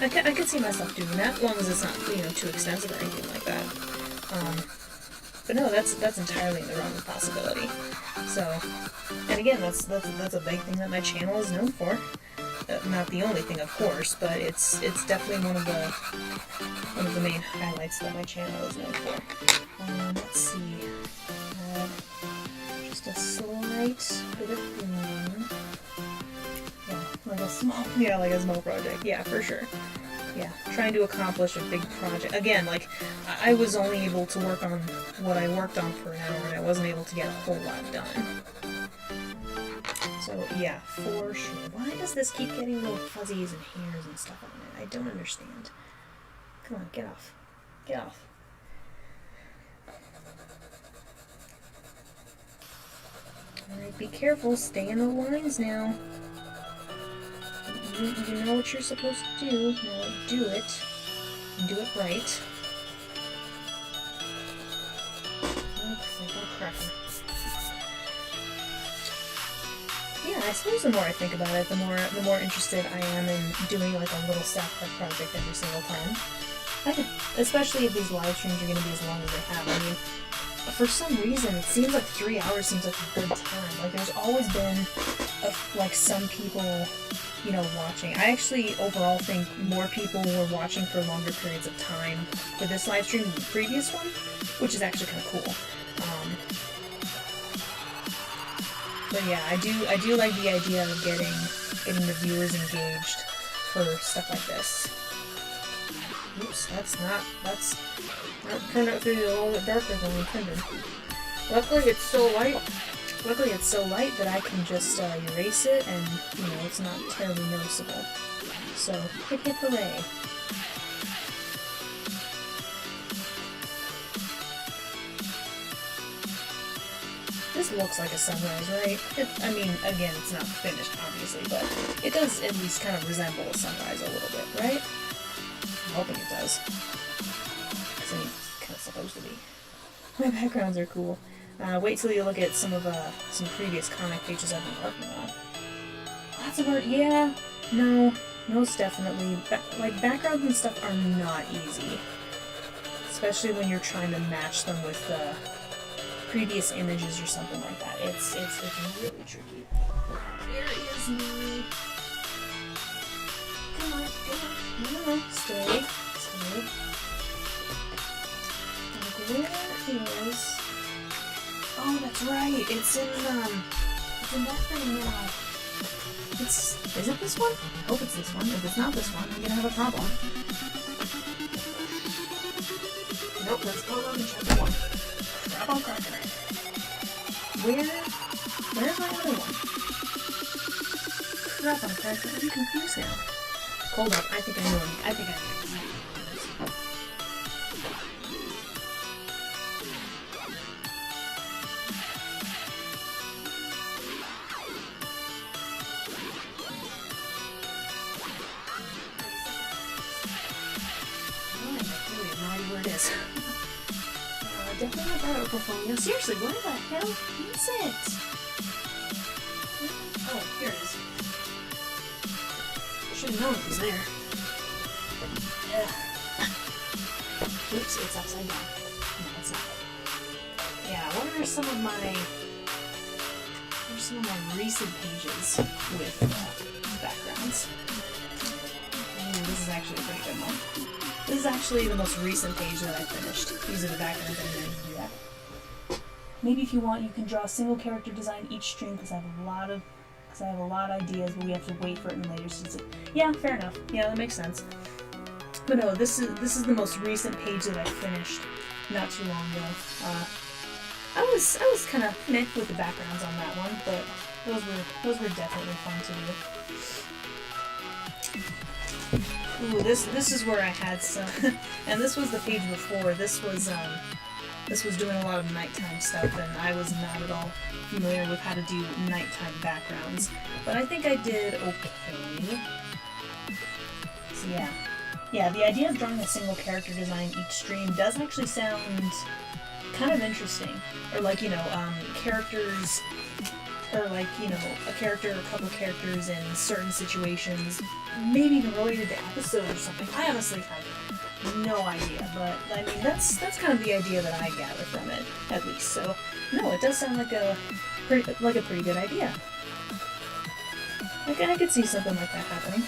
I could see myself doing that, as long as it's not, you know, too extensive or anything like that. But no, that's entirely in the realm of possibility. So, and again, that's a big thing that my channel is known for. Not the only thing, of course, but it's definitely one of the main highlights that my channel is known for. Let's see. Just a slight bit of green. Like a small project. Yeah, for sure. Yeah, trying to accomplish a big project. Again, like, I was only able to work on what I worked on for an hour, and I wasn't able to get a whole lot done. So, yeah, for sure. Why does this keep getting little fuzzies and hairs and stuff on it? I don't understand. Come on, get off. Get off. Alright, be careful. Stay in the lines now. You know what you're supposed to do. Now do it. And do it right. Looks like a cracker. Yeah, I suppose the more I think about it, the more interested I am in doing like a little South Park project every single time. I could, especially if these live streams are going to be as long as they have. I mean, for some reason, it seems like 3 hours seems like a good time. Like, there's always been, like, some people, you know, watching. I actually, overall, think more people were watching for longer periods of time for this live stream than the previous one, which is actually kind of cool. But yeah, I do like the idea of getting the viewers engaged for stuff like this. Oops, that's turned out to be a little bit darker than intended. Luckily it's so light that I can just erase it and, you know, it's not terribly noticeable. So, hip hip hooray. This looks like a sunrise, right? I mean, again, it's not finished, obviously, but it does at least kind of resemble a sunrise a little bit, right? I'm hoping it does. Because I mean, it's kind of supposed to be. My backgrounds are cool. Wait till you look at some previous comic pages I've been working on. Lots of art, yeah. No, most definitely. Like, backgrounds and stuff are not easy. Especially when you're trying to match them with previous images or something like that. It's really tricky. Here is my... Come on. No, stay. Where is... Oh, that's right. It's in that thing now. Is it this one? I hope it's this one. If it's not this one, I'm gonna have a problem. Nope, let's go on to chapter 1. Crap on cracker. Where's my other one? Crap on cracker. I'm confused now. Hold up, I think I know him. I think I know him. Definitely not that portfolio. Seriously, where the hell is it? Oh, here it is. Should have known it was there. Oops, it's upside down. No, it's not. Yeah, what are some of my recent pages with backgrounds? Ooh, this is actually a pretty good one. This is actually the most recent page that I finished. These are the backgrounds I'm going to do that. Maybe if you want, you can draw a single character design each stream because I have a lot of ideas, but we have to wait for it in later season. Yeah, fair enough. Yeah, that makes sense. But no, this is the most recent page that I finished not too long ago. I was kind of meh with the backgrounds on that one, but those were definitely fun to do. Ooh, this is where I had some, and this was the page before. This was doing a lot of nighttime stuff, and I was not at all familiar with how to do nighttime backgrounds. But I think I did okay. So yeah, the idea of drawing a single character design each stream does actually sound kind of interesting. Or like, you know, characters, or like, you know, a character or a couple characters in certain situations. Maybe even related to episode or something. I honestly have no idea, but I mean that's kind of the idea that I gather from it, at least. So no, it does sound like a pretty good idea. Like I could see something like that happening.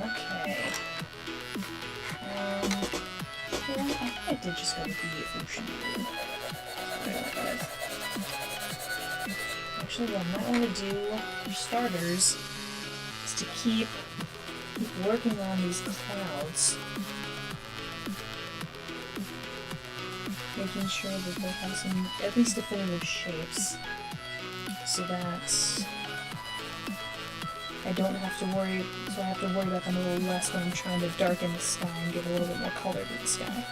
Okay. Yeah, I think I did just go with the ocean blue. Actually, what I might want to do, for starters, is to keep working on these clouds. Making sure that they have some, at least definitive shapes, so that I don't have to worry, so I have to worry about them a little less when I'm trying to darken the sky and give a little bit more color to the sky.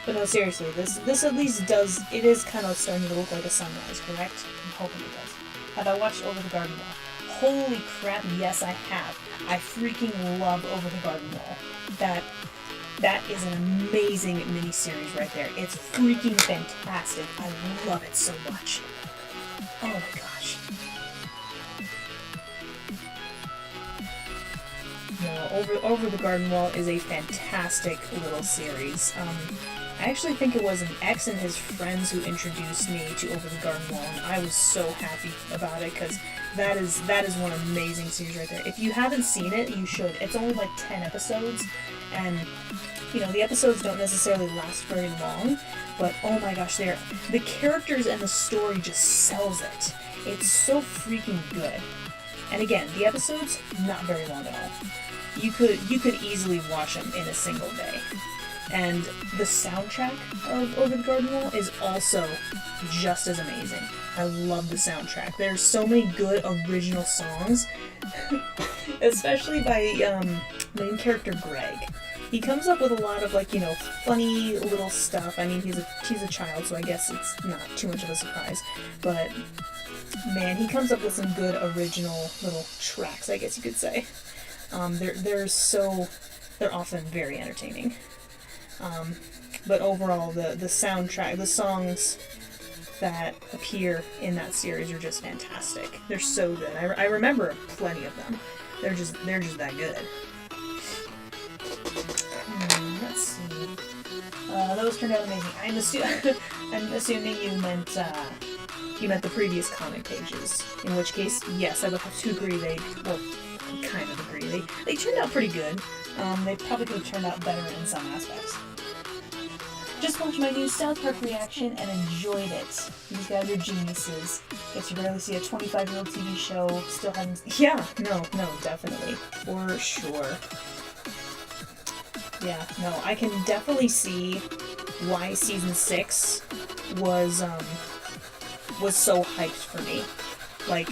But no, seriously, this at least does, it is kind of starting to look like a sunrise, correct? I'm hoping it does. Have I watched Over the Garden Wall? Holy crap, yes I have. I freaking love Over the Garden Wall. That is an amazing miniseries right there. It's freaking fantastic. I love it so much. Oh my gosh. No, Over the Garden Wall is a fantastic little series. I actually think it was an ex and his friends who introduced me to Over the Garden Wall, and I was so happy about it because that is one amazing series right there. If you haven't seen it, you should. It's only like 10 episodes, and you know, the episodes don't necessarily last very long, but oh my gosh, the characters and the story just sells it. It's so freaking good. And again, the episodes, not very long at all. You could easily watch them in a single day. And the soundtrack of Over the Garden Wall is also just as amazing. I love the soundtrack. There's so many good original songs, especially by main character Greg. He comes up with a lot of, like, you know, funny little stuff. I mean, he's a child, so I guess it's not too much of a surprise. But man, he comes up with some good original little tracks, I guess you could say. They're often very entertaining. But overall, the soundtrack, the songs that appear in that series are just fantastic. They're so good. I remember plenty of them. They're just that good. Let's see. Those turned out amazing. I'm assuming you meant the previous comic pages. In which case, yes, I would have to agree. Kind of agree. They turned out pretty good. They probably could have turned out better in some aspects. Just watched my new South Park reaction and enjoyed it. These guys are geniuses. Guess you rarely see a 25-year-old TV show still having... Yeah, no, definitely. For sure. Yeah, no, I can definitely see why Season 6 was so hyped for me. Like,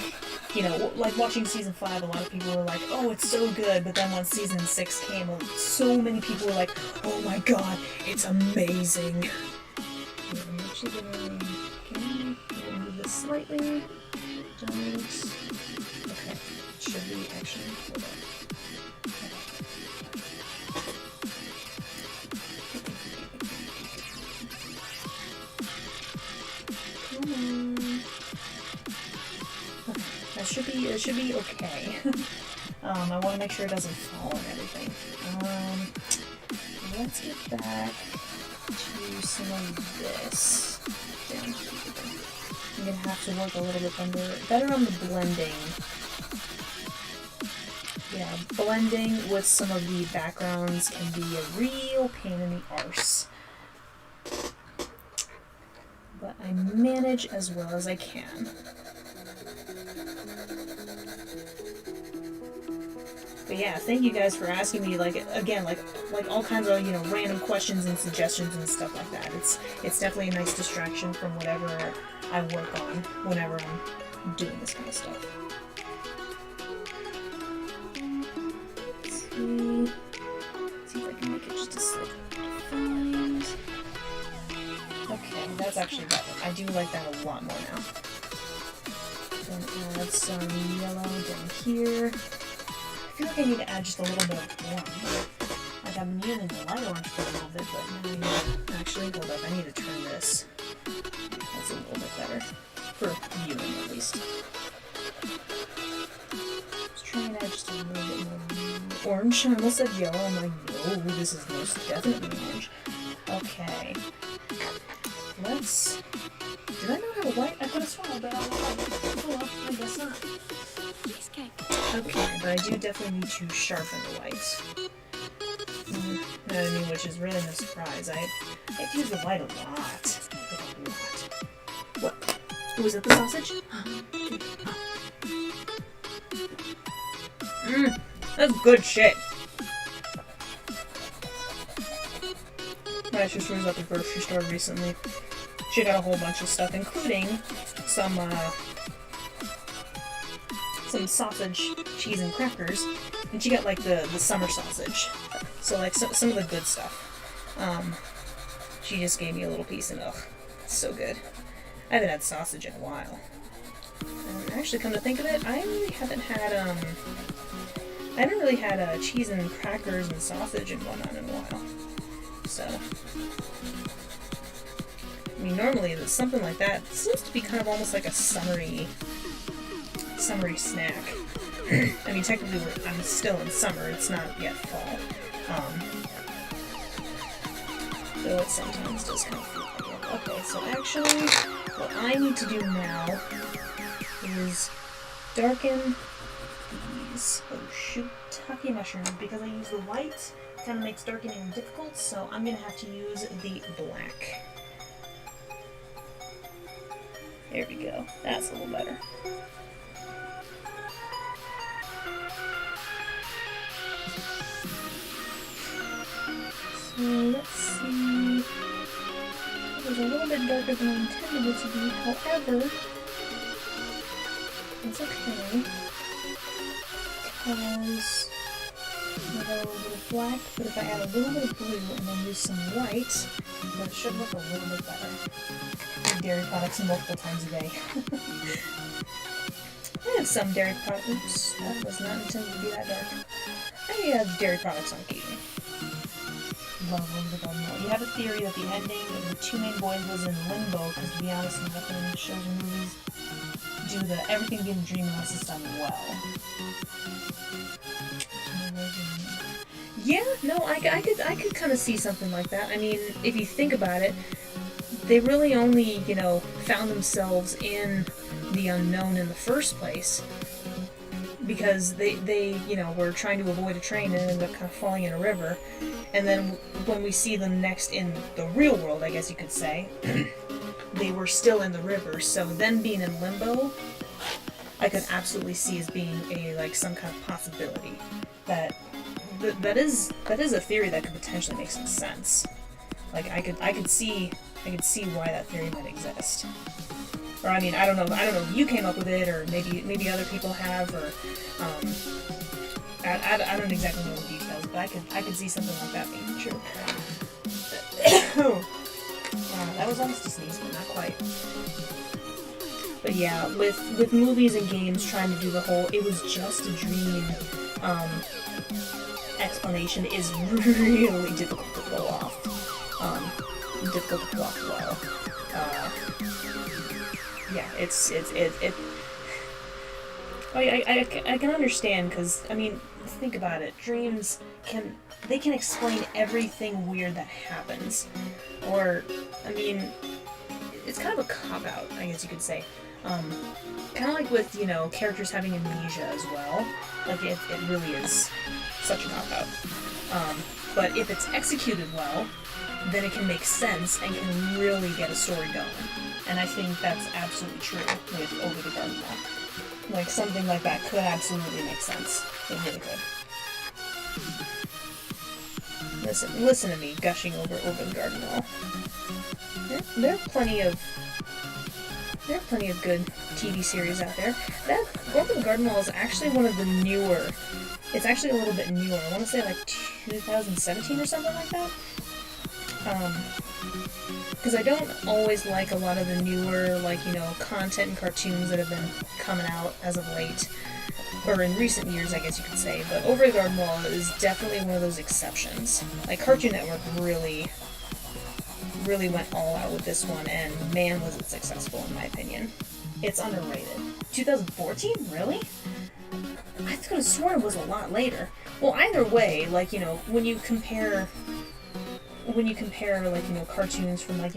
you know, like watching Season 5, a lot of people were like, oh, it's so good, but then when Season 6 came, so many people were like, oh my god, it's amazing. I'm actually gonna move this slightly. Don't. Okay, it should be actually, hold on. It should be okay. I want to make sure it doesn't fall and everything. Let's get back to some of this. Down here. I'm gonna have to work a little bit better on the blending. Yeah, blending with some of the backgrounds can be a real pain in the arse. But I manage as well as I can. But yeah, thank you guys for asking me, like all kinds of, you know, random questions and suggestions and stuff like that. It's definitely a nice distraction from whatever I work on whenever I'm doing this kind of stuff. Let's see if I can make it just a slight defined. Okay, that's actually better. I do like that a lot more now. Then add some yellow down here. I feel like I need to add just a little bit of orange. Like I'm using the light orange for a little bit, but now I need to actually, hold up, I need to turn this. That's a little bit better. For viewing, at least. Let's try and add just a little bit more orange. I almost said yellow. I'm like, no, this is most definitely orange. Okay. Let's... Did I not have a white? I could have sworn that I had a white. Oh well, I guess not. Okay, but I do definitely need to sharpen the whites. I mean, which is really no surprise. I use the white a lot. Like a lot. What? Oh, is that the sausage? That's good shit. My sister was at the grocery store recently. She got a whole bunch of stuff, including some sausage, cheese, and crackers, and she got like the summer sausage. So like some of the good stuff. She just gave me a little piece, and it's so good. I haven't had sausage in a while. Actually, come to think of it, I really haven't had cheese and crackers and sausage and whatnot in a while. So, I mean, normally something like that seems to be kind of almost like a summery snack. I mean, technically, I'm still in summer. It's not yet fall. Though it sometimes does kind of feel like it. Okay, so actually, what I need to do now is darken these. Oh shoot, Taki mushrooms, because I use the white, it kind of makes darkening difficult, so I'm going to have to use the black. There we go. That's a little better. So let's see. It was a little bit darker than I intended it to be, however, it's okay. Because I got a little bit of black, but if I add a little bit of blue and then use some white, then it should look a little bit better. I eat dairy products multiple times a day. I have some dairy products. Oops, that was not intended to be that dark. I have dairy products on occasion. Love Limbo Garden. You have a theory that the ending of the two main boys was in limbo, because to be honest, nothing in the shows or movies do everything being a dream unless it's done well. Yeah, no, I could kind of see something like that. I mean, if you think about it, they really only, found themselves in the unknown in the first place because they were trying to avoid a train and ended up kind of falling in a river. And then when we see them next in the real world, I guess you could say, they were still in the river. So them being in limbo, I could absolutely see as being some kind of possibility. That is a theory that could potentially make some sense. Like I could see why that theory might exist. Or I mean, I don't know if you came up with it, or maybe other people have, or I don't exactly know the details, but I could see something like that being true. That was almost a sneeze, but not quite. But yeah, with movies and games trying to do the whole "it was just a dream" explanation is really difficult to pull off. Difficult to pull off well. Yeah, I can understand, because, I mean, think about it. Dreams can explain everything weird that happens. Or, I mean, it's kind of a cop-out, I guess you could say. Kind of like with, characters having amnesia as well. Like, it really is such a cop-out. But if it's executed well, then it can make sense and can really get a story going. And I think that's absolutely true with Over the Garden Wall. Like, something like that could absolutely make sense. It really could. Listen to me gushing over the Garden Wall. There are plenty of good TV series out there. That Over the Garden Wall is actually one of the newer. It's actually a little bit newer. I want to say like 2017 or something like that. Because I don't always like a lot of the newer, content and cartoons that have been coming out as of late, or in recent years, I guess you could say. But Over the Garden Wall is definitely one of those exceptions. Like, Cartoon Network really went all out with this one, and man, was it successful, in my opinion. It's underrated. 2014? Really? I could have sworn it was a lot later. Well, either way, when you compare cartoons from the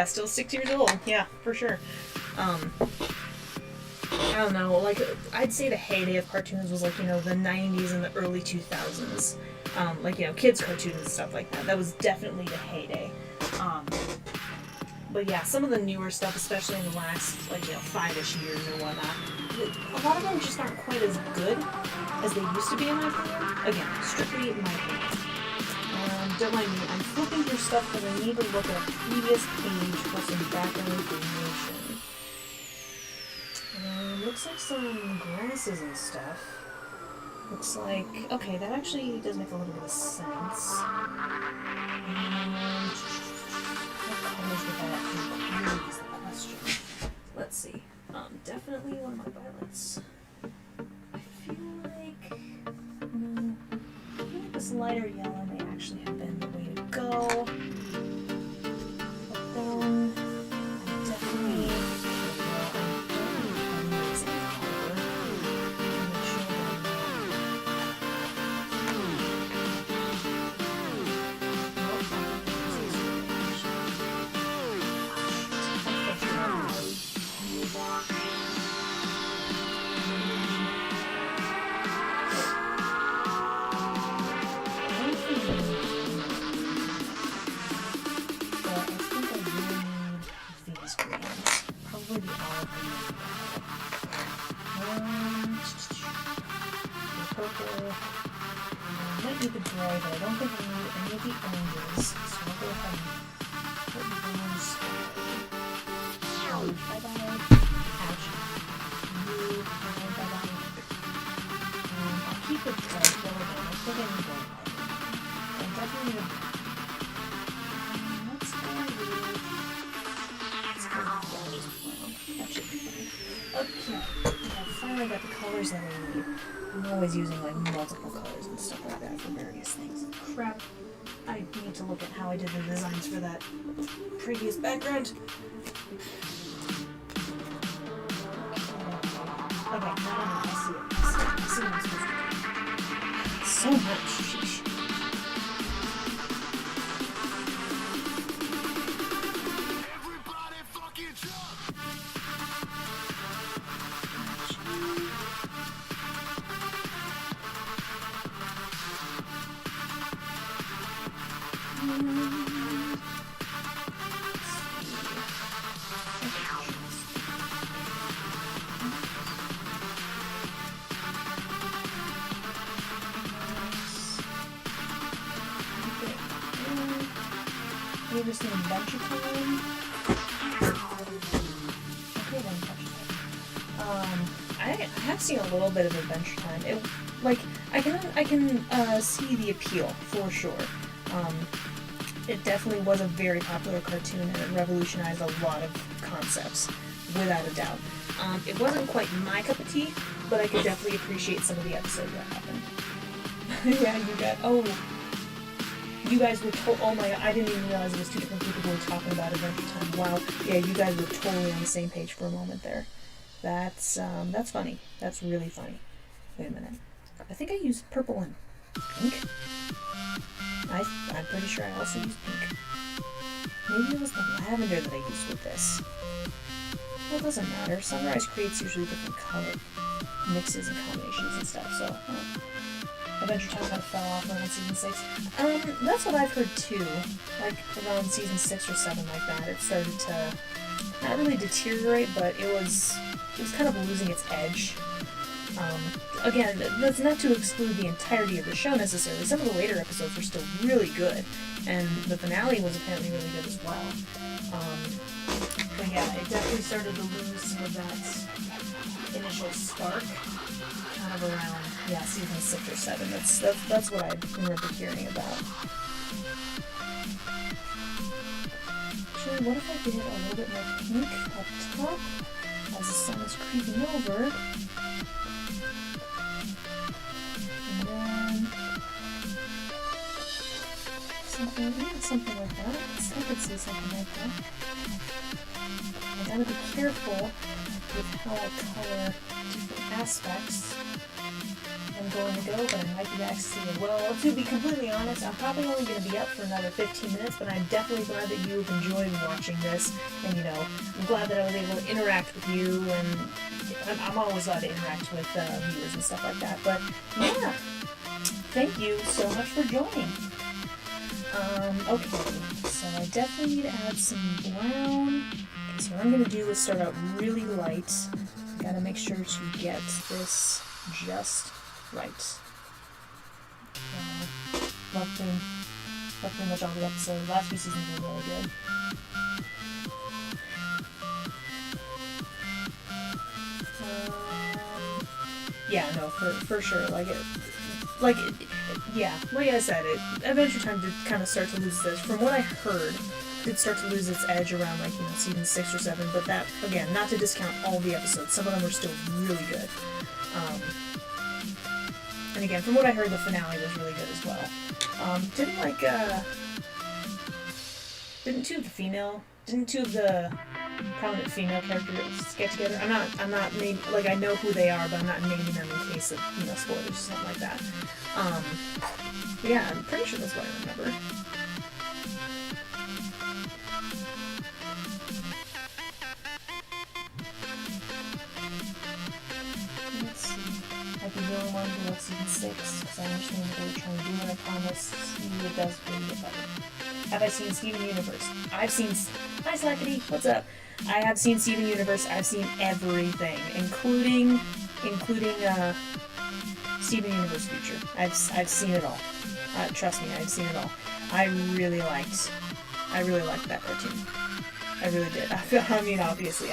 still 6 years old, yeah, for sure. I don't know, I'd say the heyday of cartoons was the 90s and the early 2000s. Kids cartoons and stuff like that. That was definitely the heyday. But yeah, some of the newer stuff, especially in the last 5-ish years or whatnot, a lot of them just aren't quite as good as they used to be, in my opinion. Again, strictly my opinion. Don't mind me, I'm flipping through stuff because I need to look at a previous page for some background information. Looks like some grasses and stuff. Looks like... Okay, that actually does make a little bit of sense. What colors would that include is the question. Let's see. Definitely one of my violets. I feel like... No. I feel like this lighter yellow may actually have been the way to go. But then I definitely might need the gray, but I don't think I need any of the oranges, so I'll go ahead and put those. Bye-bye. Ouch. You, bye-bye. I'll keep it dark, though, again. I think I need one. I'm definitely gonna... let's go with... that should be fine. Okay. I finally got the colors that I need. I'm always using like multiple colors and stuff like that for various things. Crap. I need to look at how I did the designs for that previous background. Okay, now I see it. I see what I'm supposed to do. So much. Sheesh. You ever seen Adventure Time? Okay then, I have seen a little bit of Adventure Time. It, like, I can see the appeal for sure. It definitely was a very popular cartoon and it revolutionized a lot of concepts, without a doubt. It wasn't quite my cup of tea, but I could definitely appreciate some of the episodes that happened. Yeah, you guys were oh my god, I didn't even realize it was two different people who were talking about Adventure Time. Wow, yeah, you guys were totally on the same page for a moment there. That's funny. That's really funny. Wait a minute. I think I used purple and pink. I'm pretty sure I also used pink. Maybe it was the lavender that I used with this. Well, it doesn't matter. Sunrise creates usually different color mixes and combinations and stuff, so... Adventure Time kind of fell off around season 6. That's what I've heard too. Like, around season 6 or 7 like that, it started to not really deteriorate, but it was kind of losing its edge. Again, that's not to exclude the entirety of the show necessarily. Some of the later episodes were still really good, and the finale was apparently really good as well. But yeah, it definitely started to lose some of that initial spark. Kind of around, yeah, season 6 or 7. That's what I remember hearing about. Actually, what if I did a little bit more pink up top as the sun is creeping over? And then something like that. I could see something like that. I gotta be careful with how I color different aspects. I'm going to go, but I might be back soon. Well, to be completely honest, I'm probably only going to be up for another 15 minutes, but I'm definitely glad that you have enjoyed watching this, and I'm glad that I was able to interact with you, and I'm always glad to interact with viewers and stuff like that, but yeah, thank you so much for joining. Okay, so I definitely need to add some brown. Okay, so what I'm going to do is start out really light. Gotta make sure to get this just right. Love pretty much all the episodes. Last few seasons were really good. Yeah, no, for sure. Yeah, like I said, Adventure Time did kind of start to lose this. From what I heard, did start to lose its edge around season 6 or 7. But that, again, not to discount all the episodes. Some of them were still really good. And And again, from what I heard, the finale was really good as well. Didn't two of the prominent female characters get together? I'm not naming, like, I know who they are, but I'm not naming them in case of, you know, spoilers or something like that. But yeah, I'm pretty sure that's what I remember. Let's see. I'd be the only one who loves season 6, because I understand what they were trying to do, and I promise you it does really get better. Have I seen Steven Universe? I've seen... Hi, Slackity. What's up? I have seen Steven Universe. I've seen everything, including Steven Universe Future. I've seen it all. Trust me, I've seen it all. I really liked that cartoon. I really did. I mean, obviously,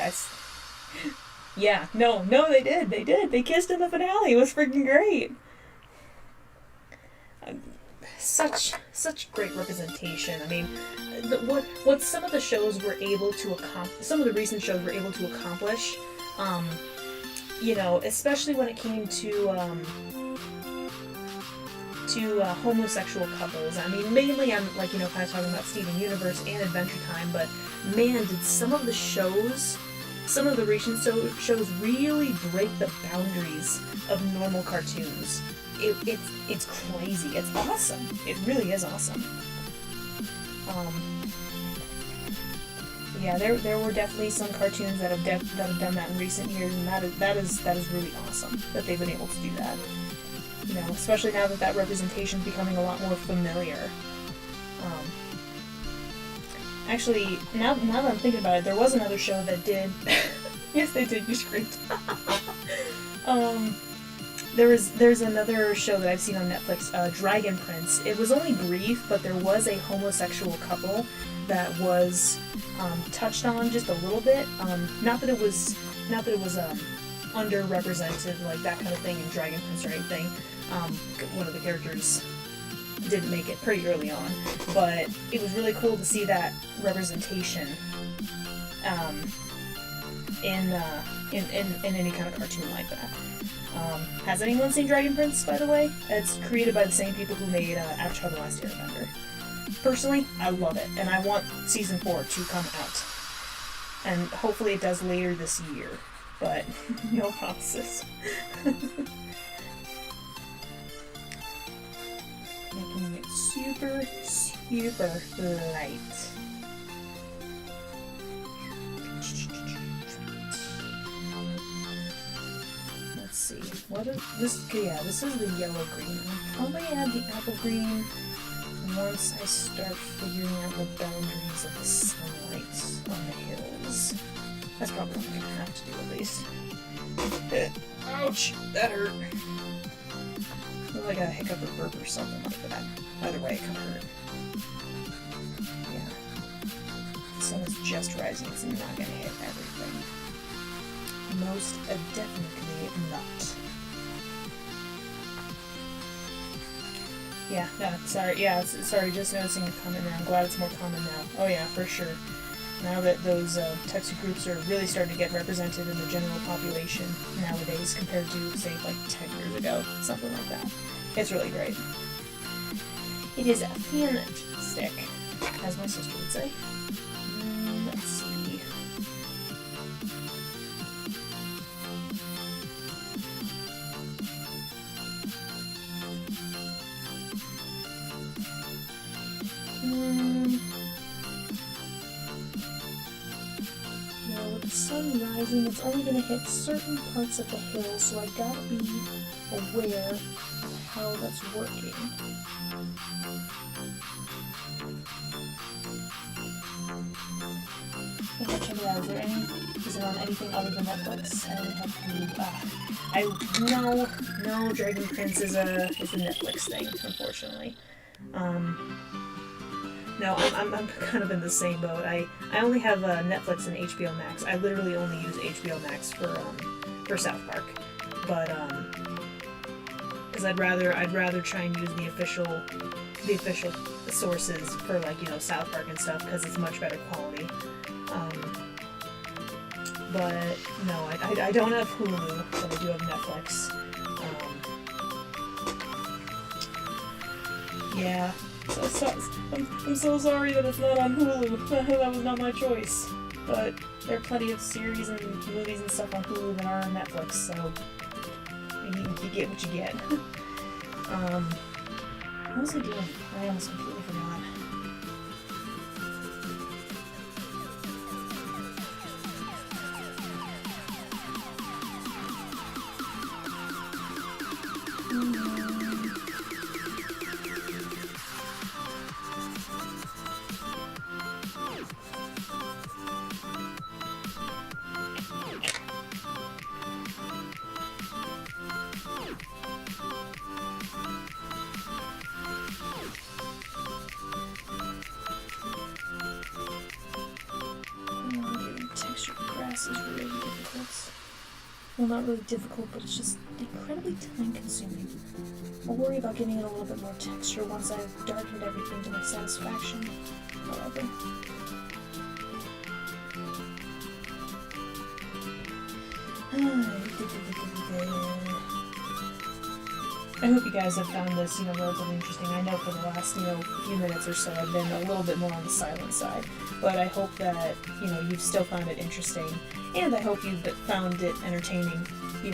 yeah, no, they did. They kissed in the finale. It was freaking great. Such great representation. I mean, what some of the shows were able to accomplish, some of the recent shows were able to accomplish, you know, especially when it came to homosexual couples. I mean, mainly I'm, like, you know, kind of talking about Steven Universe and Adventure Time, but man, did some of the recent shows really break the boundaries of normal cartoons. It's crazy. It's awesome. It really is awesome. Yeah, there were definitely some cartoons that have done that in recent years, and that is really awesome that they've been able to do that. You know, especially now that representation is becoming a lot more familiar. Actually, now that I'm thinking about it, there was another show that did. Yes, they did. You screamed. There's another show that I've seen on Netflix, Dragon Prince. It was only brief, but there was a homosexual couple that was touched on just a little bit. Not that it was underrepresented, like that kind of thing in Dragon Prince or anything. One of the characters didn't make it pretty early on, but it was really cool to see that representation in any kind of cartoon like that. Has anyone seen Dragon Prince, by the way? It's created by the same people who made Avatar: The Last Airbender. Personally, I love it, and I want Season 4 to come out. And hopefully it does later this year, but no promises. Making it super, super light. Let's see. What is this? Yeah, this is the yellow green. I'll probably add the apple green once I start figuring out the boundaries of the sunlight on the hills. That's probably what I'm gonna have to do at least. Ouch! That hurt. Looked like a hiccup or burp or something like that. Either way, it could hurt. Yeah. The sun is just rising, it's not gonna hit everything. Most definitely not. Yeah, no, sorry. Yeah, sorry, just noticing it coming now. I'm glad it's more common now. Oh yeah, for sure. Now that those types of groups are really starting to get represented in the general population nowadays compared to, say, like 10 years ago, something like that. It's really great. It is fantastic, as my sister would say. Let's see. With the sun rising, it's only going to hit certain parts of the hill, so I gotta be aware of how that's working. Okay, check it out. Is it on anything other than Netflix? I have to, no, Dragon Prince is a Netflix thing, unfortunately. No, I'm kind of in the same boat. I only have Netflix and HBO Max. I literally only use HBO Max for South Park, but because I'd rather try and use the official sources for, like, you know, South Park and stuff, because it's much better quality. But no, I don't have Hulu, but I do have Netflix. Yeah. I'm so sorry that it's not on Hulu. That was not my choice. But there are plenty of series and movies and stuff on Hulu that are on Netflix, so you get what you get. What was I doing? I almost completely forgot. Texture grass is really difficult. Well, not really difficult, but it's just incredibly time-consuming. I'll worry about getting it a little bit more texture once I've darkened everything to my satisfaction. However. I hope you guys have found this, relatively interesting. I know for the last, few minutes or so I've been a little bit more on the silent side, but I hope that, you've still found it interesting, and I hope you've found it entertaining,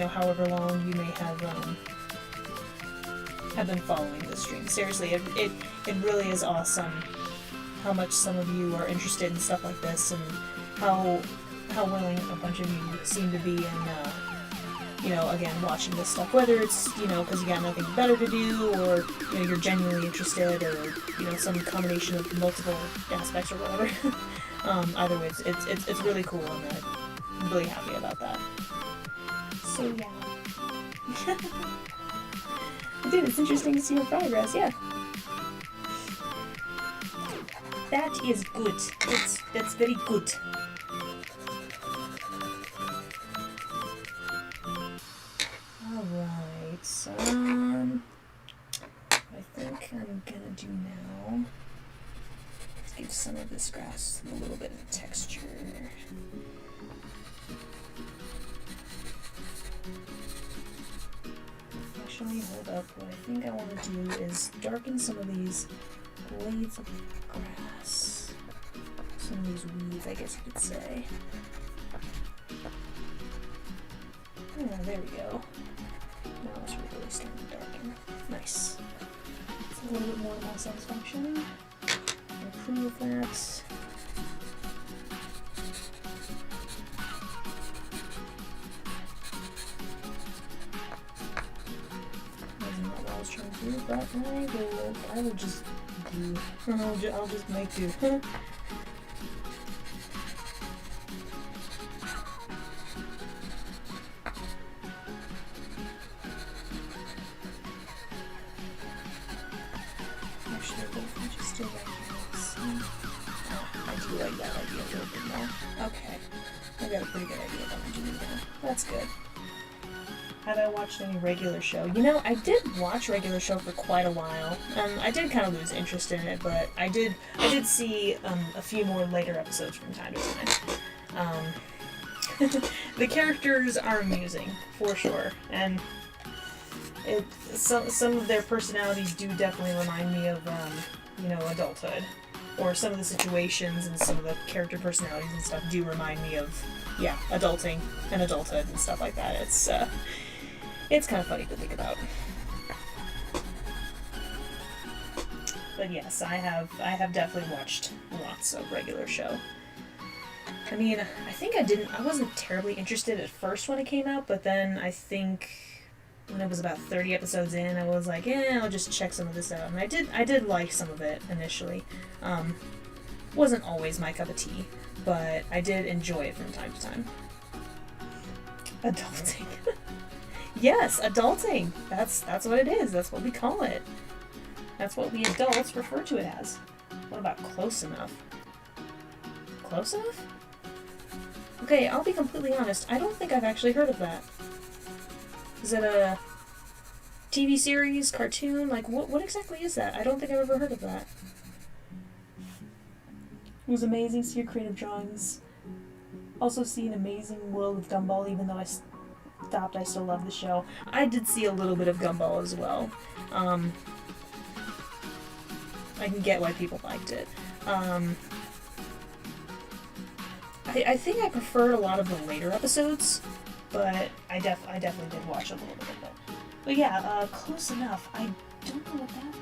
however long you may have been following this stream. Seriously, it really is awesome how much some of you are interested in stuff like this, and how willing a bunch of you seem to be in, again, watching this stuff, whether it's, because you got nothing better to do, or, you're genuinely interested, or, some combination of multiple aspects or whatever. Either way, it's really cool, and I'm really happy about that. So, yeah. Dude, it's interesting to see your progress, yeah. That is good. That's very good. Alright, I think I'm gonna do now, let's give some of this grass a little bit of texture. Actually, hold up, what I think I want to do is darken some of these blades of grass. Some of these weeds, I guess you could say. Yeah, there we go. Now it's really starting to darken. Nice. It's a little bit more of my satisfaction. Improve that. That's not what I was trying to do, but I will just do. I'll just make do. That's good. Have I watched any regular show? I did watch regular show for quite a while. I did kind of lose interest in it, but I did see a few more later episodes from time to time. The characters are amusing, for sure, and some of their personalities do definitely remind me of adulthood, or some of the situations and some of the character personalities and stuff do remind me of adulting and adulthood and stuff like that. It's kind of funny to think about. But yes, I have definitely watched lots of regular show. I mean, I wasn't terribly interested at first when it came out, but then I think when it was about 30 episodes in, I was like, I'll just check some of this out. And I did like some of it initially. Wasn't always my cup of tea, but I did enjoy it from time to time. Adulting. Yes, adulting. That's what it is. That's what we call it. That's what we adults refer to it as. What about close enough? Close enough? Okay, I'll be completely honest. I don't think I've actually heard of that. Is it a TV series, cartoon? Like, what exactly is that? I don't think I've ever heard of that. It was amazing to see your creative drawings. Also see an amazing world of Gumball, even though I stopped, I still love the show. I did see a little bit of Gumball as well. I can get why people liked it. I think I preferred a lot of the later episodes, but I definitely did watch a little bit of it. But yeah, Close Enough. I don't know what that.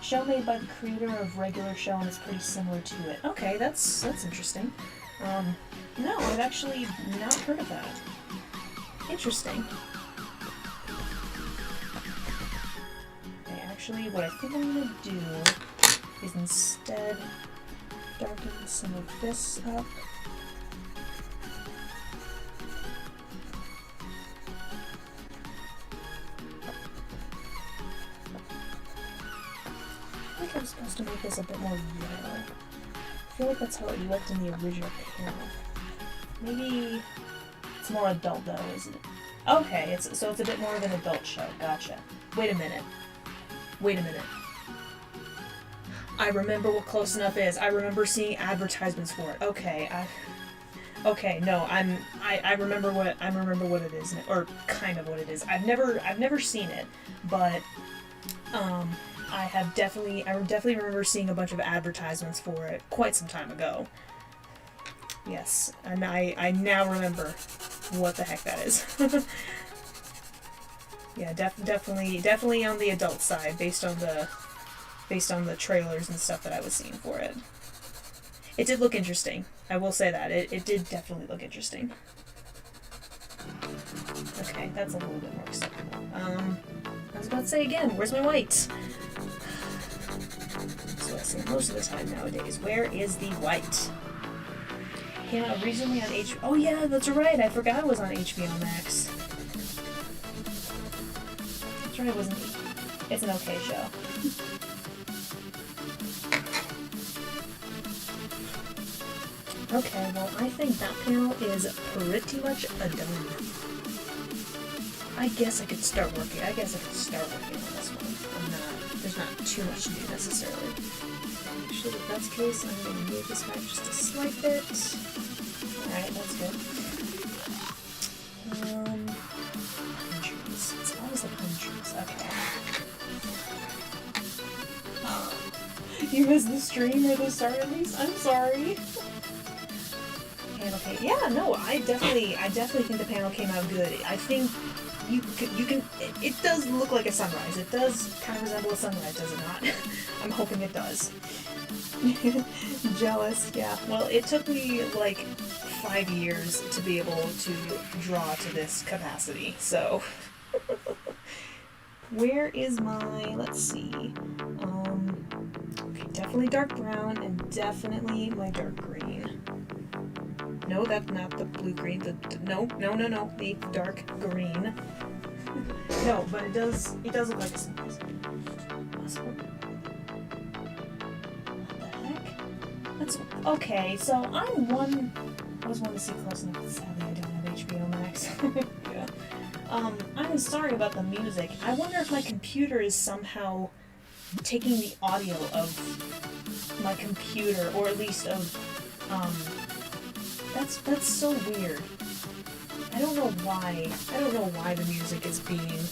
Show made by the creator of regular show, and it's pretty similar to it. Okay, that's interesting. No, I've actually not heard of that. Interesting. Okay, actually, what I think I'm gonna do is instead darken some of this up. I think I'm supposed to make this a bit more yellow. I feel like that's how it looked in the original panel. Maybe it's more adult though, isn't it? Okay, so it's a bit more of an adult show. Gotcha. Wait a minute. I remember what Close Enough is. I remember seeing advertisements for it. Okay, no, I remember what it is, or kind of what it is. I've never seen it, but I definitely remember seeing a bunch of advertisements for it quite some time ago. Yes, and I now remember what the heck that is. Yeah, definitely on the adult side, based on the trailers and stuff that I was seeing for it. It did look interesting. I will say that. It did definitely look interesting. Okay, that's a little bit more acceptable. I was about to say again, where's my white? So I say most of the time nowadays. Where is the white? Came out recently on HBO. Oh yeah, that's right. I forgot it was on HBO Max. That's right. It wasn't. It's an okay show. Okay, well, I think that panel is pretty much done. I guess I could start working. on this one. There's not too much to do necessarily. Actually, if that's the case, I'm going to move this back just a slight bit. Alright, that's good. Pine trees. It's always the pine trees. Okay. You missed the stream or the start at least? I'm sorry. Panel came. Yeah, no, I definitely think the panel came out good. I think you can. It does look like a sunrise. It does kind of resemble a sunrise, does it not? I'm hoping it does. Jealous, yeah. Well, it took me like 5 years to be able to draw to this capacity. So, where is my? Let's see. Okay, definitely dark brown and definitely my dark green. No, that's not the blue green. No, the dark green. No, but it does look like a sunrise. What the heck? That's okay. So I was one to see Close Enough. Sadly, I don't have HBO Max. Yeah. I'm sorry about the music. I wonder if my computer is somehow taking the audio of my computer, or at least of That's so weird. I don't know why the music is being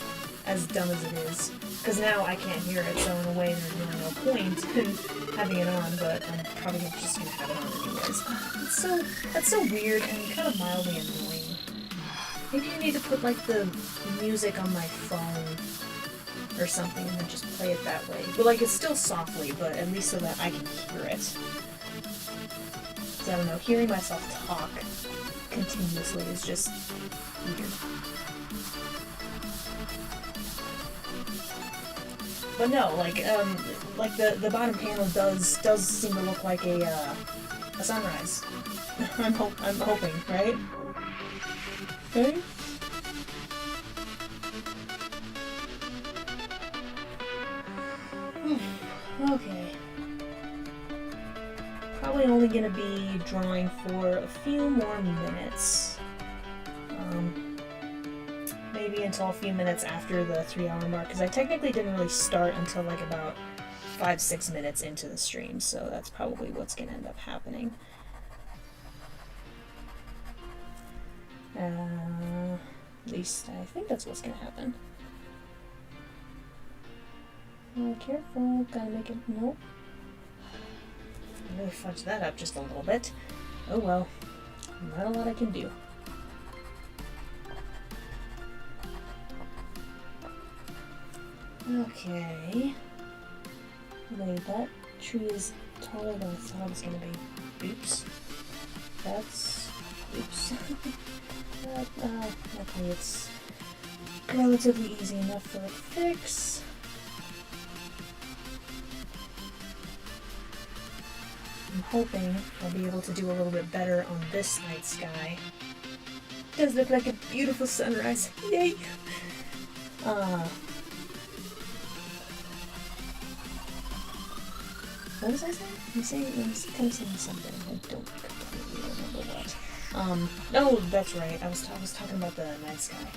as dumb as it is. Because now I can't hear it, so in a way there's really no point in having it on, but I'm probably just gonna have it on anyways. That's so weird and kind of mildly annoying. Maybe I need to put like the music on my phone or something and then just play it that way. But like it's still softly, but at least so that I can hear it. I don't know, hearing myself talk continuously is just weird. But no, like the bottom panel does seem to look like a sunrise. I'm hoping, right? Okay. Okay. Probably only gonna be drawing for a few more minutes. Maybe until a few minutes after the 3-hour mark, because I technically didn't really start until like about 5-6 minutes into the stream, so that's probably what's gonna end up happening. At least I think that's what's gonna happen. Careful, gotta make it. Nope. I really fudged that up just a little bit. Oh well, not a lot I can do. Okay. Wait, that tree is taller than I thought it was gonna be. Oops. That's... Oops. Okay, it's relatively easy enough for a fix. I'm hoping I'll be able to do a little bit better on this night sky. It does look like a beautiful sunrise. Yay! What was I saying? I was kind of saying something. I don't completely remember what. Oh, that's right. I was talking about the night sky.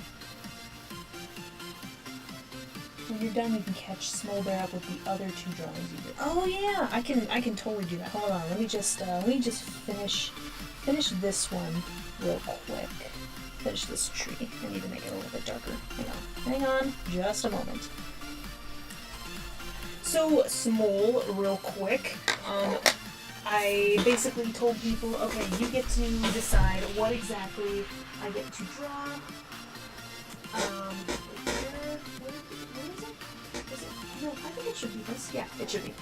When you're done, you can catch Smolder up with the other two drawings you did. Oh yeah, I can totally do that. Hold on, let me just finish this one real quick. Finish this tree. I need to make it a little bit darker. Hang on, just a moment. So, Smol, real quick, I basically told people, okay, you get to decide what exactly I get to draw. What is it? Is it? No, I think it should be this. Yeah, it should be.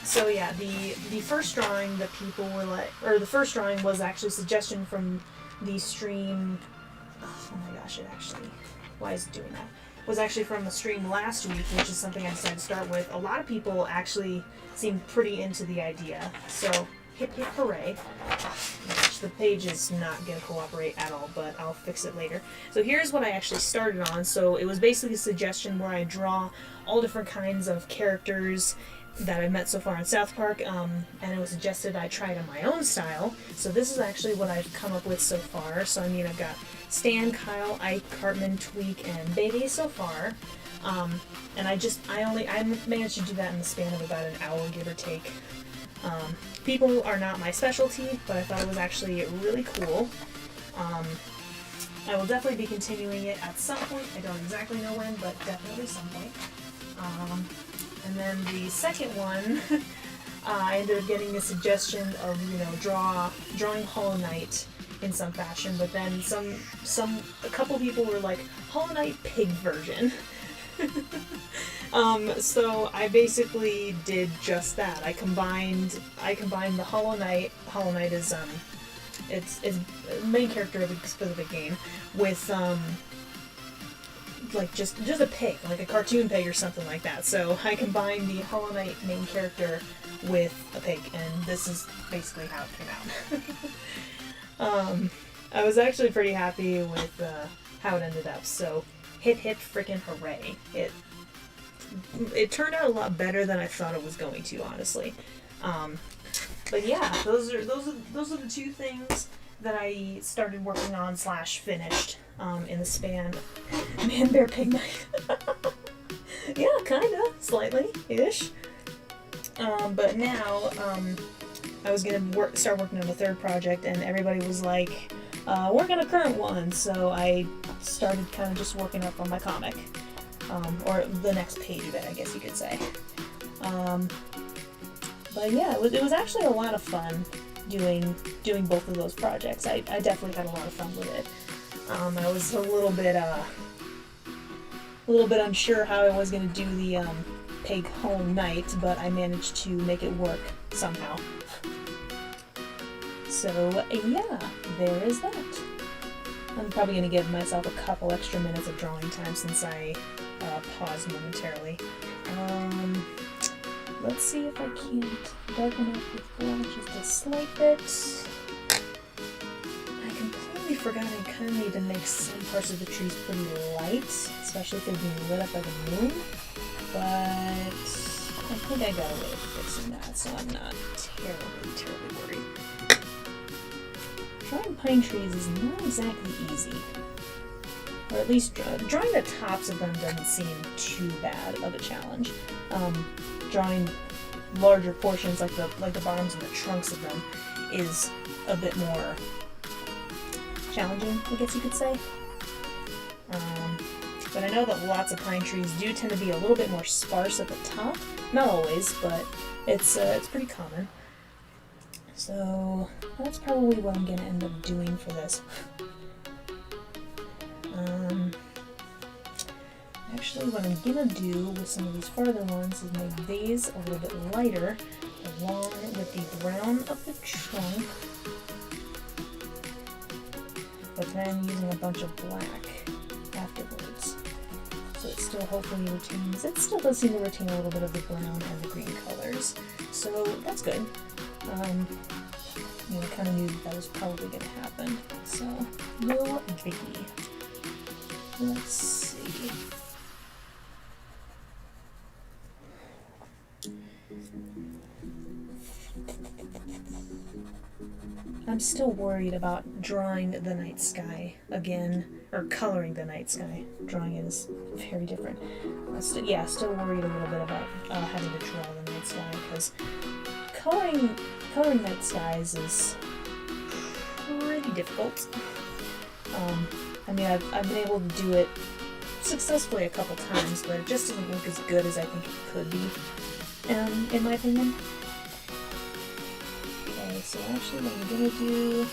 So yeah, the first drawing that people were like, or the first drawing was actually a suggestion from the stream. Oh my gosh, why is it doing that? Was actually from the stream last week, which is something I decided to start with. A lot of people actually seemed pretty into the idea, so hip hip hooray. Gosh, the page is not going to cooperate at all, but I'll fix it later. So here's what I actually started on. So it was basically a suggestion where I draw all different kinds of characters that I've met so far in South Park, and it was suggested I try it in my own style. So this is actually what I've come up with so far. So I mean, I've got Stan, Kyle, Ike, Cartman, Tweak, and Baby so far. And I managed to do that in the span of about an hour, give or take. People are not my specialty, but I thought it was actually really cool. I will definitely be continuing it at some point. I don't exactly know when, but definitely some point. And then the second one, I ended up getting a suggestion of, drawing Hollow Knight in some fashion, but then a couple people were like, Hollow Knight pig version. So I basically did just that. I combined the Hollow Knight. Hollow Knight is it's the main character of a specific game with like just a pig, like a cartoon pig or something like that. So I combined the Hollow Knight main character with a pig, and this is basically how it came out. I was actually pretty happy with how it ended up. So hip hip frickin' hooray! It turned out a lot better than I thought it was going to, honestly. But yeah, those are the two things that I started working on / finished in the span. Man, bear, pig night. Yeah, kinda, slightly-ish. But now I was gonna start working on a third project, and everybody was like, work on a current one. So I started kind of just working up on my comic, or the next page of it, I guess you could say. But yeah, it was actually a lot of fun doing both of those projects. I definitely had a lot of fun with it. I was a little bit unsure how I was going to do the Pig Hollow Knight, but I managed to make it work somehow. So yeah, there is that. I'm probably going to give myself a couple extra minutes of drawing time since I paused momentarily. Let's see if I can't darken up with black just a slight bit. I completely forgot I kind of need to make some parts of the trees pretty light, especially if they're being lit up by the moon. But I think I got a way of fixing that, so I'm not terribly worried. Drawing pine trees is not exactly easy. Or at least drawing the tops of them doesn't seem too bad of a challenge. Drawing larger portions like the bottoms and the trunks of them is a bit more challenging, I guess you could say. But I know that lots of pine trees do tend to be a little bit more sparse at the top. Not always, but it's pretty common. So that's probably what I'm gonna end up doing for this. Actually, what I'm gonna do with some of these farther ones is make these a little bit lighter, along with the brown of the trunk, but then using a bunch of black afterwards. So it still hopefully retains, it still does seem to retain a little bit of the brown and the green colors. So that's good. I kind of knew that was probably going to happen. So, no biggie. Let's see. I'm still worried about drawing the night sky again, or coloring the night sky. Drawing it is very different. Still worried a little bit about having to draw the night sky, because coloring night skies is pretty difficult. I mean, I've been able to do it successfully a couple times, but it just doesn't look as good as I think it could be, in my opinion. Okay, so actually what I'm gonna do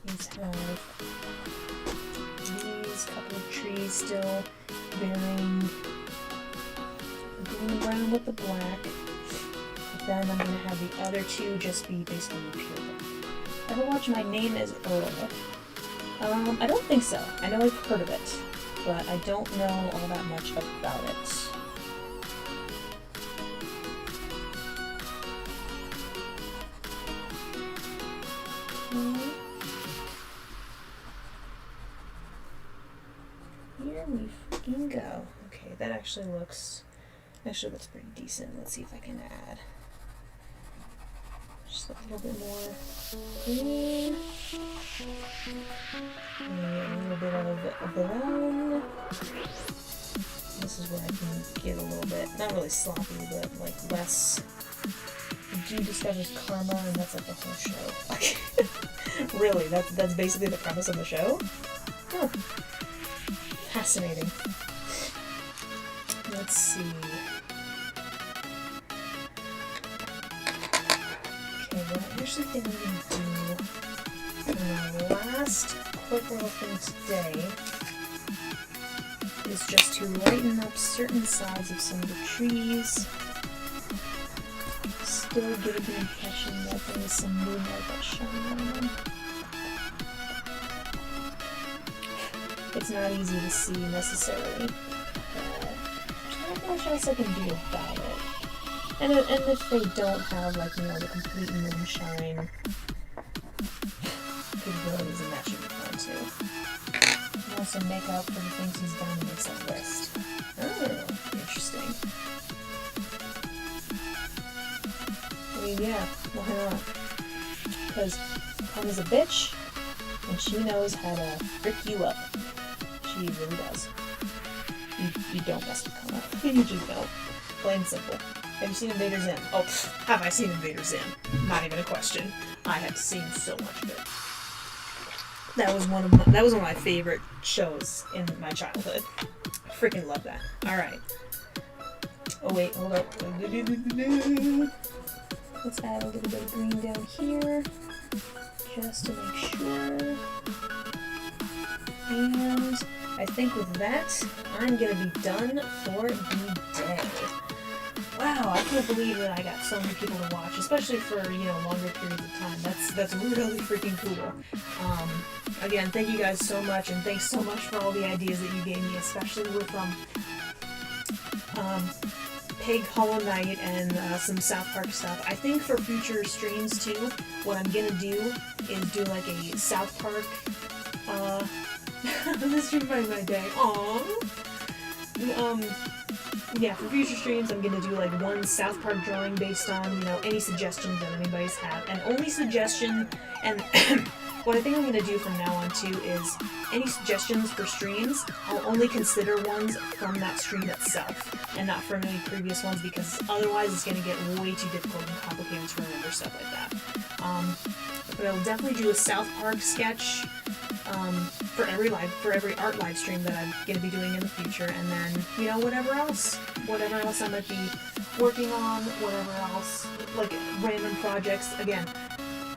is have these couple of trees still bearing green and brown with the black. Then I'm going to have the other two just be basically pure. Ever watch My Name is Earl? I don't think so. I know I've heard of it, but I don't know all that much about it. Here we fucking go. Okay, that actually looks pretty decent. Let's see if I can add just a little bit more green and a little bit of brown. This is where I can get a little bit, not really sloppy, but like less. Dew discovers karma, and that's like the whole show. Really, that's basically the premise of the show? Oh, fascinating. Let's see. Okay, well, I actually think I'm going to do my last quick little thing today is just to lighten up certain sides of some of the trees. Still give the impression that there is some moonlight that's shining on them. It's not easy to see necessarily. Not much else I can do about it. And if they don't have, like, the complete moonshine capabilities, then that should be fine too. And also make up for the things he's done in this list. Oh, interesting. I mean, yeah, why not? Because Karma's a bitch, and she knows how to frick you up. She really does. You don't mess with Karma. You just don't. Plain and simple. Have you seen Invader Zim? Oh, have I seen Invader Zim? Not even a question. I have seen so much of it. That was one of my favorite shows in my childhood. Freaking love that. Alright. Oh wait, hold up. Let's add a little bit of green down here, just to make sure. And I think with that, I'm gonna be done for the day. Wow, I can't believe that I got so many people to watch, especially for, longer periods of time. That's really freaking cool. Again, thank you guys so much, and thanks so much for all the ideas that you gave me, especially with Pig Hollow Knight and some South Park stuff. I think for future streams too, what I'm gonna do is do like a South Park this reminded my day. Yeah, for future streams I'm gonna do like one South Park drawing based on, any suggestions that anybody's had. And only suggestion, and what I think I'm gonna do from now on too is any suggestions for streams, I'll only consider ones from that stream itself and not from any previous ones, because otherwise it's gonna get way too difficult and complicated to remember stuff like that. But I'll definitely do a South Park sketch for every art live stream that I'm gonna be doing in the future, and then, you know, whatever else I might be working on, whatever else, like random projects. Again,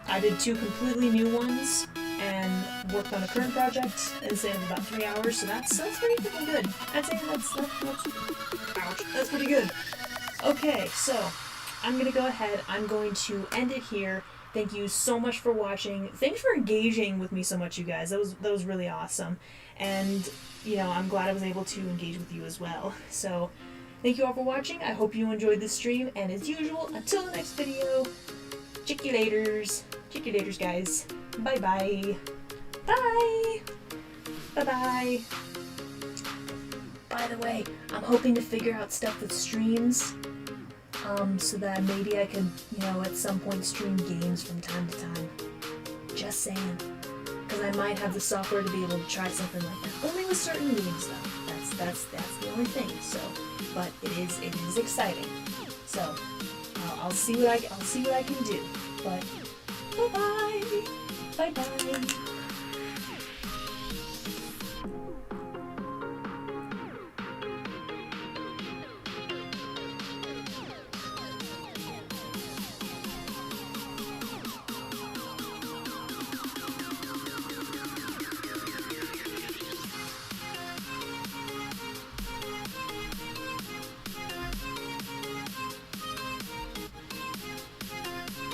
I did 2 completely new ones and worked on a current project in the span of about 3 hours, so that's pretty freaking good. I'd say that's pretty good. Okay, so I'm gonna go ahead. I'm going to end it here. Thank you so much for watching. Thanks for engaging with me so much, you guys. That was really awesome. And, you know, I'm glad I was able to engage with you as well. So, thank you all for watching. I hope you enjoyed this stream. And as usual, until the next video, check you laters. Check you laters, guys. Bye-bye. Bye. Bye-bye. By the way, I'm hoping to figure out stuff with streams. So that maybe I could, you know, at some point stream games from time to time. Just saying. Because I might have the software to be able to try something like that. Only with certain games, though. That's the only thing. So, but it is exciting. So, I'll see what I can do. But bye bye. Bye bye.